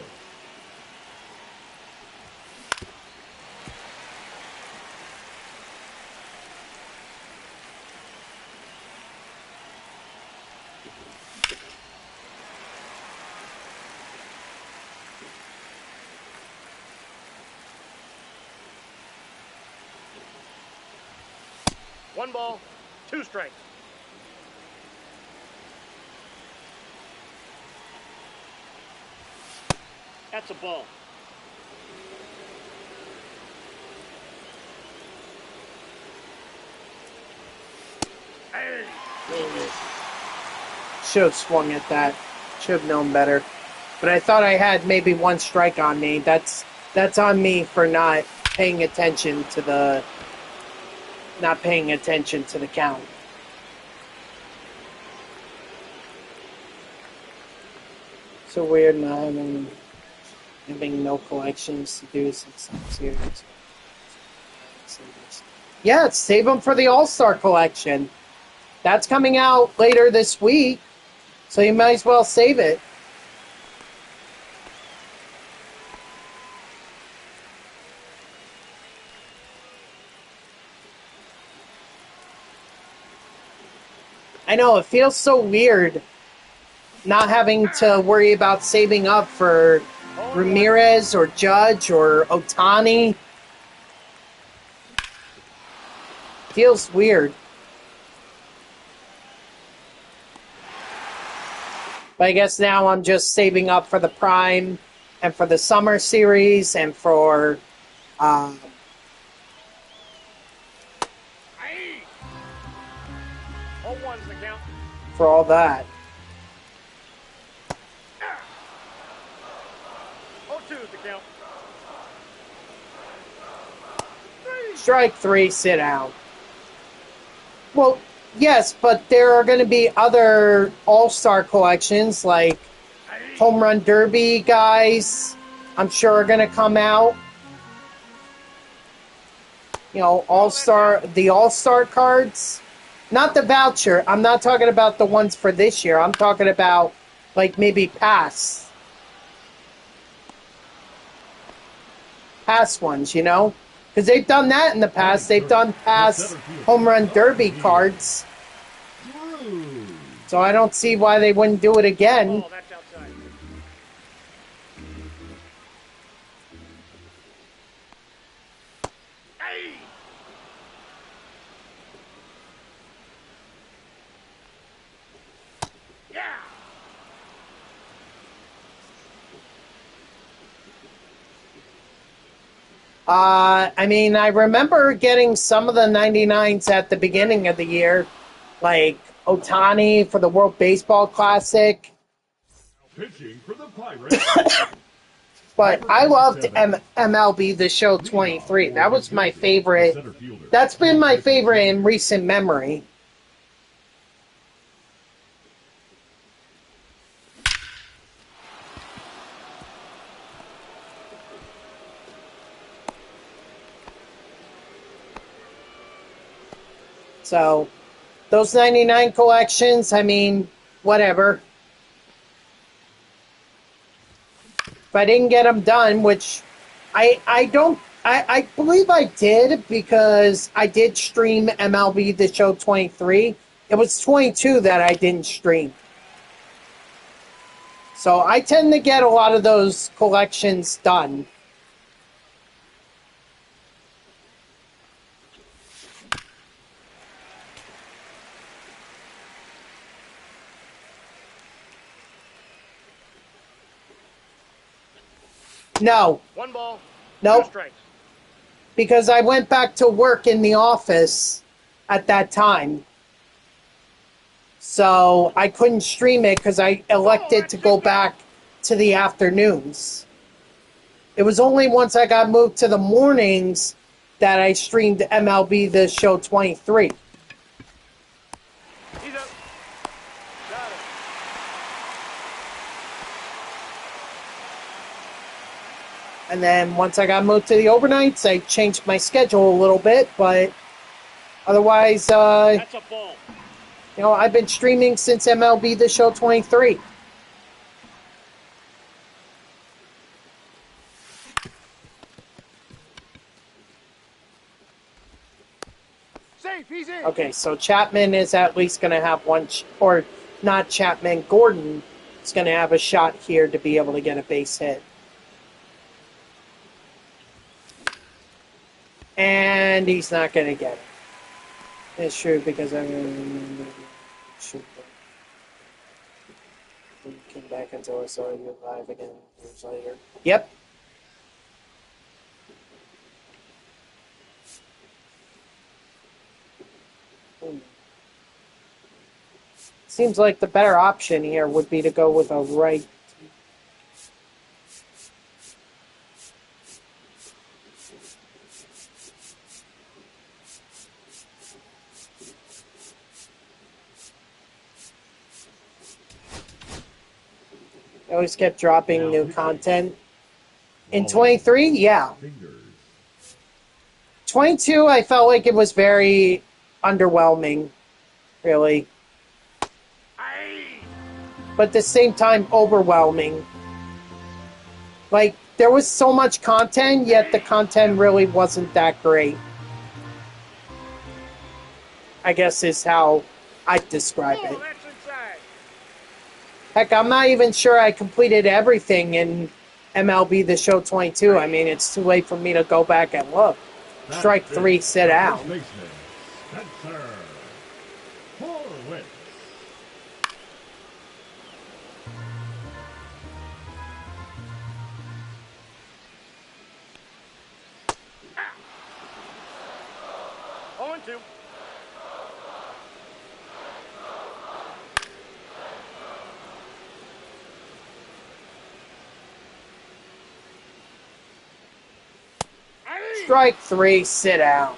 One ball, two strikes. That's a ball. Hey. Should have swung at that. Should have known better. But I thought I had maybe one strike on me. That's on me for not paying attention to the count. So weird not having no collections to do since last year. Yeah, save them for the All-Star collection. That's coming out later this week, so you might as well save it. I know, it feels so weird not having to worry about saving up for Ramirez or Judge or Ohtani. Feels weird. But I guess now I'm just saving up for the Prime and for the Summer Series and for Hey. Oh, one's the count. for all that. Oh, two's the count. Strike three, sit down. Well, yes, but there are going to be other all-star collections, like Home Run Derby guys, I'm sure are going to come out. You know, the all-star cards. Not the voucher. I'm not talking about the ones for this year. I'm talking about, like, maybe past ones, you know? Because they've done that in the past. They've done past home run derby cards. So I don't see why they wouldn't do it again. Oh, that's outside. Hey! Yeah! I mean, I remember getting some of the 99s at the beginning of the year, like Otani for the World Baseball Classic. Pitching for the Pirates. But I loved MLB The Show 23. That was my favorite. That's been my favorite in recent memory. So, those 99 collections, I mean, whatever. If I didn't get them done, which I believe I did because I did stream MLB The Show 23. It was 22 that I didn't stream. So I tend to get a lot of those collections done. No. One ball. Nope. 2 strikes. Because I went back to work in the office at that time. So I couldn't stream it because I elected to go back to the afternoons. It was only once I got moved to the mornings that I streamed MLB The Show 23. He's up. Got it. And then once I got moved to the overnights, I changed my schedule a little bit, but otherwise, That's a ball. you know, I've been streaming since MLB The Show 23. Safe. He's in. Okay, so Chapman is at least going to have one, or not Chapman, Gordon is going to have a shot here to be able to get a base hit. And he's not going to get it. It's true because I mean, he came back until I saw you live again years later. Yep. Seems like the better option here would be to go with a right. I always kept dropping new content. In 23, yeah. 22, I felt like it was very underwhelming, really. But at the same time, overwhelming. Like, there was so much content, yet the content really wasn't that great. I guess is how I'd describe it. Oh, that's inside. Heck, I'm not even sure I completed everything in MLB The Show 22. I mean, it's too late for me to go back and look. Strike 3, sit out. Oh, and 2. Strike 3, sit out.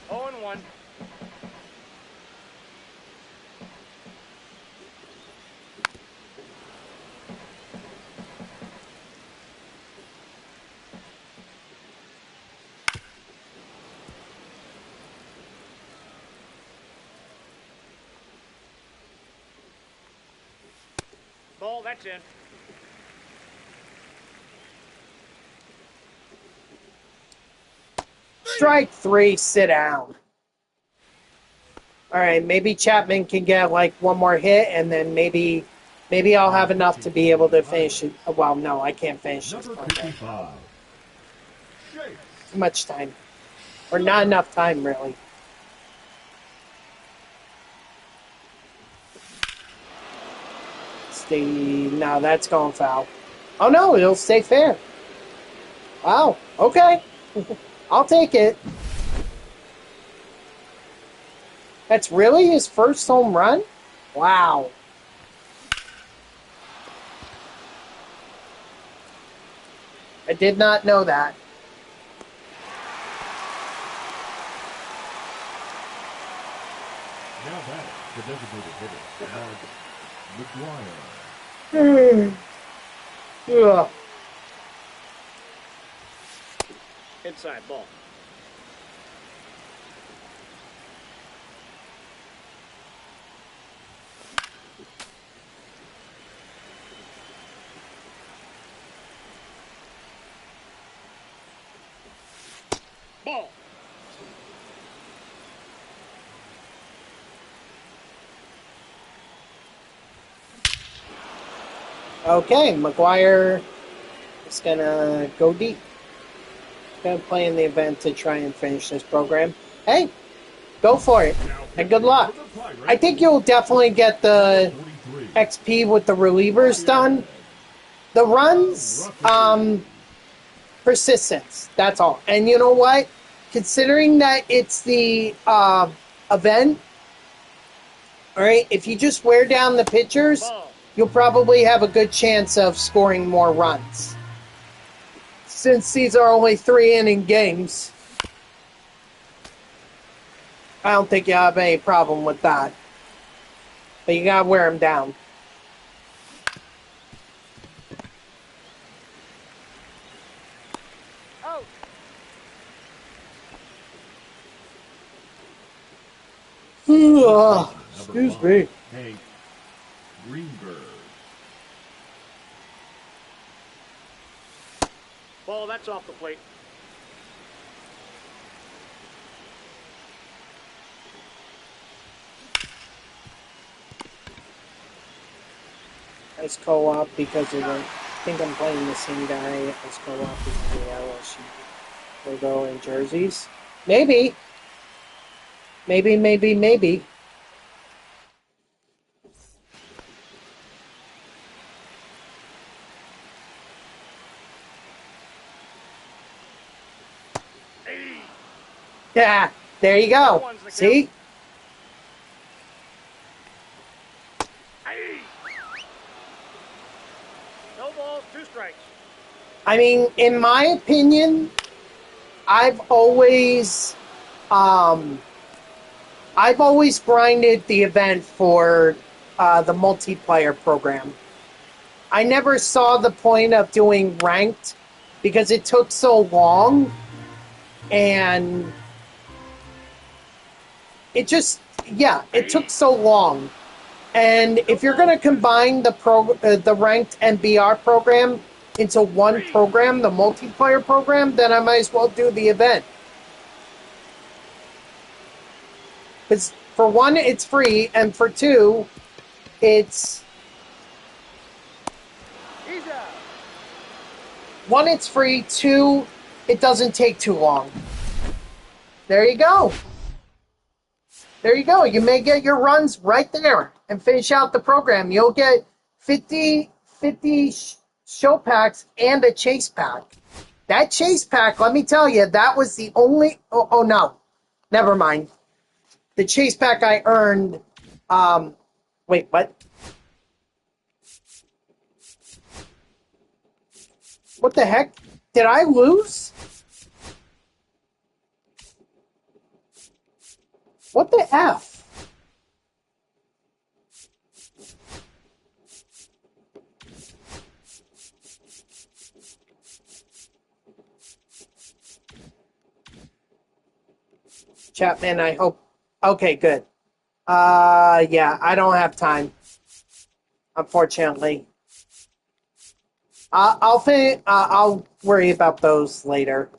Oh, and 1. Ball, that's in. Strike 3, sit down. All right, maybe Chapman can get like one more hit, and then maybe I'll have enough to be able to finish it. Well, no, I can't finish this Number program. 55. Chase. Too much time. Or not enough time, really. Stay. No, that's going foul. Oh, no, it'll stay fair. Wow, okay. I'll take it. That's really his first home run? Wow. I did not know that. Now that the designated hitter, Mark McGuire. Ugh. Inside ball. Ball. Okay, McGuire is going to go deep. Going to play in the event to try and finish this program. Hey, go for it, and good luck. I think you'll definitely get the XP with the relievers done. The runs, persistence, that's all. And you know what? Considering that it's the event, all right, if you just wear down the pitchers, you'll probably have a good chance of scoring more runs. Since these are only 3-inning games, I don't think you have any problem with that. But you gotta wear them down. Out. Excuse me. Hank Greenberg. Ball, that's off the plate. As co-op because of the... I think I'm playing the same guy as co-op because of the LSU logo and jerseys. Maybe. Maybe. Yeah, there you go. See? No balls, 2 strikes. I mean, in my opinion, I've always grinded the event for the multiplayer program. I never saw the point of doing ranked because it took so long, and it took so long. And if you're going to combine the ranked and BR program into one program, the multiplayer program, then I might as well do the event. Because for one, it's free, and for two, it's... One, it's free. Two, it doesn't take too long. There you go. There you go. You may get your runs right there and finish out the program. You'll get 50 show packs and a chase pack. That chase pack, let me tell you, that was the only... Oh no. Never mind. The chase pack I earned... Wait, what? What the heck? Did I lose? What the F? Chapman, I hope... Okay, good. Yeah, I don't have time. Unfortunately. I'll worry about those later.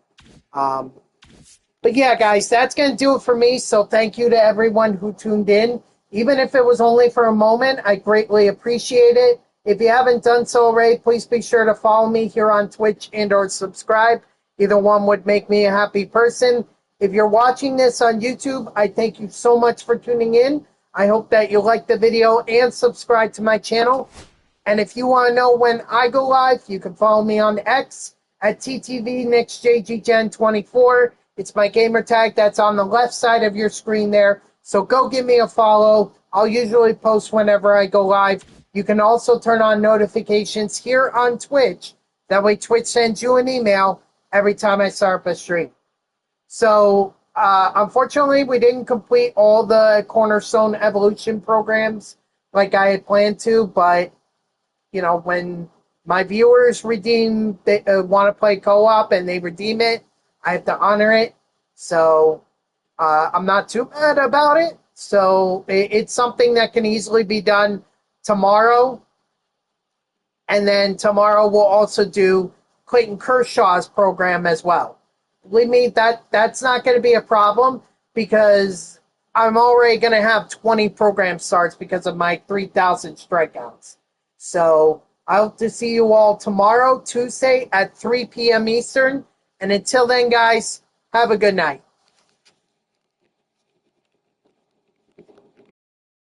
But yeah, guys, that's going to do it for me. So thank you to everyone who tuned in. Even if it was only for a moment, I greatly appreciate it. If you haven't done so already, please be sure to follow me here on Twitch and or subscribe. Either one would make me a happy person. If you're watching this on YouTube, I thank you so much for tuning in. I hope that you like the video and subscribe to my channel. And if you want to know when I go live, you can follow me on X at TTVNixJGGen24. It's my gamer tag that's on the left side of your screen there. So go give me a follow. I'll usually post whenever I go live. You can also turn on notifications here on Twitch. That way Twitch sends you an email every time I start up a stream. So, unfortunately, we didn't complete all the Cornerstone Evolution programs like I had planned to, but you know, when my viewers they want to play co-op and they redeem it, I have to honor it. So I'm not too mad about it. So it's something that can easily be done tomorrow. And then tomorrow we'll also do Clayton Kershaw's program as well. Believe me, that's not going to be a problem because I'm already going to have 20 program starts because of my 3,000 strikeouts. So I hope to see you all tomorrow, Tuesday at 3 p.m. Eastern. And until then, guys, have a good night.